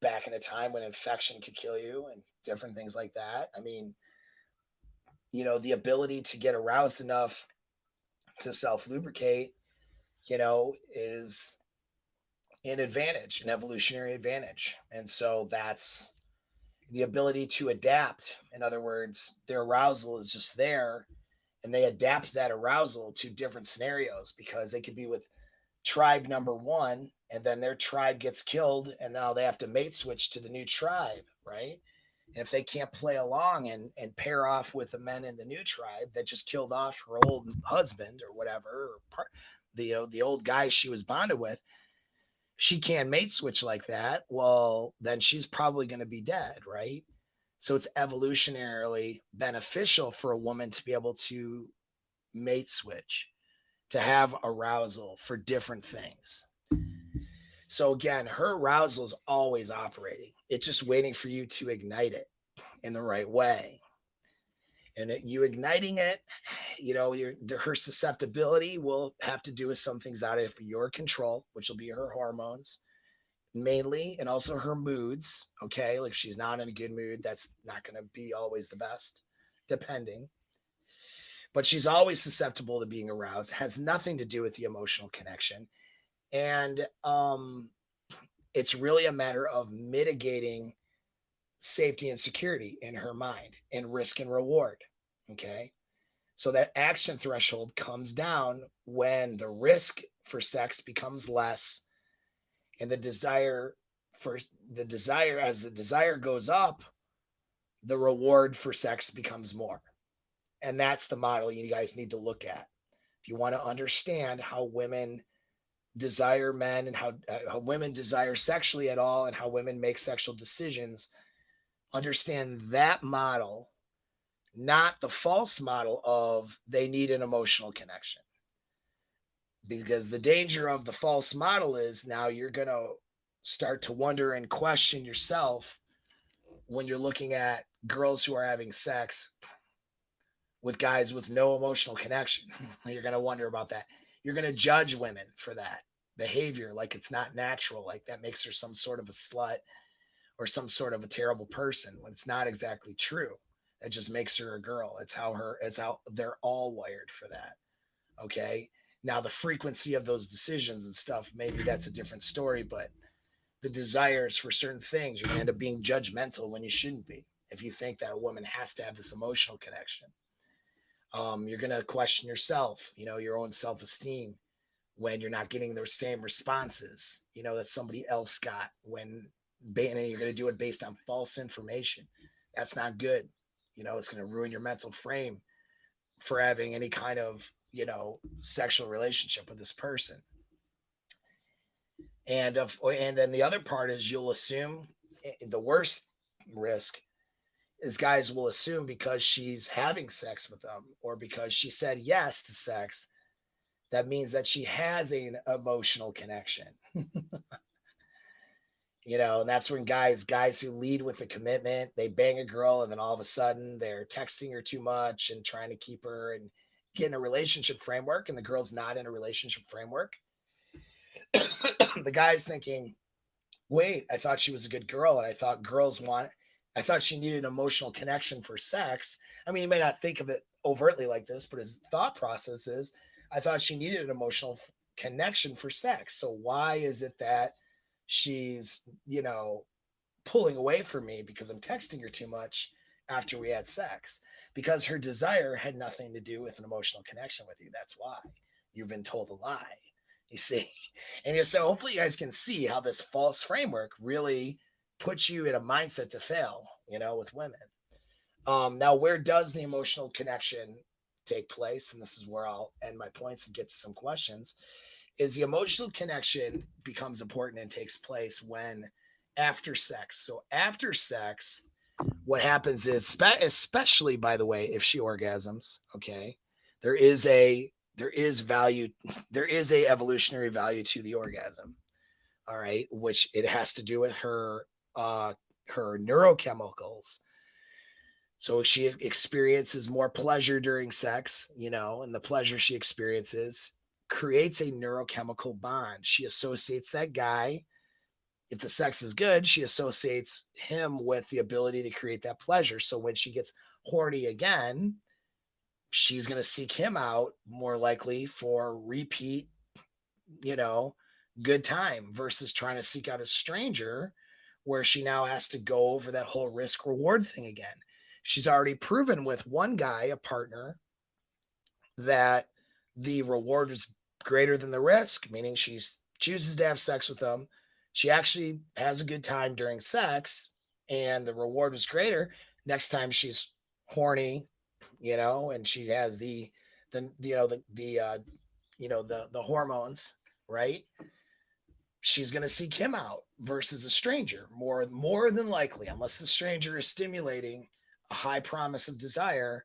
back in a time when infection could kill you and different things like that. I mean, the ability to get aroused enough to self-lubricate, is an advantage, an evolutionary advantage. And so that's the ability to adapt. In other words, their arousal is just there, and they adapt that arousal to different scenarios, because they could be with tribe number one, and then their tribe gets killed, and now they have to mate switch to the new tribe, right? And if they can't play along and pair off with the men in the new tribe that just killed off her old husband or whatever, or the old guy she was bonded with, she can't mate switch like that. Well, then she's probably going to be dead, right? So it's evolutionarily beneficial for a woman to be able to mate switch, to have arousal for different things. So again, her arousal is always operating. It's just waiting for you to ignite it in the right way. And you igniting it, her susceptibility will have to do with some things out of your control, which will be her hormones mainly, and also her moods. Okay. Like if she's not in a good mood, that's not going to be always the best, depending. But she's always susceptible to being aroused. It has nothing to do with the emotional connection. And it's really a matter of mitigating safety and security in her mind, and risk and reward. Okay. So that action threshold comes down when the risk for sex becomes less, and as the desire goes up, the reward for sex becomes more. And that's the model you guys need to look at if you want to understand how women desire men, and how women desire sexually at all, and how women make sexual decisions. Understand that model, not the false model of they need an emotional connection. Because the danger of the false model is now you're going to start to wonder and question yourself when you're looking at girls who are having sex with guys with no emotional connection. You're going to wonder about that. You're going to judge women for that behavior, like it's not natural, like that makes her some sort of a slut or some sort of a terrible person, when it's not exactly true. That just makes her a girl. It's how they're all wired for that. Okay. Now the frequency of those decisions and stuff, maybe that's a different story, but the desires for certain things, you're going to end up being judgmental when you shouldn't be. If you think that a woman has to have this emotional connection, you're going to question yourself, your own self-esteem, when you're not getting those same responses, that somebody else got, and you're going to do it based on false information. That's not good. It's going to ruin your mental frame for having any kind of, sexual relationship with this person. And then the other part is, you'll assume the worst risk is guys will assume because she's having sex with them, or because she said yes to sex, that means that she has an emotional connection. And that's when guys who lead with the commitment, they bang a girl, and then all of a sudden they're texting her too much and trying to keep her and get in a relationship framework, and the girl's not in a relationship framework. The guy's thinking, wait, I thought she was a good girl, and I thought she needed an emotional connection for sex. I mean, you may not think of it overtly like this, but his thought process is, I thought she needed an emotional connection for sex. So why is it that she's, pulling away from me because I'm texting her too much after we had sex? Because her desire had nothing to do with an emotional connection with you. That's why. You've been told a lie, you see. And so hopefully you guys can see how this false framework really puts you in a mindset to fail, with women. Now, where does the emotional connection take place? And this is where I'll end my points and get to some questions. Is the emotional connection becomes important and takes place when after sex. So after sex, what happens is, especially, by the way, if she orgasms, okay, there is a evolutionary value to the orgasm. All right, which it has to do with her neurochemicals. So she experiences more pleasure during sex, and the pleasure she experiences creates a neurochemical bond. She associates that guy. If the sex is good, she associates him with the ability to create that pleasure. So when she gets horny again, she's going to seek him out more likely for repeat, you know, good time versus trying to seek out a stranger where she now has to go over that whole risk reward thing again. She's already proven with one guy, a partner, that the reward is greater than the risk, meaning she chooses to have sex with them. She actually has a good time during sex and the reward was greater. Next time she's horny, and she has the hormones, right? She's going to seek him out versus a stranger more than likely, unless the stranger is stimulating a high promise of desire.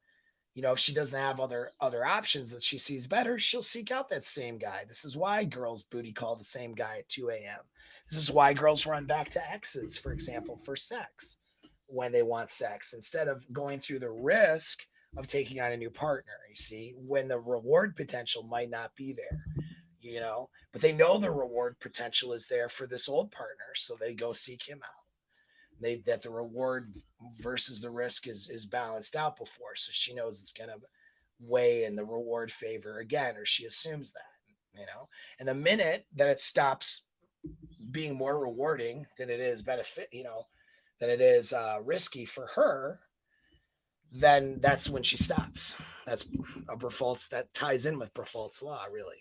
If she doesn't have other options that she sees better, she'll seek out that same guy. This is why girls booty call the same guy at 2 a.m. This is why girls run back to exes, for example, for sex when they want sex, instead of going through the risk of taking on a new partner, you see, when the reward potential might not be there, but they know the reward potential is there for this old partner. So they go seek him out. That the reward versus the risk is balanced out before, so she knows it's going to weigh in the reward favor again, or she assumes that. And the minute that it stops being more rewarding than it is benefit, than it is risky for her, then that's when she stops. That's a Brafalt's, that ties in with Brafalt's law, really,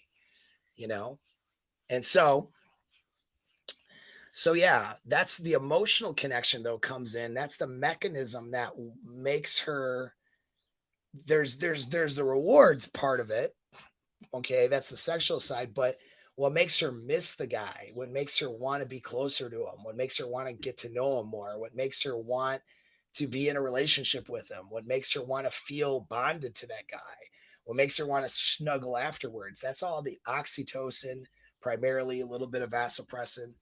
and so yeah, that's the emotional connection though comes in. That's the mechanism that makes her. There's the reward part of it. Okay, that's the sexual side, but what makes her miss the guy, what makes her want to be closer to him, what makes her want to get to know him more, what makes her want to be in a relationship with him, what makes her want to feel bonded to that guy, what makes her want to snuggle afterwards. That's all the oxytocin, primarily a little bit of vasopressin.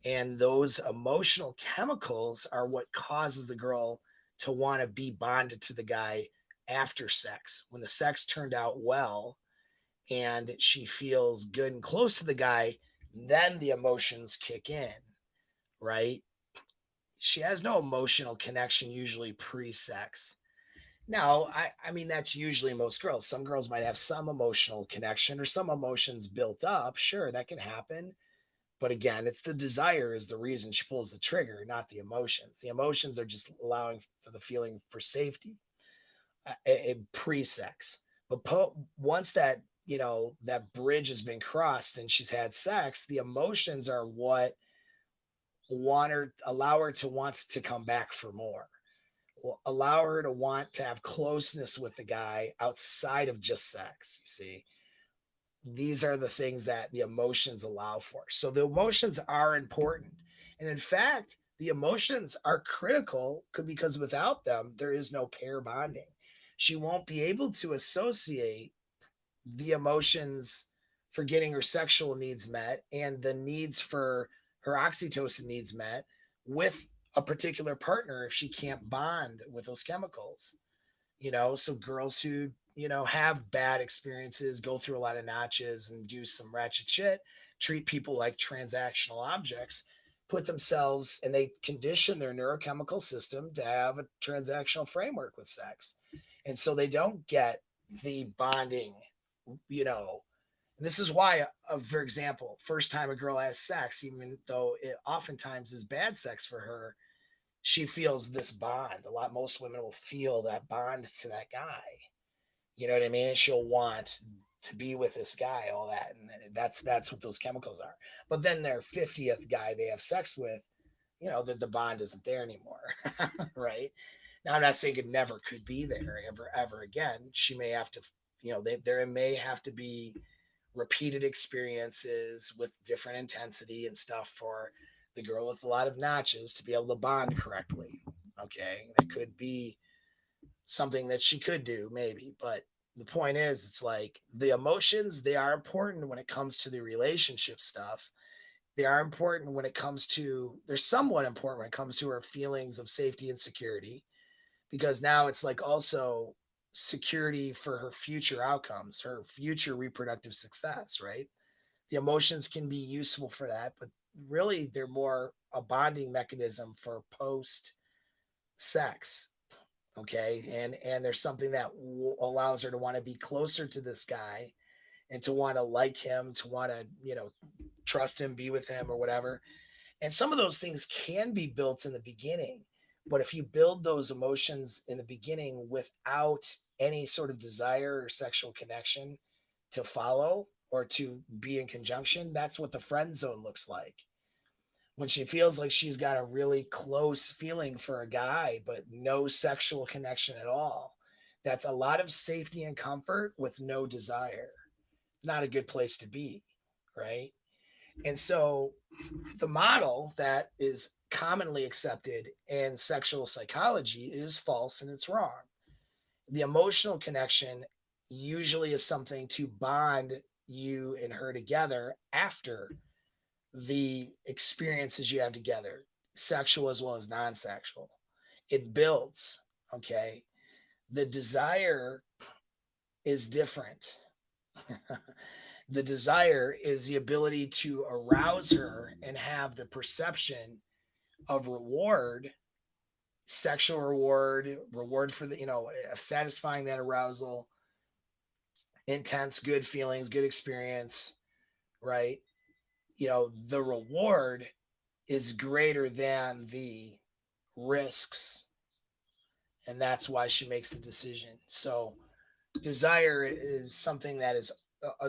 And those emotional chemicals are what causes the girl to want to be bonded to the guy after sex. When the sex turned out well and she feels good and close to the guy, then the emotions kick in, right? She has no emotional connection usually pre-sex. Now, I mean, that's usually most girls. Some girls might have some emotional connection or some emotions built up. Sure, that can happen. But again, it's the desire is the reason she pulls the trigger, not the emotions. The emotions are just allowing for the feeling for safety pre-sex. But once that that bridge has been crossed and she's had sex, the emotions are what allow her to want to come back for more. Will allow her to want to have closeness with the guy outside of just sex. You see, these are the things that the emotions allow for. So the emotions are important. And in fact, the emotions are critical because without them, there is no pair bonding. She won't be able to associate the emotions for getting her sexual needs met and the needs for her oxytocin needs met with a particular partner if she can't bond with those chemicals. So girls who have bad experiences, go through a lot of notches and do some ratchet shit, treat people like transactional objects, put themselves and they condition their neurochemical system to have a transactional framework with sex. And so they don't get the bonding, this is why, for example, first time a girl has sex, even though it oftentimes is bad sex for her, she feels this bond. Most women will feel that bond to that guy. You know what I mean? And she'll want to be with this guy, all that. And that's what those chemicals are. But then their 50th guy they have sex with, the bond isn't there anymore. Right? Now, I'm not saying it never could be there ever again. She may have to, there may have to be repeated experiences with different intensity and stuff for the girl with a lot of notches to be able to bond correctly. Okay. That could be something that she could do, maybe. But the point is, it's like the emotions, they are important when it comes to the relationship stuff. They are important when it comes to, they're somewhat important when it comes to her feelings of safety and security, because now it's like also security for her future outcomes, her future reproductive success, right? The emotions can be useful for that, but really they're more a bonding mechanism for post sex. Okay. And there's something that allows her to want to be closer to this guy and to want to like him, to want to, trust him, be with him or whatever. And some of those things can be built in the beginning. But if you build those emotions in the beginning without any sort of desire or sexual connection to follow or to be in conjunction, that's what the friend zone looks like. When she feels like she's got a really close feeling for a guy, but no sexual connection at all, that's a lot of safety and comfort with no desire. Not a good place to be, right? And so the model that is commonly accepted in sexual psychology is false and it's wrong. The emotional connection usually is something to bond you and her together after the experiences you have together, sexual as well as non sexual. It builds, okay? The desire is different. The desire is the ability to arouse her and have the perception of reward, sexual reward, reward for the, satisfying that arousal, intense, good feelings, good experience, right? The reward is greater than the risks. And that's why she makes the decision. So, desire is something that is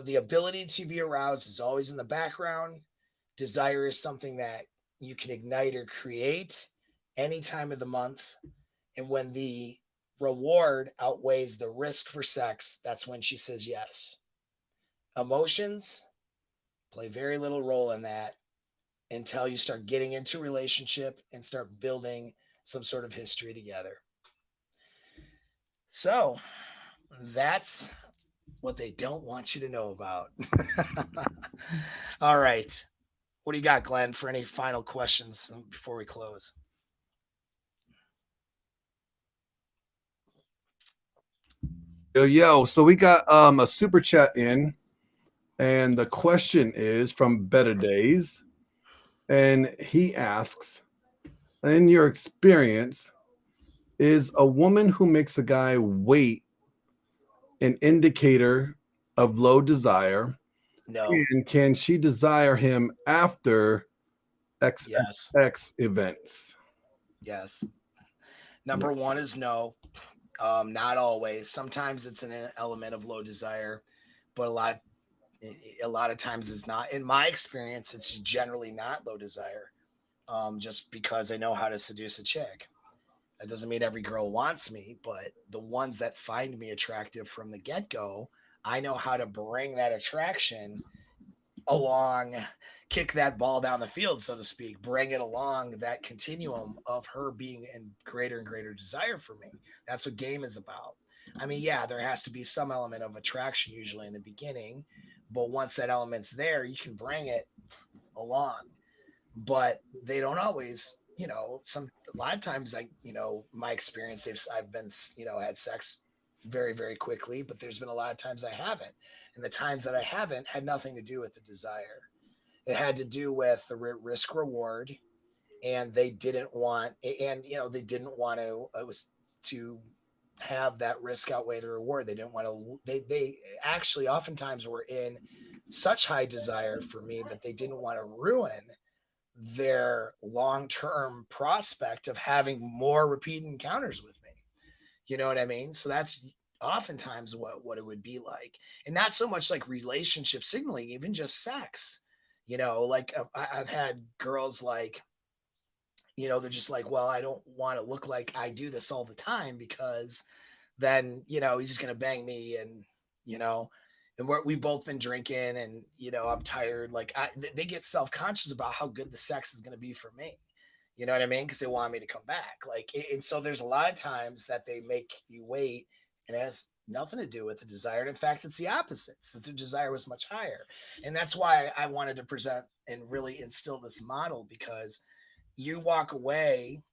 the ability to be aroused is always in the background. Desire is something that you can ignite or create any time of the month. And when the reward outweighs the risk for sex, that's when she says yes. Emotions play very little role in that until you start getting into a relationship and start building some sort of history together. So that's what they don't want you to know about. All right. What do you got, Glenn, for any final questions before we close? Yo, so we got a super chat in, and the question is from BEDADAYS, and he asks, in your experience, is a woman who makes a guy wait an indicator of low desire? No. And can she desire him after Yes. XXX events? Yes. Number one is no. Not always. Sometimes it's an element of low desire, but a lot of times it's not. In my experience, it's generally not low desire. Just because I know how to seduce a chick. That doesn't mean every girl wants me, but the ones that find me attractive from the get go, I know how to bring that attraction along, kick that ball down the field, so to speak, bring it along that continuum of her being in greater and greater desire for me. That's what game is about. I mean, yeah, there has to be some element of attraction usually in the beginning, but once that element's there, you can bring it along. But they don't always, a lot of times, my experience, I've been, had sex very, very quickly, but there's been a lot of times I haven't. And the times that I haven't had nothing to do with the desire. It had to do with the risk reward. And they didn't want, they didn't want to, it was to have that risk outweigh the reward. They didn't want to, they actually oftentimes were in such high desire for me that they didn't want to ruin their long-term prospect of having more repeat encounters with me. You know what I mean? So that's oftentimes what it would be like. And not so much like relationship signaling, even just sex. Like I've had girls like, they're just like, well, I don't want to look like I do this all the time because then, he's just going to bang me and, you know, and we've both been drinking and, I'm tired. Like they get self-conscious about how good the sex is going to be for me. You know what I mean? Because they want me to come back. And so there's a lot of times that they make you wait and it has nothing to do with the desire. And in fact, it's the opposite. It's that the desire was much higher. And that's why I wanted to present and really instill this model, because you walk away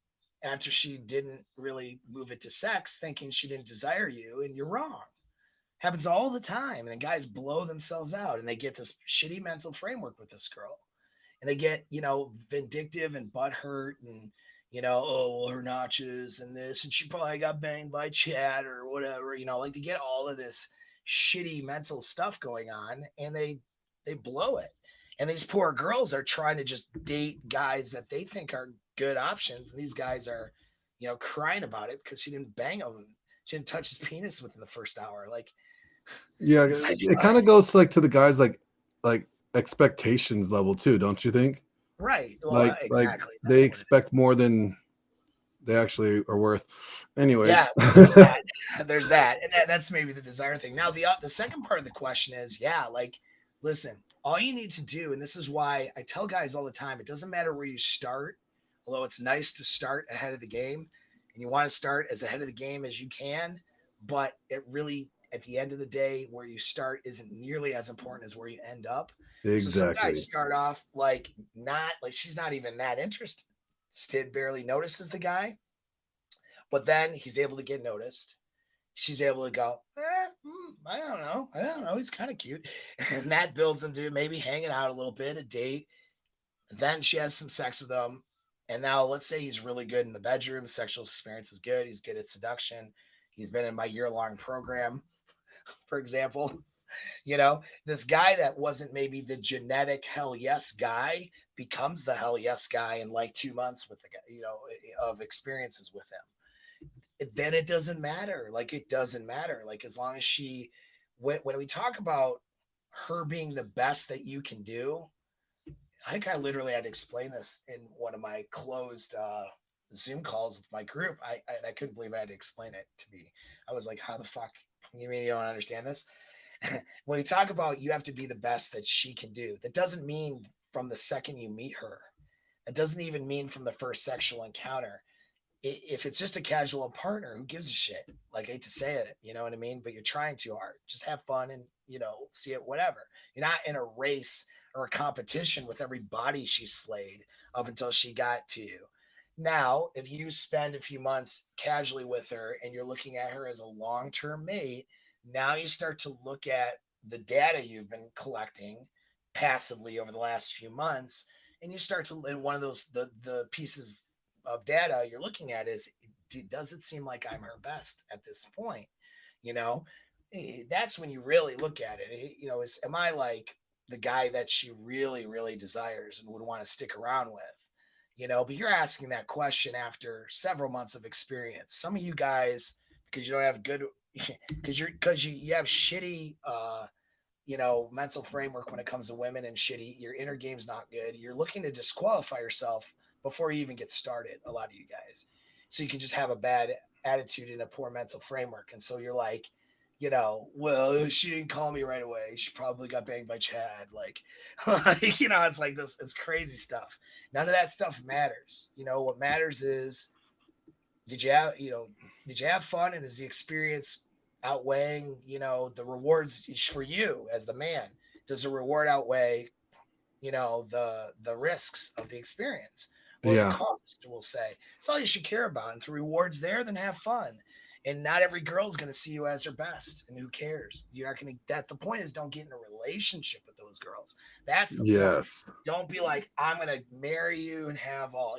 after she didn't really move it to sex thinking she didn't desire you, and you're wrong. Happens all the time. And the guys blow themselves out and they get this shitty mental framework with this girl. And they get, vindictive and butthurt and, oh, well, her notches and this, and she probably got banged by Chad or whatever, like to get all of this shitty mental stuff going on, and they blow it. And these poor girls are trying to just date guys that they think are good options, and these guys are, crying about it because she didn't bang him, she didn't touch his penis within the first hour. Like, Yeah, like, it kind of goes to the guys like expectations level too, don't you think? right? Well, exactly. They expect more than they actually are worth. Anyway, yeah, there's that. There's that, and that's maybe the desire thing. Now, the second part of the question is, like, listen, all you need to do, and this is why I tell guys all the time, it doesn't matter where you start, although it's nice to start ahead of the game, and you want to start as ahead of the game as you can, but it really, at the end of the day, where you start isn't nearly as important as where you end up. So some exactly. guys start off like she's not even that interested, barely notices the guy. But then he's able to get noticed. She's able to go, I don't know. He's kind of cute. And that builds into maybe hanging out a little bit, a date. Then she has some sex with him. And now let's say he's really good in the bedroom. Sexual experience is good. He's good at seduction. He's been in my year-long program, for example. This guy that wasn't maybe the genetic hell yes guy becomes the hell yes guy in like 2 months with the guy, of experiences with him. Then it doesn't matter. Like, it doesn't matter. Like, as long as when we talk about her being the best that you can do, I think I literally had to explain this in one of my closed Zoom calls with my group. I couldn't believe I had to explain it to me. I was like, how the fuck? You mean you don't understand this? When we talk about you have to be the best that she can do, that doesn't mean from the second you meet her. It doesn't even mean from the first sexual encounter. If it's just a casual partner, who gives a shit? Like, I hate to say it, you know what I mean? But you're trying too hard. Just have fun and, see it, whatever. You're not in a race or a competition with every body she slayed up until she got to you. Now, if you spend a few months casually with her and you're looking at her as a long-term mate, now you start to look at the data you've been collecting passively over the last few months, and you start to, and one of those, the pieces of data you're looking at is, does it seem like I'm her best at this point? That's when you really look at it. Am I like the guy that she really, really desires and would want to stick around with? But you're asking that question after several months of experience. Some of you guys, because you don't have good, because you have shitty, mental framework when it comes to women, and shitty, your inner game's not good. You're looking to disqualify yourself before you even get started, a lot of you guys. So you can just have a bad attitude and a poor mental framework. And so you're like, well, she didn't call me right away. She probably got banged by Chad. Like, it's like this, it's crazy stuff. None of that stuff matters. What matters is, did you have fun, and is the experience outweighing, the rewards for you as the man? Does the reward outweigh, the risks of the experience, or the cost? We'll say it's all you should care about. And if the reward's there, then have fun. And not every girl is going to see you as her best, and who cares? You're not going to. That the point is, don't get in a relationship with those girls. That's the point. Don't be like, I'm going to marry you and have all,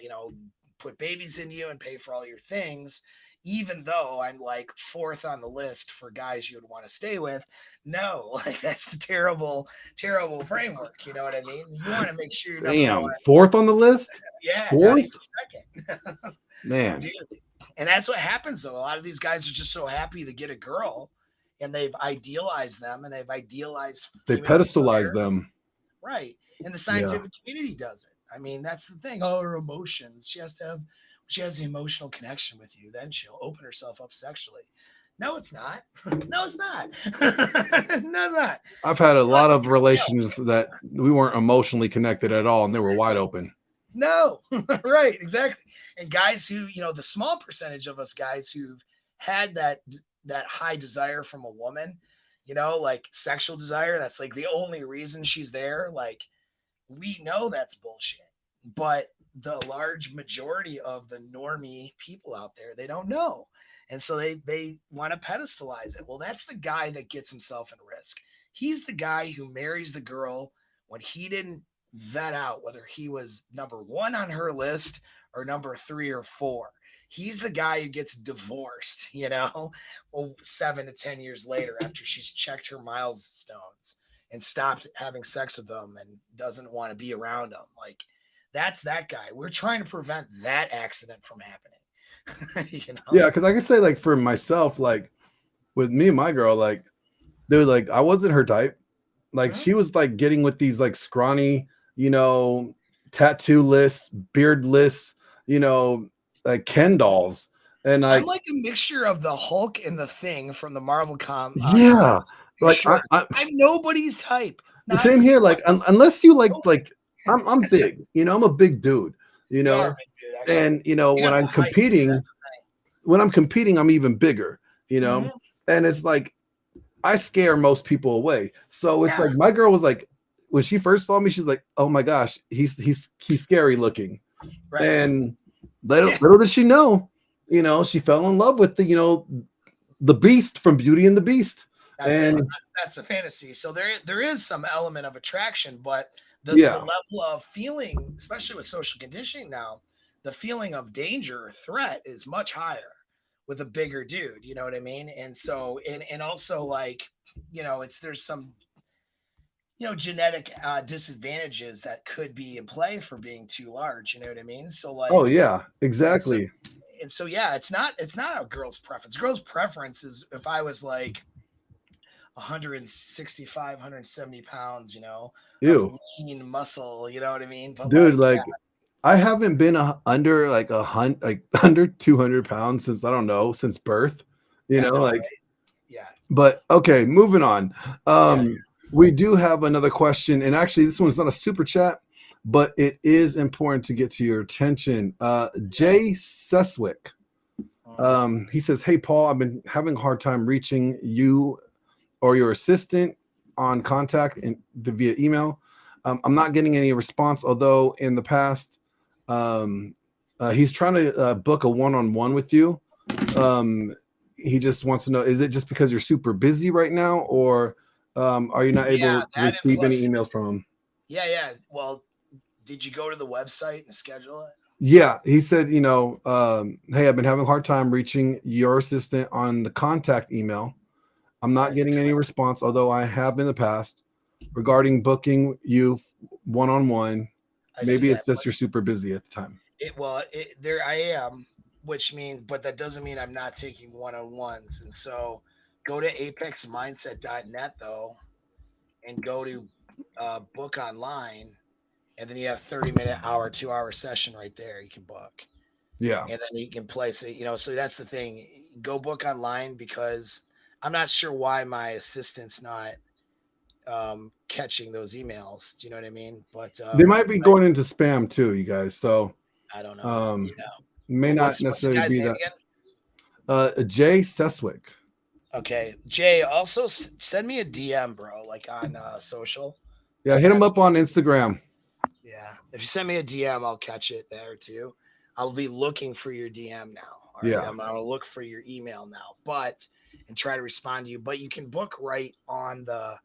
put babies in you and pay for all your things, even though I'm like fourth on the list for guys you would want to stay with. No, like, that's the terrible, terrible framework. You know what I mean? You want to make sure you're number one. Fourth on the list? Yeah, fourth? Not even second. Man. Dude. And that's what happens, though. A lot of these guys are just so happy to get a girl, and they've idealized them, and they've idealized. They pedestalize them. Right. And the scientific community does it. I mean, that's the thing. Oh, her emotions. She has the emotional connection with you. Then she'll open herself up sexually. No, it's not. No, it's not. No, it's not. I've had a lot of relations that we weren't emotionally connected at all, and they were wide open. No, right, exactly. And guys who, the small percentage of us guys who've had that high desire from a woman, like sexual desire, that's like the only reason she's there. Like, we know that's bullshit, but the large majority of the normie people out there, they don't know. And so they want to pedestalize it. Well, that's the guy that gets himself in risk. He's the guy who marries the girl when he didn't vet out whether he was number 1 on her list or number 3 or 4. He's the guy who gets divorced, well, 7 to 10 years later after she's checked her milestones and stopped having sex with them and doesn't want to be around them. Like, that's that guy. We're trying to prevent that accident from happening. Yeah, because I can say, like, for myself, like with me and my girl, like, dude, like, I wasn't her type. Like, she was like getting with these like scrawny, tattoo-less, beardless, like Ken dolls. And I'm like, like a mixture of the Hulk and the Thing from the Marvel yeah, comics. like Sure. I'm nobody's type. the Not a same here. single Like, one. unless you like I'm big, I'm a big dude, You are a big dude, actually. and You when got I'm the height, too. competing, That's I'm even bigger, Mhm. and it's like I scare most people away. So it's Yeah. like my girl was like, when she first saw me, she's like, "Oh my gosh, he's scary looking." Right. And little did she know, she fell in love with the beast from Beauty and the Beast. That's a fantasy. So there is some element of attraction, but the level of feeling, especially with social conditioning now, the feeling of danger or threat is much higher with a bigger dude. You know what I mean? And so and also, like, there's some genetic disadvantages that could be in play for being too large. You know what I mean? So, like, Oh yeah, and so exactly. yeah, it's not a girl's preference. Girl's preference is if I was like 165, 170 pounds, of Ew, lean muscle, you know what I mean? But, dude, like, like I haven't been under like under 200 pounds since, I don't know, since birth, yeah, no, like. right? Yeah, But okay, moving on. yeah. We do have another question, and actually, this one's not a super chat, but it is important to get to your attention. Jay Seswick, he says, "Hey Paul, I've been having a hard time reaching you or your assistant on contact via email. I'm not getting any response, although in the past, he's trying to book a one-on-one with you. He just wants to know, is it just because you're super busy right now, or are you not able to That and receive any plus, emails from him?" yeah. Well, did you go to the website and schedule it? Yeah, he said, hey, I've been having a hard time reaching your assistant on the contact email. I'm not getting any response, although I have in the past, regarding booking you one-on-one. Maybe it's just you're super busy at the time. There I am, which means, but that doesn't mean I'm not taking one-on-ones. And so go to apexmindset.net though, and go to book online, and then you have 30-minute, hour, 2-hour session right there. You can book. Yeah. And then you can place it, so that's the thing. Go book online, because I'm not sure why my assistant's not catching those emails. Do you know what I mean? But They might be going into spam too, you guys. So I don't know. may not What's the necessarily guy's be name that. again? Jay Seswick. Okay, Jay. Also, send me a DM, bro. Like on social. Yeah, hit him up on Instagram. Yeah, if you send me a DM, I'll catch it there too. I'll be looking for your DM now. All right, Yeah. I'm gonna look for your email now, and try to respond to you. But you can book right on the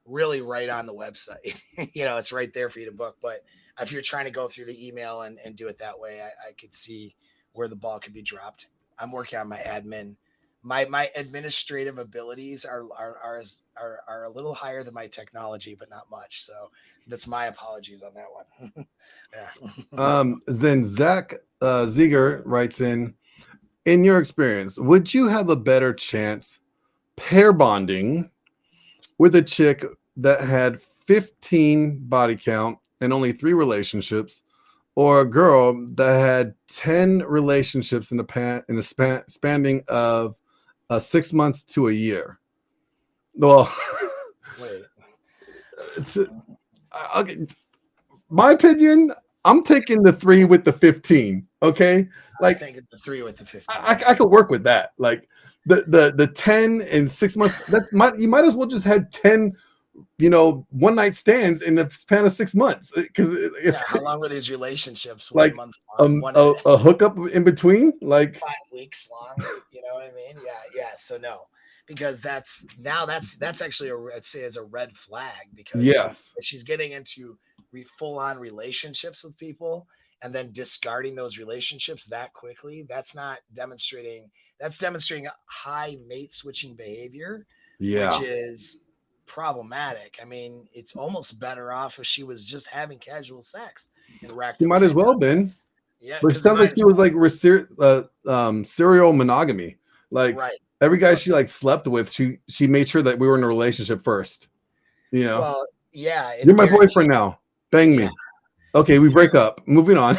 website. It's right there for you to book. But if you're trying to go through the email and do it that way, I could see where the ball could be dropped. I'm working on my admin. My administrative abilities are a little higher than my technology, but not much. So that's my apologies on that one. Yeah. Then Zach Ziegler writes in your experience, would you have a better chance pair bonding with a chick that had 15 body count and only 3 relationships, or a girl that had 10 relationships in the spanning of 6 months to a year? Well, Wait. Okay, my opinion, I'm taking the 3 with the 15. Okay, like, I think the 3 with the 15. I could work with that. Like the 10 in 6 months. You might as well just had 10, one night stands in the span of 6 months. Because how long were these relationships? 1 like month long, a hookup in between, like 5 weeks long. You know what I mean? Yeah. So no, because that's actually I'd say is a red flag, because yes, she's getting into full-on relationships with people and then discarding those relationships that quickly, that's not demonstrating, that's demonstrating high mate switching behavior, which Yeah. is problematic. I mean, it's almost better off if she was just having casual sex and racked She up might as 10 well years. been. Yeah, But it because it sounds like might she as was well. like serial monogamy. Like Right. every guy Well, she like slept with, she made sure that we were in a relationship first. You know, well, yeah, you're and my boyfriend guaranteed. now. Bang Yeah, me. Okay, we break up. Moving on.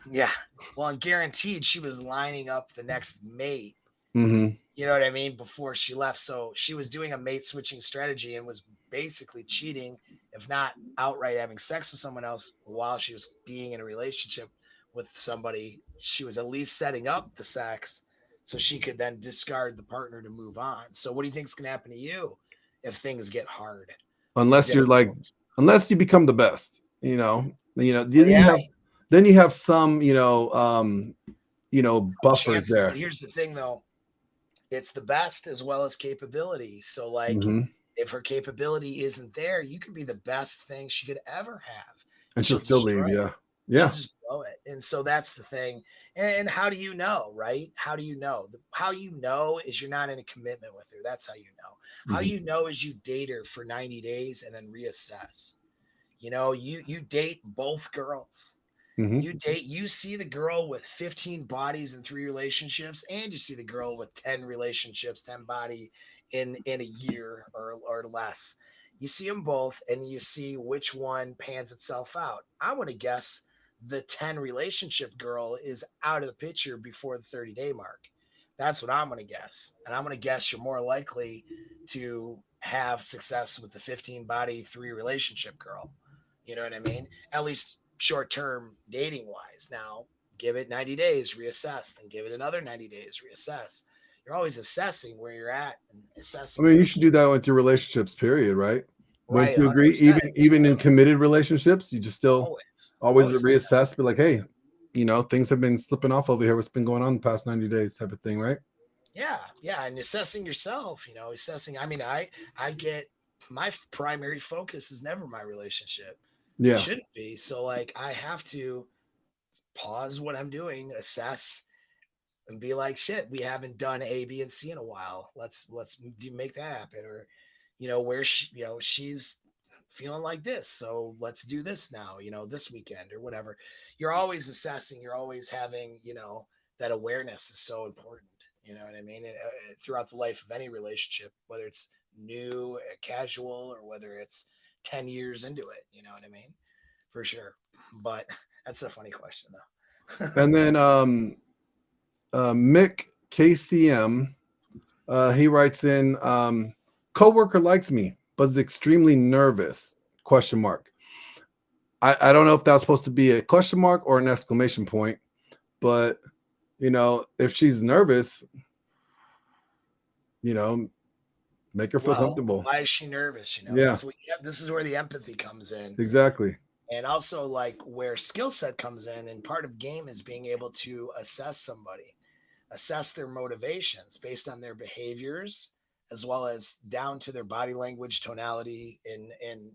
yeah. Well, and guaranteed she was lining up the next mate. Hmm. You know what I mean? Before she left. So she was doing a mate switching strategy and was basically cheating, if not outright having sex with someone else while she was being in a relationship with somebody. She was at least setting up the sex so she could then discard the partner to move on. So what do you think is going to happen to you if things get hard or Unless you're like, difficult? unless you become the best. Well, yeah, Then you have some, buffers chances. But there. here's the thing, though, it's the best as well as capability. So, like, Hmm. if her capability isn't there, you could be the best thing she could ever have, And and she'll she'll still destroy leave. it. Yeah. She'll Yeah. just blow it. And so that's the thing. And how do you know, right? How do you know? How you know is you're not in a commitment with her. That's how you know. How Hmm. you know is you date her for 90 days and then reassess. You date both girls. Hmm. You see the girl with 15 bodies and 3 relationships, and you see the girl with 10 relationships, 10 body in a year or less. You see them both and you see which one pans itself out. I want to guess the 10 relationship girl is out of the picture before the 30-day mark. That's what I'm going to guess. And I'm going to guess you're more likely to have success with the 15 body, 3 relationship girl. You know what I mean? At least short term dating wise. Now, give it 90 days, reassess, then give it another 90 days, reassess. You're always assessing where you're at and I assessing mean, where you you should can. do that with your relationships, period, right? Wouldn't Right, you agree? 100%. Even in committed relationships, you just still always Always assess. reassess, be like, hey, things have been slipping off over here. What's been going on the past 90 days, type of thing, right? Yeah, yeah, and assessing yourself. Assessing. I mean, I get my primary focus is never my relationship. Yeah. Shouldn't be. So like, I have to pause what I'm doing, assess, and be like, shit, we haven't done A, B, and C in a while. Let's make that happen. Or, where she's feeling like this, so let's do this now. This weekend or whatever. You're always assessing. You're always having that awareness is so important. You know what I mean? Throughout the life of any relationship, whether it's new, casual, or whether it's 10 years into it. You know what I mean? For sure. But that's a funny question though. And then Mick KCM, he writes in, coworker likes me, but is extremely nervous. Question mark. I don't know if that was supposed to be a question mark or an exclamation point, but if she's nervous, make her feel Well, comfortable. why is she nervous? Yeah, That's what. Yeah, this is where the empathy comes in, exactly. and also like where skill set comes in. And part of game is being able to assess somebody, assess their motivations based on their behaviors, as well as down to their body language, tonality, and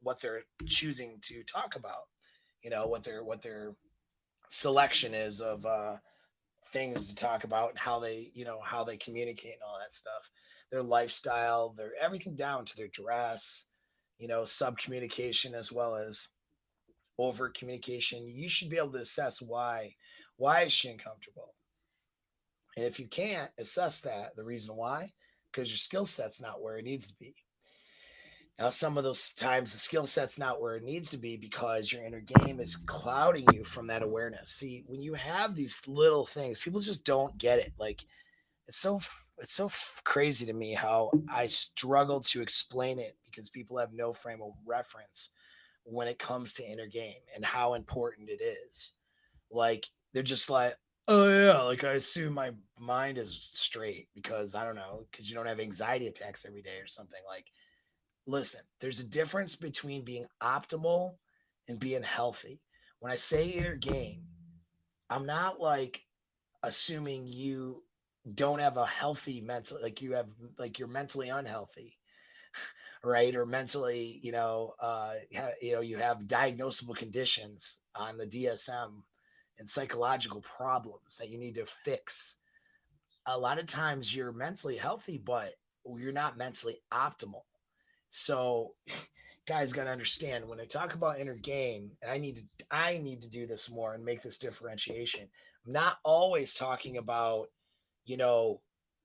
what they're choosing to talk about. What their selection is of things to talk about and how they communicate and all that stuff, their lifestyle, their everything down to their dress, sub communication as well as over communication. You should be able to assess why is she uncomfortable, and if you can't assess that, the reason why, because your skill set's not where it needs to be. Now, some of those times the skill set's not where it needs to be because your inner game is clouding you from that awareness. See, when you have these little things, people just don't get it. Like, it's so crazy to me how I struggle to explain it because people have no frame of reference when it comes to inner game and how important it is. Like, they're just like, oh yeah, like I assume my mind is straight because I don't know, because you don't have anxiety attacks every day or something. Like, listen, there's a difference between being optimal and being healthy. When I say inner game, I'm not like assuming you don't have a healthy mental, like you have, like you're mentally unhealthy. right? Or mentally, you have diagnosable conditions on the DSM and psychological problems that you need to fix. A lot of times you're mentally healthy, but you're not mentally optimal. So guys got to understand when I talk about inner game, and I need to do this more and make this differentiation. I'm not always talking about, you know,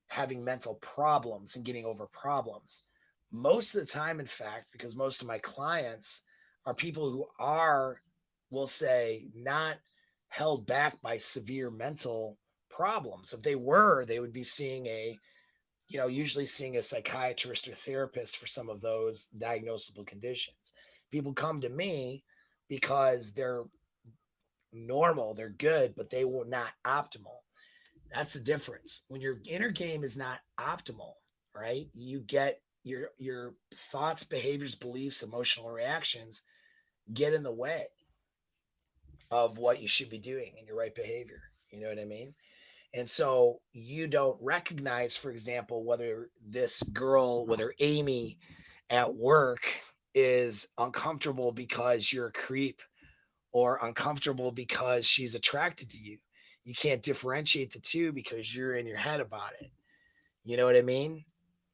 having mental problems and getting over problems. Most of the time, in fact, because most of my clients are people who are, we'll say, not held back by severe mental problems. If they were, they would be seeing usually seeing a psychiatrist or therapist for some of those diagnosable conditions. People come to me because they're normal, they're good, but they were not optimal. That's the difference. When your inner game is not optimal, right? You get your thoughts, behaviors, beliefs, emotional reactions get in the way of what you should be doing in your right behavior. You know what I mean? And so you don't recognize, for example, whether Amy at work is uncomfortable because you're a creep or uncomfortable because she's attracted to you. You can't differentiate the two because you're in your head about it. You know what I mean?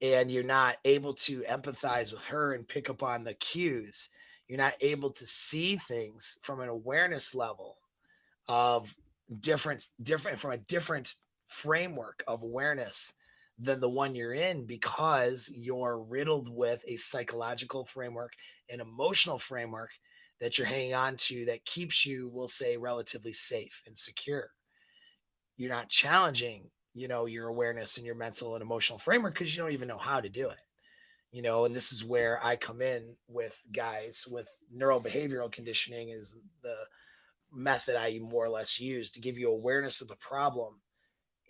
And you're not able to empathize with her and pick up on the cues. You're not able to see things from an awareness level of different from a different framework of awareness than the one you're in because you're riddled with a psychological framework, an emotional framework that you're hanging on to that keeps you, we'll say, relatively safe and secure. You're not challenging, your awareness and your mental and emotional framework because you don't even know how to do it. And this is where I come in with guys with neurobehavioral conditioning is the method I more or less use to give you awareness of the problem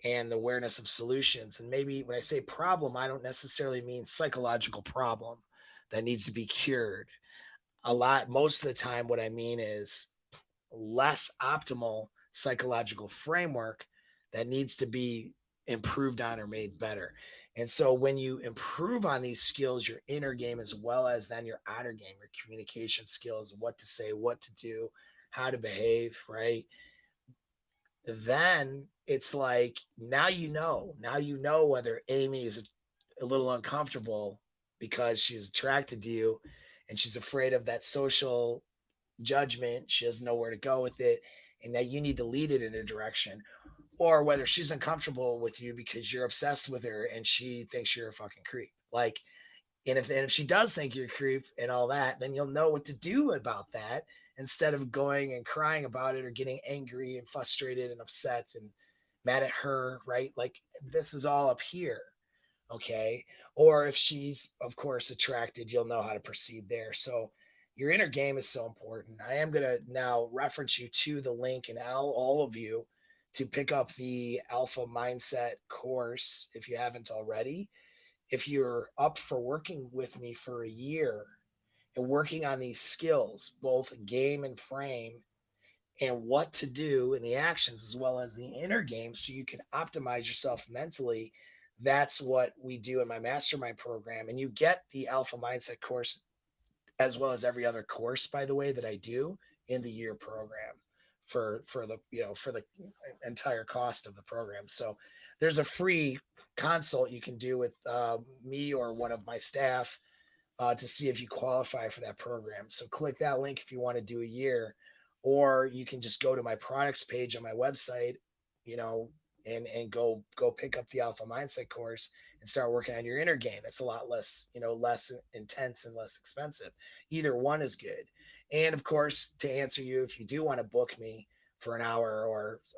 and the awareness of solutions. And maybe when I say problem, I don't necessarily mean psychological problem that needs to be cured. Most of the time, what I mean is less optimal psychological framework that needs to be improved on or made better. And so when you improve on these skills, your inner game as well as then your outer game, your communication skills, what to say, what to do, how to behave, right? Then it's like now you know whether Amy is a little uncomfortable because she's attracted to you and she's afraid of that social judgment. She doesn't know where to go with it, and that you need to lead it in a direction, or whether she's uncomfortable with you because you're obsessed with her and she thinks you're a fucking creep. Like, and if she does think you're a creep and all that, then you'll know what to do about that instead of going and crying about it or getting angry and frustrated and upset and mad at her, right? Like, this is all up here. Okay. Or if she's, of course, attracted, you'll know how to proceed there. So your inner game is so important. I am going to now reference you to the link and all of you to pick up the Alpha Mindset course if you haven't already. If you're up for working with me for a year and working on these skills, both game and frame, and what to do in the actions as well as the inner game so you can optimize yourself mentally, that's what we do in my mastermind program. And you get the Alpha Mindset course as well as every other course, by the way, that I do in the year program for the entire cost of the program. So there's a free consult you can do with me or one of my staff to see if you qualify for that program. So click that link if you want to do a year, or you can just go to my products page on my website, you know, and go pick up the Alpha Mindset course and start working on your inner game. It's a lot less, less intense and less expensive. Either one is good. And of course, to answer you, if you do want to book me for an hour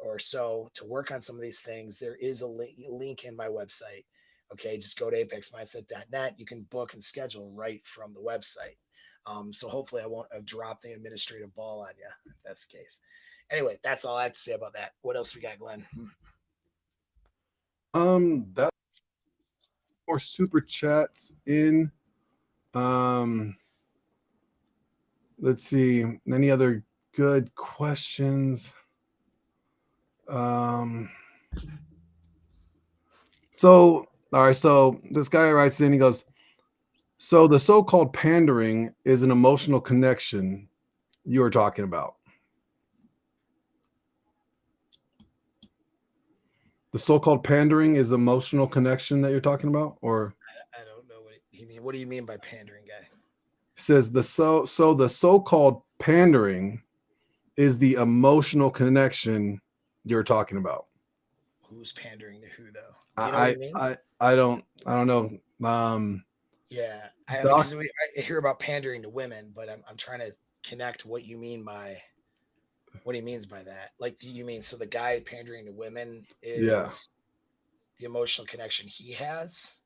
or so to work on some of these things, there is a link in my website. Okay, just go to apexmindset.net. You can book and schedule right from the website. So hopefully I won't have dropped the administrative ball on you if that's the case. Anyway, that's all I have to say about that. What else we got, Glenn? That's more super chats in. Let's see. Any other good questions? So all right, so this guy writes in, he goes, So the so-called pandering is an emotional connection you were talking about. The so-called pandering is emotional connection that you're talking about, or I don't know what you mean. What do you mean by pandering, guy? says the the so-called pandering is the emotional connection you're talking about. Who's pandering to who, though? Do you know what he means? I don't know. Yeah, I mean, Doc, because I hear about pandering to women, but I'm trying to connect what you mean by what he means by that. Like, do you mean so the guy pandering to women yeah, is the emotional connection he has,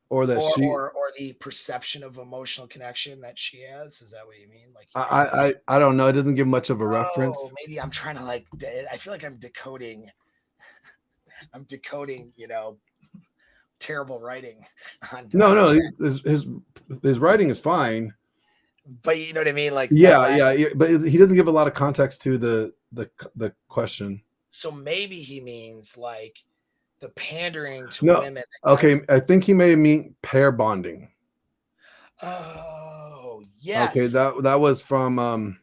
or that she. or the perception of emotional connection that she has? Is that what you mean? Like, I don't know. It doesn't give much of a reference. oh, maybe I'm trying to like. I feel like I'm decoding. I'm decoding. Terrible writing on No, chat. his writing is fine. But you know what I mean? Like that Yeah, but he doesn't give a lot of context to the question. So maybe he means like the pandering to No, women. okay. I think he may mean pair bonding. Oh, Okay, yes. that was from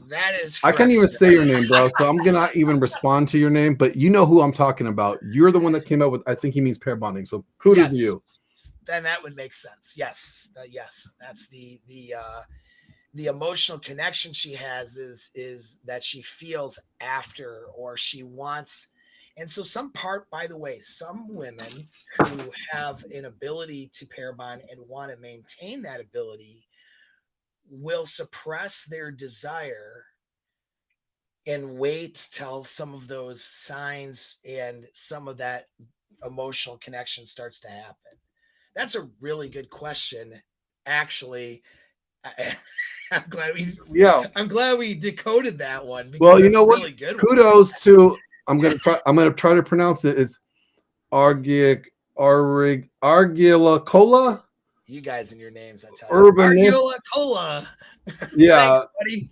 That is I can't correct, even sir. say your name, bro. So I'm gonna not even respond to your name, but you know who I'm talking about. You're the one that came up with. I think he means pair bonding. So kudos to you. Yes. Then that would make sense. Yes. Yes. That's the emotional connection she has is that she feels after or she wants. And so by the way, some women who have an ability to pair bond and want to maintain that ability will suppress their desire and wait till some of those signs and some of that emotional connection starts to happen. That's a really good question. Actually, I, I'm glad we Yeah. I'm glad we decoded that one because Well, you that's know a what? really good one. Kudos to I'm gonna try to pronounce it. It's Argilacola You guys and your names, I tell you. Urbanist. Argula Cola. Yeah, Thanks, buddy.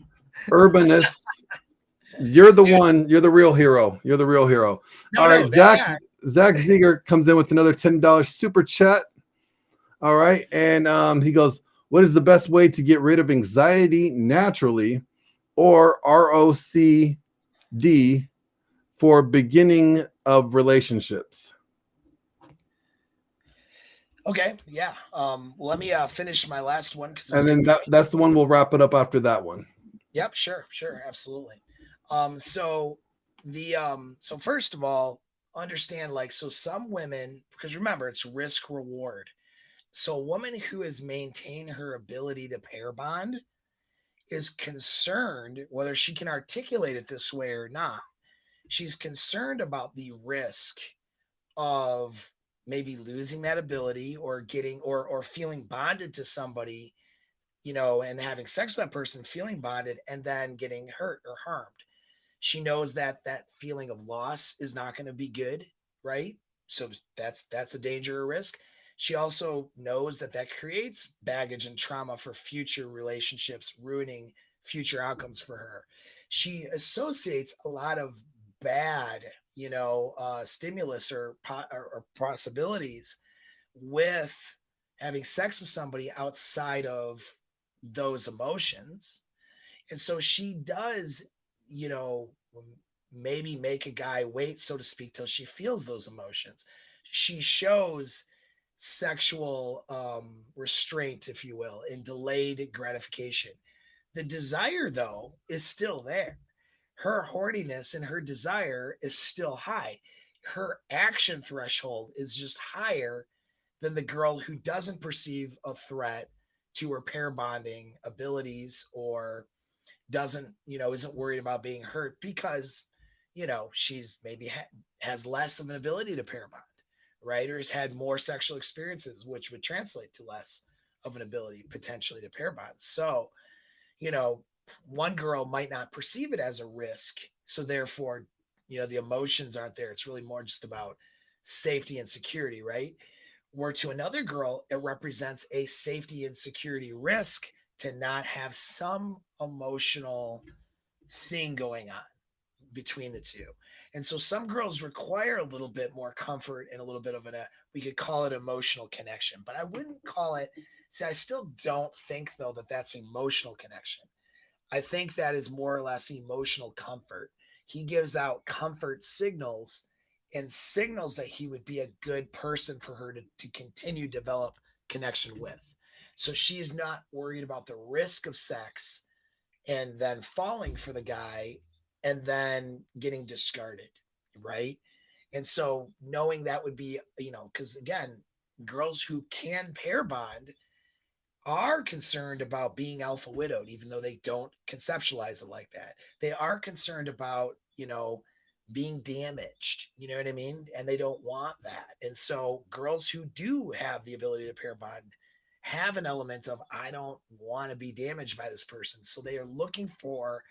Urbanist. You're the Dude, one. You're the real hero. You're the real hero. All right, no, that Zach Ziegler comes in with another $10 super chat. All right, and he goes, "What is the best way to get rid of anxiety naturally, or ROCD for beginning of relationships?" okay, yeah. Let me finish my last one because it was And a then good point. that's the one we'll wrap it up after that one. Yep, sure, absolutely. So first of all, understand like so some women, because remember it's risk reward. So a woman who has maintained her ability to pair bond is concerned whether she can articulate it this way or not. She's concerned about the risk of maybe losing that ability or getting or feeling bonded to somebody, and having sex with that person, feeling bonded, and then getting hurt or harmed. She knows that that feeling of loss is not going to be good, right? So that's a danger or risk. She also knows that that creates baggage and trauma for future relationships, ruining future outcomes for her. She associates a lot of bad, stimulus or possibilities with having sex with somebody outside of those emotions. And so she does, you know, maybe make a guy wait, so to speak, till she feels those emotions. She shows sexual restraint, if you will, and delayed gratification. The desire, though, is still there. Her horniness and her desire is still high. Her action threshold is just higher than the girl who doesn't perceive a threat to her pair bonding abilities or isn't worried about being hurt because, she's maybe has less of an ability to pair bond, right? Or has had more sexual experiences, which would translate to less of an ability potentially to pair bond. So, you know, one girl might not perceive it as a risk. So therefore, the emotions aren't there. It's really more just about safety and security, right? Where to another girl, it represents a safety and security risk to not have some emotional thing going on between the two. And so some girls require a little bit more comfort and a little bit of we could call it emotional connection, but I wouldn't call it See, I still don't think, though, that that's emotional connection. I think that is more or less emotional comfort. He gives out comfort signals and signals that he would be a good person for her to continue develop connection with. So she's not worried about the risk of sex and then falling for the guy and then getting discarded, right? And so knowing that would be, because again, girls who can pair bond are concerned about being alpha widowed, even though they don't conceptualize it like that. They are concerned about, being damaged, you know what I mean? And they don't want that. And so girls who do have the ability to pair bond have an element of, I don't want to be damaged by this person. So they are looking for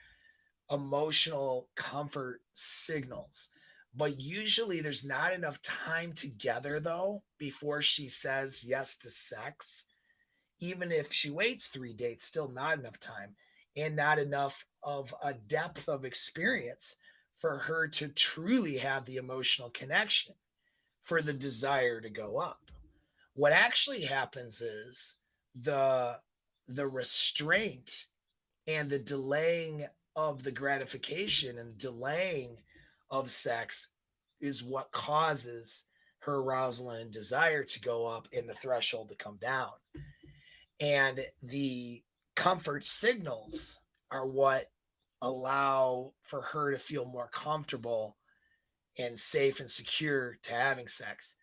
emotional comfort signals. But usually there's not enough time together, though, before she says yes to sex. Even if she waits 3 dates, still not enough time and not enough of a depth of experience for her to truly have the emotional connection for the desire to go up. What actually happens is the restraint and the delaying of the gratification and delaying of sex is what causes her arousal and desire to go up and the threshold to come down. And the comfort signals are what allow for her to feel more comfortable and safe and secure to having sex.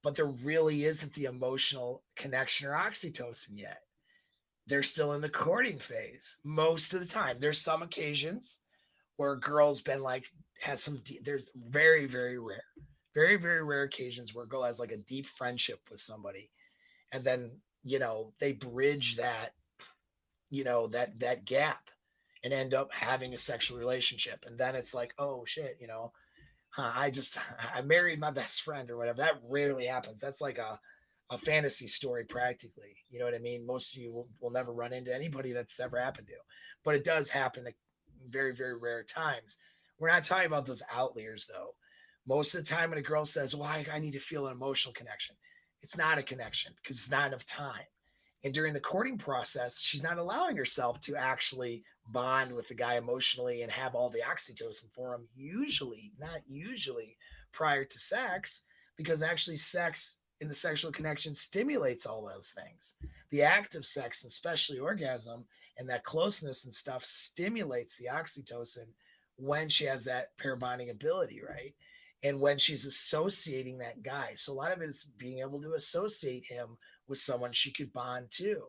But there really isn't the emotional connection or oxytocin yet. They're still in the courting phase most of the time. There's some occasions where a girl's been like, there's very, very rare occasions where a girl has like a deep friendship with somebody. And then, they bridge that, that gap and end up having a sexual relationship. And then it's like, oh shit, I married my best friend or whatever. That rarely happens. That's like a fantasy story practically. You know what I mean? Most of you will never run into anybody that's ever happened to, but it does happen at very, very rare times. We're not talking about those outliers though. Most of the time when a girl says, well, I need to feel an emotional connection, it's not a connection because it's not enough time. And during the courting process, she's not allowing herself to actually bond with the guy emotionally and have all the oxytocin for him, not usually prior to sex, because actually sex in the sexual connection stimulates all those things. The act of sex, especially orgasm and that closeness and stuff, stimulates the oxytocin when she has that pair bonding ability, right? And when she's associating that guy. So a lot of it is being able to associate him with someone she could bond to.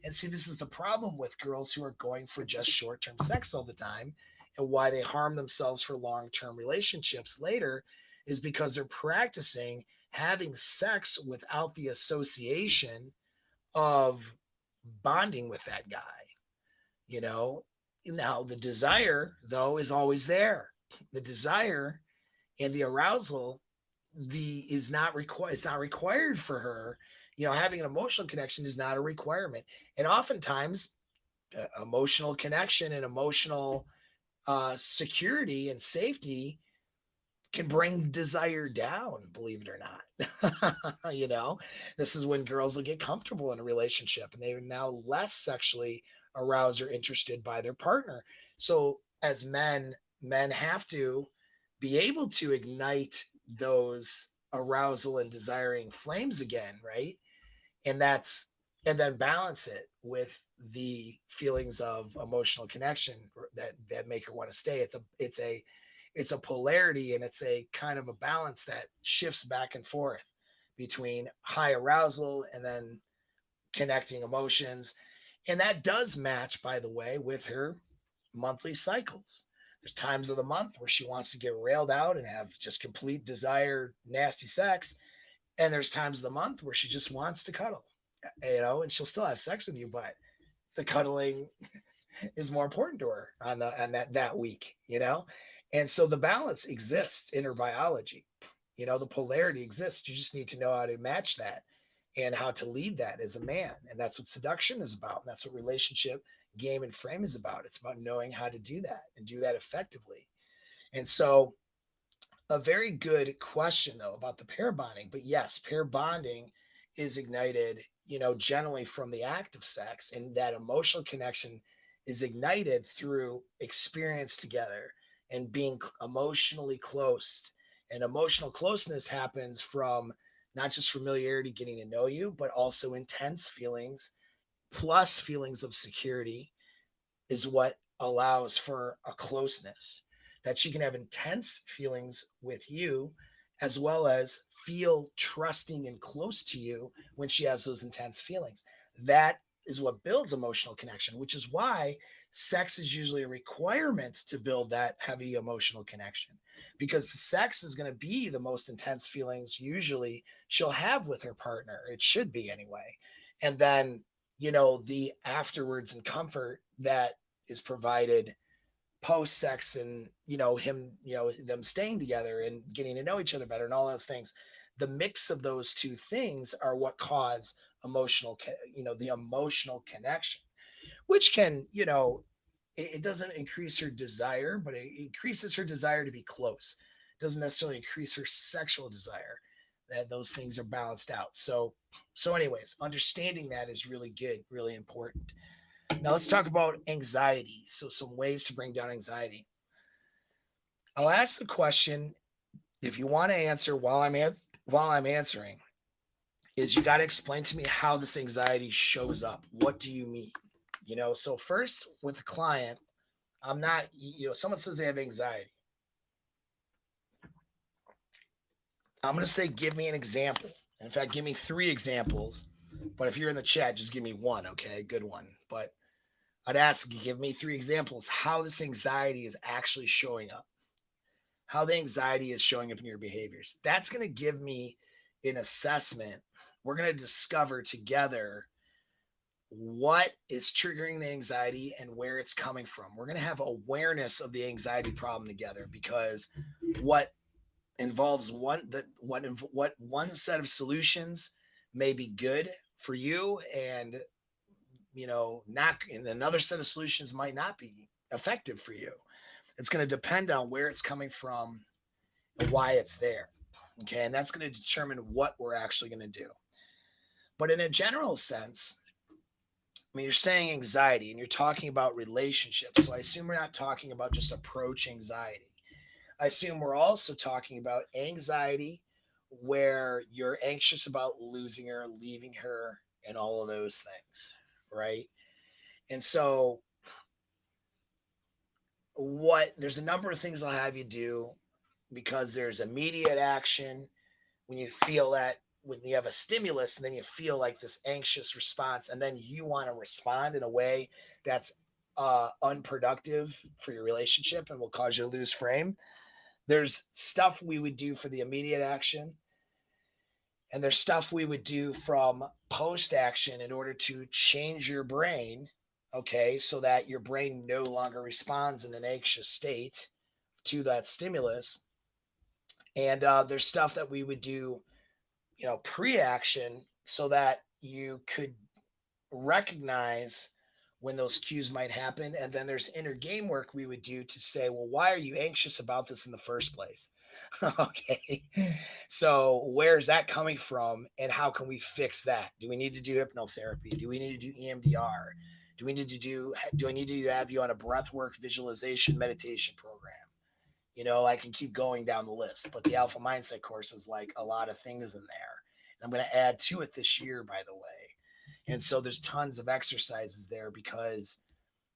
And see, this is the problem with girls who are going for just short-term sex all the time and why they harm themselves for long-term relationships later is because they're practicing having sex without the association of bonding with that guy. Now the desire though is always there. The desire and the arousal is not required. It's not required for her. Having an emotional connection is not a requirement. And oftentimes emotional connection and emotional security and safety can bring desire down, believe it or not. This is when girls will get comfortable in a relationship and they are now less sexually aroused or interested by their partner. So as men have to be able to ignite those arousal and desiring flames again, right? And then balance it with the feelings of emotional connection that make her want to stay. It's a polarity and it's a kind of a balance that shifts back and forth between high arousal and then connecting emotions. And that does match, by the way, with her monthly cycles. There's times of the month where she wants to get railed out and have just complete desire, nasty sex. And there's times of the month where she just wants to cuddle, and she'll still have sex with you, but the cuddling is more important to her on that week, And so the balance exists in her biology. The polarity exists. You just need to know how to match that and how to lead that as a man. And that's what seduction is about. And that's what relationship game and frame is about. It's about knowing how to do that and do that effectively. And so a very good question though about the pair bonding, but yes, pair bonding is ignited generally from the act of sex, and that emotional connection is ignited through experience together and being emotionally close. And emotional closeness happens from not just familiarity, getting to know you, but also intense feelings plus feelings of security is what allows for a closeness, that she can have intense feelings with you as well as feel trusting and close to you when she has those intense feelings. That is what builds emotional connection, which is why sex is usually a requirement to build that heavy emotional connection, because the sex is going to be the most intense feelings usually she'll have with her partner. It should be anyway. And then, the afterwards and comfort that is provided post sex, and them staying together and getting to know each other better and all those things. The mix of those two things are what cause the emotional connection, which can, it doesn't increase her desire, but it increases her desire to be close. It doesn't necessarily increase her sexual desire. That those things are balanced out. So anyways, understanding that is really good, really important. Now let's talk about anxiety. So some ways to bring down anxiety. I'll ask the question, if you want to answer while I'm answering, is you got to explain to me how this anxiety shows up. What do you mean? So first with a client, I'm not, someone says they have anxiety. I'm going to say, give me an example. In fact, give me 3 examples. But if you're in the chat, just give me one. Okay, good one. But I'd ask you, give me 3 examples how this anxiety is actually showing up, how the anxiety is showing up in your behaviors. That's going to give me an assessment. We're going to discover together what is triggering the anxiety and where it's coming from. We're going to have awareness of the anxiety problem together, because what involves one set of solutions may be good for you, and not, and another set of solutions might not be effective for you. It's going to depend on where it's coming from and why it's there. Okay. And that's going to determine what we're actually going to do. But in a general sense, I mean, you're saying anxiety and you're talking about relationships. So I assume we're not talking about just approach anxiety. I assume we're also talking about anxiety where you're anxious about losing her, leaving her, and all of those things. Right. And so there's a number of things I'll have you do, because there's immediate action when you feel that, when you have a stimulus and then you feel like this anxious response, and then you want to respond in a way that's unproductive for your relationship and will cause you to lose frame. There's stuff we would do for the immediate action, and there's stuff we would do from post action in order to change your brain, okay, so that your brain no longer responds in an anxious state to that stimulus. And there's stuff that we would do, pre-action, so that you could recognize when those cues might happen. And then there's inner game work we would do to say, well, why are you anxious about this in the first place? Okay. So where's that coming from, and how can we fix that? Do we need to do hypnotherapy? Do we need to do EMDR? Do I need to have you on a breathwork visualization meditation program? I can keep going down the list, but the Alpha Mindset course is like a lot of things in there. And I'm going to add to it this year, by the way. And so there's tons of exercises there, because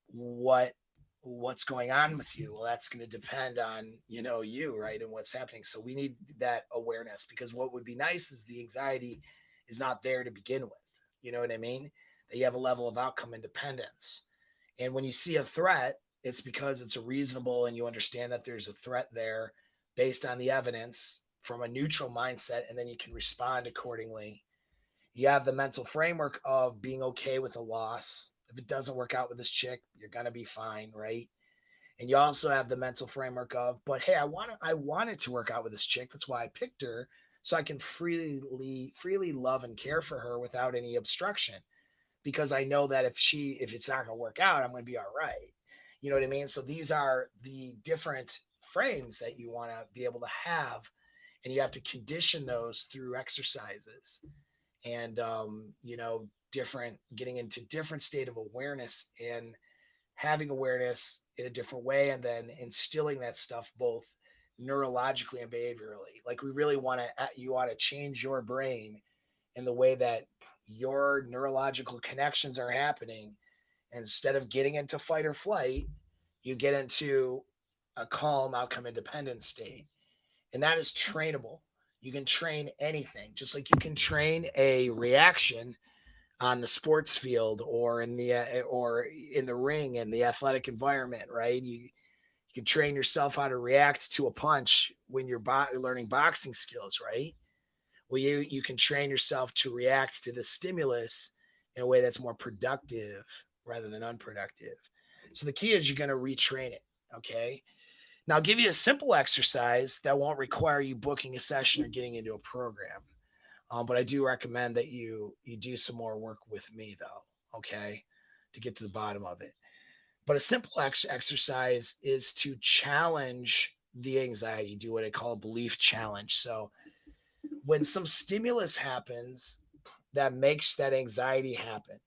what's going on with you, well, that's going to depend on, you, right, and what's happening. So we need that awareness, because what would be nice is the anxiety is not there to begin with. You know what I mean? That you have a level of outcome independence. And when you see a threat, it's because it's a reasonable, and you understand that there's a threat there based on the evidence from a neutral mindset, and then you can respond accordingly. You have the mental framework of being okay with a loss. If it doesn't work out with this chick, you're going to be fine, right? And you also have the mental framework of, but hey, I want it to work out with this chick. That's why I picked her, so I can freely love and care for her without any obstruction, because I know that if it's not going to work out, I'm going to be all right. You know what I mean? So these are the different frames that you want to be able to have, and you have to condition those through exercises. and, getting into different state of awareness and having awareness in a different way, and then instilling that stuff both neurologically and behaviorally. Like we really you want to change your brain in the way that your neurological connections are happening. Instead of getting into fight or flight, you get into a calm outcome independent state. And that is trainable. You can train anything, just like you can train a reaction on the sports field or in the ring in the athletic environment, right? You can train yourself how to react to a punch when you're learning boxing skills, right? Well, you can train yourself to react to the stimulus in a way that's more productive rather than unproductive. So the key is you're going to retrain it. Okay. Now I'll give you a simple exercise that won't require you booking a session or getting into a program. But I do recommend that you do some more work with me though. Okay. To get to the bottom of it. But a simple exercise is to challenge the anxiety, do what I call a belief challenge. So when some stimulus happens that makes that anxiety happen,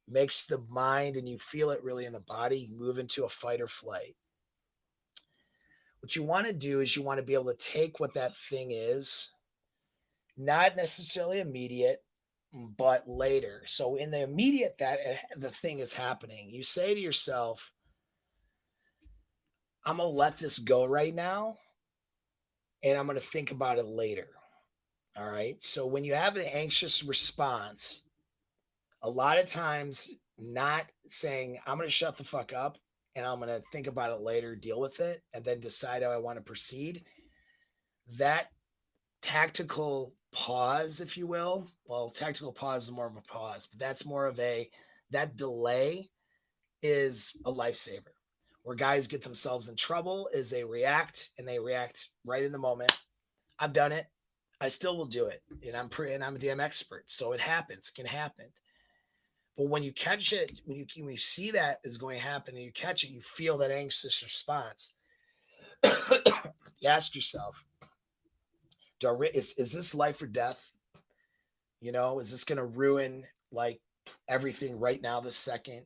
makes the mind and you feel it really in the body move into a fight or flight. What you want to do is you want to be able to take what that thing is, not necessarily immediate, but later. So in the immediate that the thing is happening, you say to yourself, I'm going to let this go right now and I'm going to think about it later. All right. So when you have an anxious response, a lot of times not saying, I'm going to shut the fuck up and I'm going to think about it later, deal with it, and then decide how I want to proceed. That tactical pause, if you will, well, tactical pause is more of a pause, but that's more of that delay is a lifesaver. Where guys get themselves in trouble is they react and they react right in the moment. I've done it. I still will do it. And I'm a damn expert. So it happens. It can happen. But when you catch it, when you see that is going to happen and you catch it, you feel that anxious response. You ask yourself, is this life or death? Is this going to ruin like everything right now, this second?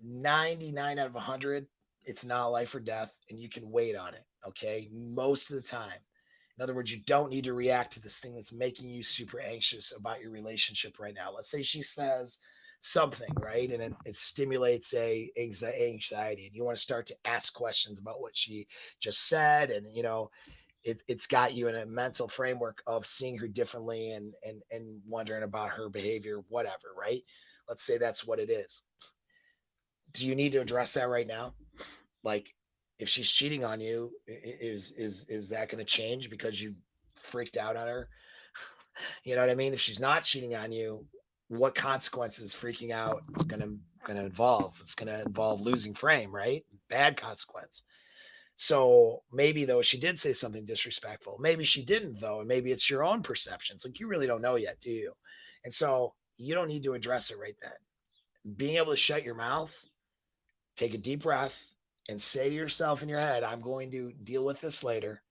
99 out of 100, it's not life or death, and you can wait on it. Okay. Most of the time. In other words, you don't need to react to this thing that's making you super anxious about your relationship right now. Let's say she says something, right? And it stimulates a anxiety, and you want to start to ask questions about what she just said. And, it's got you in a mental framework of seeing her differently and wondering about her behavior, whatever, right? Let's say that's what it is. Do you need to address that right now? Like, if she's cheating on you, is that going to change because you freaked out on her? You know what I mean? If she's not cheating on you, what consequences freaking out gonna involve? It's gonna involve losing frame, right? Bad consequence. So maybe though she did say something disrespectful. Maybe she didn't though, and maybe it's your own perceptions. Like you really don't know yet, do you? And so you don't need to address it right then. Being able to shut your mouth, take a deep breath, and say to yourself in your head, I'm going to deal with this later,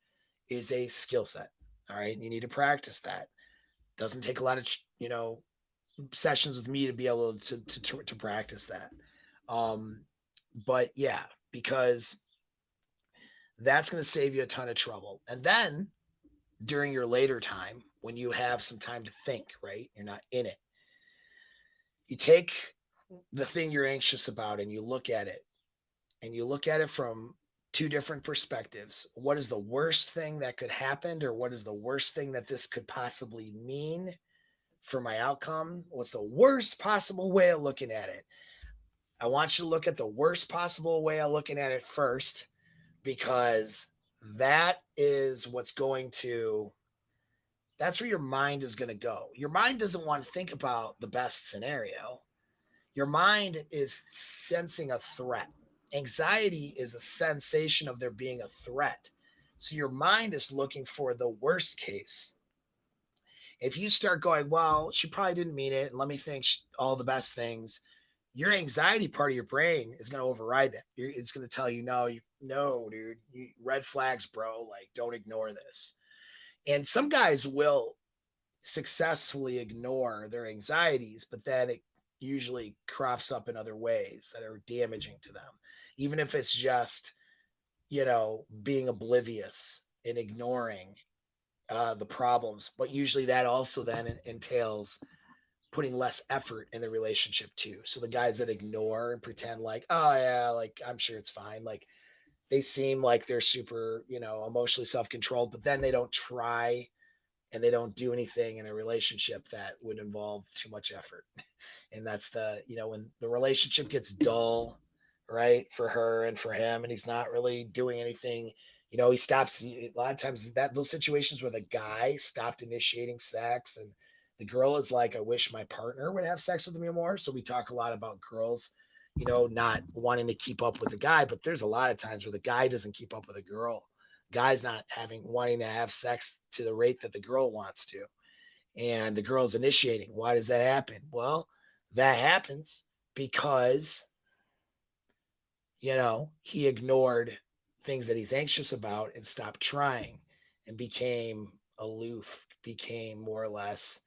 is a skill set. All right. You need to practice that. Doesn't take a lot of, sessions with me to be able to practice that. But yeah, because that's going to save you a ton of trouble. And then during your later time, when you have some time to think, right? You're not in it. You take the thing you're anxious about and you look at it, and you look at it from two different perspectives. What is the worst thing that could happen, or what is the worst thing that this could possibly mean for my outcome? What's the worst possible way of looking at it? I want you to look at the worst possible way of looking at it first, because that is that's where your mind is going to go. Your mind doesn't want to think about the best scenario. Your mind is sensing a threat. Anxiety is a sensation of there being a threat. So your mind is looking for the worst case. If you start going, well, she probably didn't mean it, and let me think all the best things, your anxiety part of your brain is going to override that. It's going to tell you, no, dude, red flags, bro. Like, don't ignore this. And some guys will successfully ignore their anxieties, but then it usually crops up in other ways that are damaging to them, even if it's just, being oblivious and ignoring the problems. But usually that also then entails putting less effort in the relationship too. So the guys that ignore and pretend like, oh yeah, like I'm sure it's fine, like they seem like they're super, emotionally self-controlled, but then they don't try and they don't do anything in a relationship that would involve too much effort. And that's when the relationship gets dull, right, for her and for him, and he's not really doing anything, he stops. A lot of times that those situations where the guy stopped initiating sex and the girl is like, I wish my partner would have sex with me more. So we talk a lot about girls, not wanting to keep up with the guy, but there's a lot of times where the guy doesn't keep up with a girl. Guy's not wanting to have sex to the rate that the girl wants to, and the girl's initiating. Why does that happen? Well, that happens because, he ignored things that he's anxious about and stopped trying and became aloof, became more or less,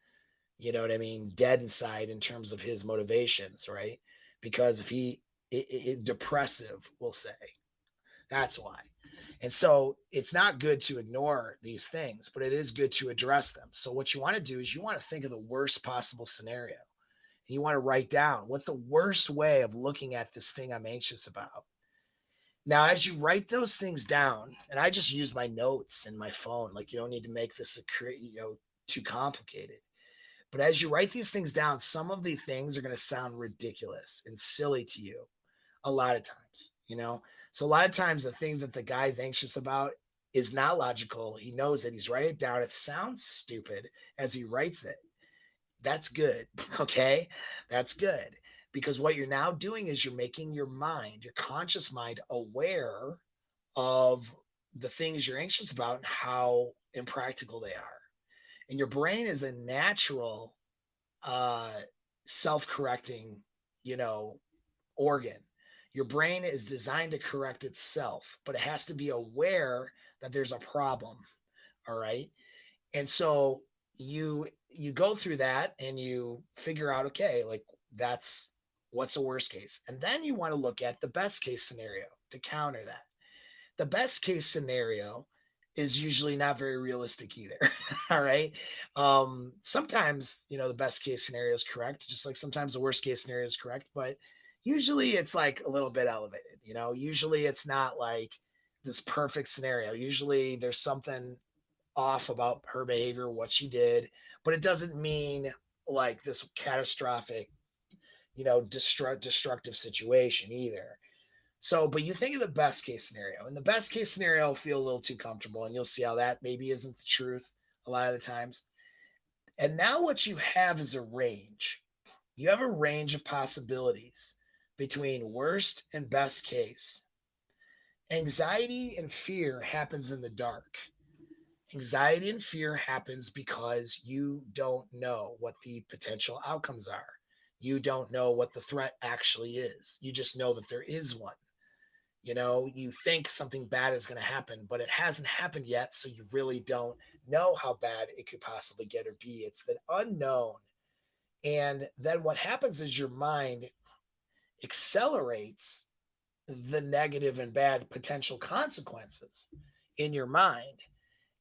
dead inside in terms of his motivations, right? Because if depressive, we'll say, that's why. And so it's not good to ignore these things, but it is good to address them. So what you want to do is you want to think of the worst possible scenario. And you want to write down, what's the worst way of looking at this thing I'm anxious about? Now, as you write those things down, and I just use my notes in my phone, like you don't need to make this too complicated. But as you write these things down, some of the things are going to sound ridiculous and silly to you a lot of times. So a lot of times the thing that the guy's anxious about is not logical. He knows it. He's writing it down. It sounds stupid as he writes it. That's good. Okay. That's good. Because what you're now doing is you're making your mind, your conscious mind, aware of the things you're anxious about and how impractical they are. And your brain is a natural self-correcting, organ. Your brain is designed to correct itself, but it has to be aware that there's a problem. All right. And so you go through that and you figure out, okay, like that's what's the worst case. And then you want to look at the best case scenario to counter that. The best case scenario is usually not very realistic either. All right. Sometimes, the best case scenario is correct, just like sometimes the worst case scenario is correct, but usually it's like a little bit elevated. Usually it's not like this perfect scenario. Usually there's something off about her behavior, what she did, but it doesn't mean like this catastrophic, destructive situation either. So, but you think of the best case scenario, and the best case scenario will feel a little too comfortable, and you'll see how that maybe isn't the truth a lot of the times. And now what you have is a range. You have a range of possibilities between worst and best case. Anxiety and fear happens in the dark. Anxiety and fear happens because you don't know what the potential outcomes are. You don't know what the threat actually is. You just know that there is one. You think something bad is going to happen, but it hasn't happened yet. So you really don't know how bad it could possibly get or be. It's the unknown. And then what happens is your mind accelerates the negative and bad potential consequences in your mind.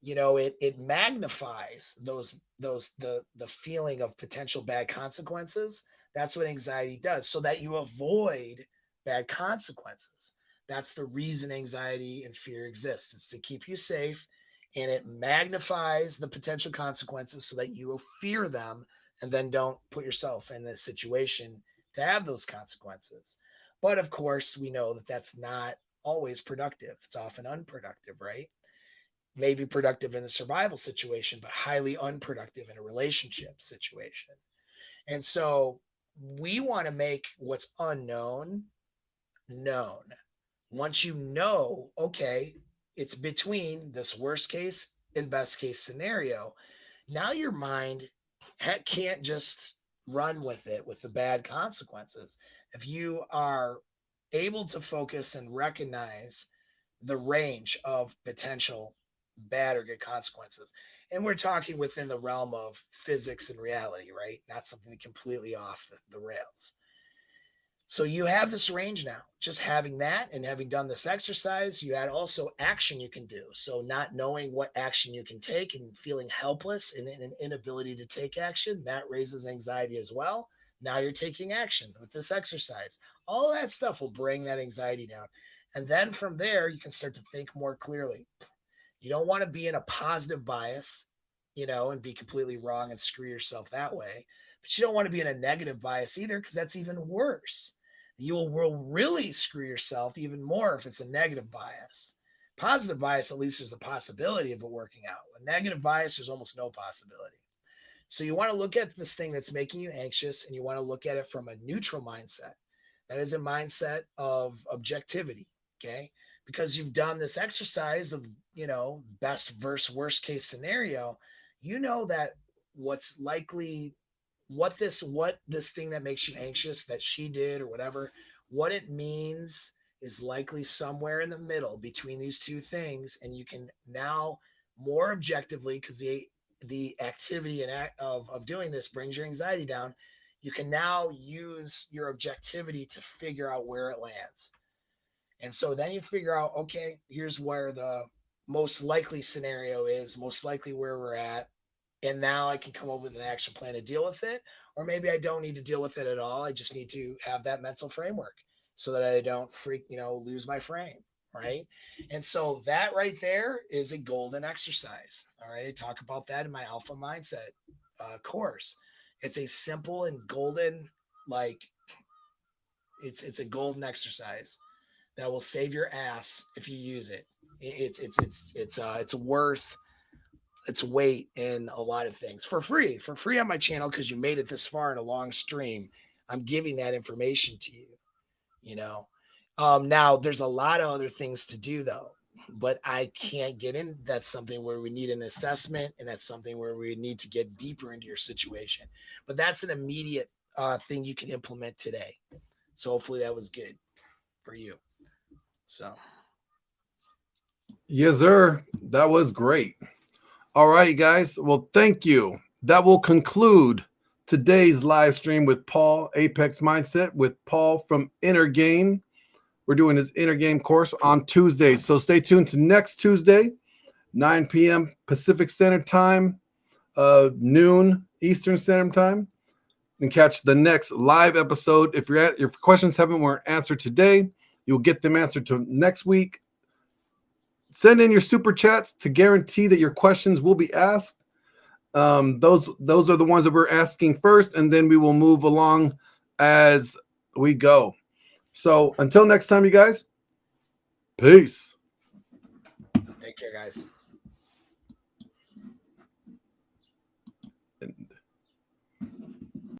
It magnifies the feeling of potential bad consequences. That's what anxiety does, so that you avoid bad consequences. That's the reason anxiety and fear exists. It's to keep you safe, and it magnifies the potential consequences so that you will fear them and then don't put yourself in this situation to have those consequences. But of course, we know that that's not always productive. It's often unproductive, right? Maybe productive in a survival situation, but highly unproductive in a relationship situation. And so we want to make what's unknown known. Once you know, okay, it's between this worst case and best case scenario, now your mind can't just run with it with the bad consequences. If you are able to focus and recognize the range of potential bad or good consequences. And we're talking within the realm of physics and reality, right? Not something completely off the rails. So you have this range now. Just having that and having done this exercise, you had also action you can do. So not knowing what action you can take and feeling helpless and an inability to take action, that raises anxiety as well. Now you're taking action with this exercise. All that stuff will bring that anxiety down. And then from there, you can start to think more clearly. You don't want to be in a positive bias, and be completely wrong and screw yourself that way. But you don't want to be in a negative bias either, because that's even worse. You will really screw yourself even more if it's a negative bias. Positive bias, at least there's a possibility of it working out. A negative bias, there's almost no possibility. So you want to look at this thing that's making you anxious, and you want to look at it from a neutral mindset. That is a mindset of objectivity, okay? Because you've done this exercise of, best versus worst case scenario, that what's likely, what this thing that makes you anxious that she did or whatever, what it means is likely somewhere in the middle between these two things. And you can now more objectively, because the activity of doing this brings your anxiety down, you can now use your objectivity to figure out where it lands. And so then you figure out, okay, here's where the most likely scenario is, most likely where we're at. And now I can come up with an action plan to deal with it. Or maybe I don't need to deal with it at all. I just need to have that mental framework so that I don't lose my frame. Right. And so that right there is a golden exercise. All right. I talk about that in my alpha mindset course. It's a simple and golden, it's a golden exercise that will save your ass if you use it. It's worth its weight in a lot of things for free on my channel, because you made it this far in a long stream. I'm giving that information to you. Now there's a lot of other things to do though, but I can't get in. That's something where we need an assessment, and that's something where we need to get deeper into your situation. But that's an immediate thing you can implement today. So hopefully that was good for you. So. Yes, sir. That was great. All right, guys. Well, thank you. That will conclude today's live stream with Paul, Apex Mindset, with Paul from Inner Game. We're doing his Inner Game course on Tuesdays. So stay tuned to next Tuesday, 9 p.m. Pacific Standard Time, noon Eastern Standard Time, and catch the next live episode. If your questions weren't answered today, you'll get them answered to next week. Send in your super chats to guarantee that your questions will be asked. Those are the ones that we're asking first, and then we will move along as we go. So until next time, you guys, peace. Take care, guys.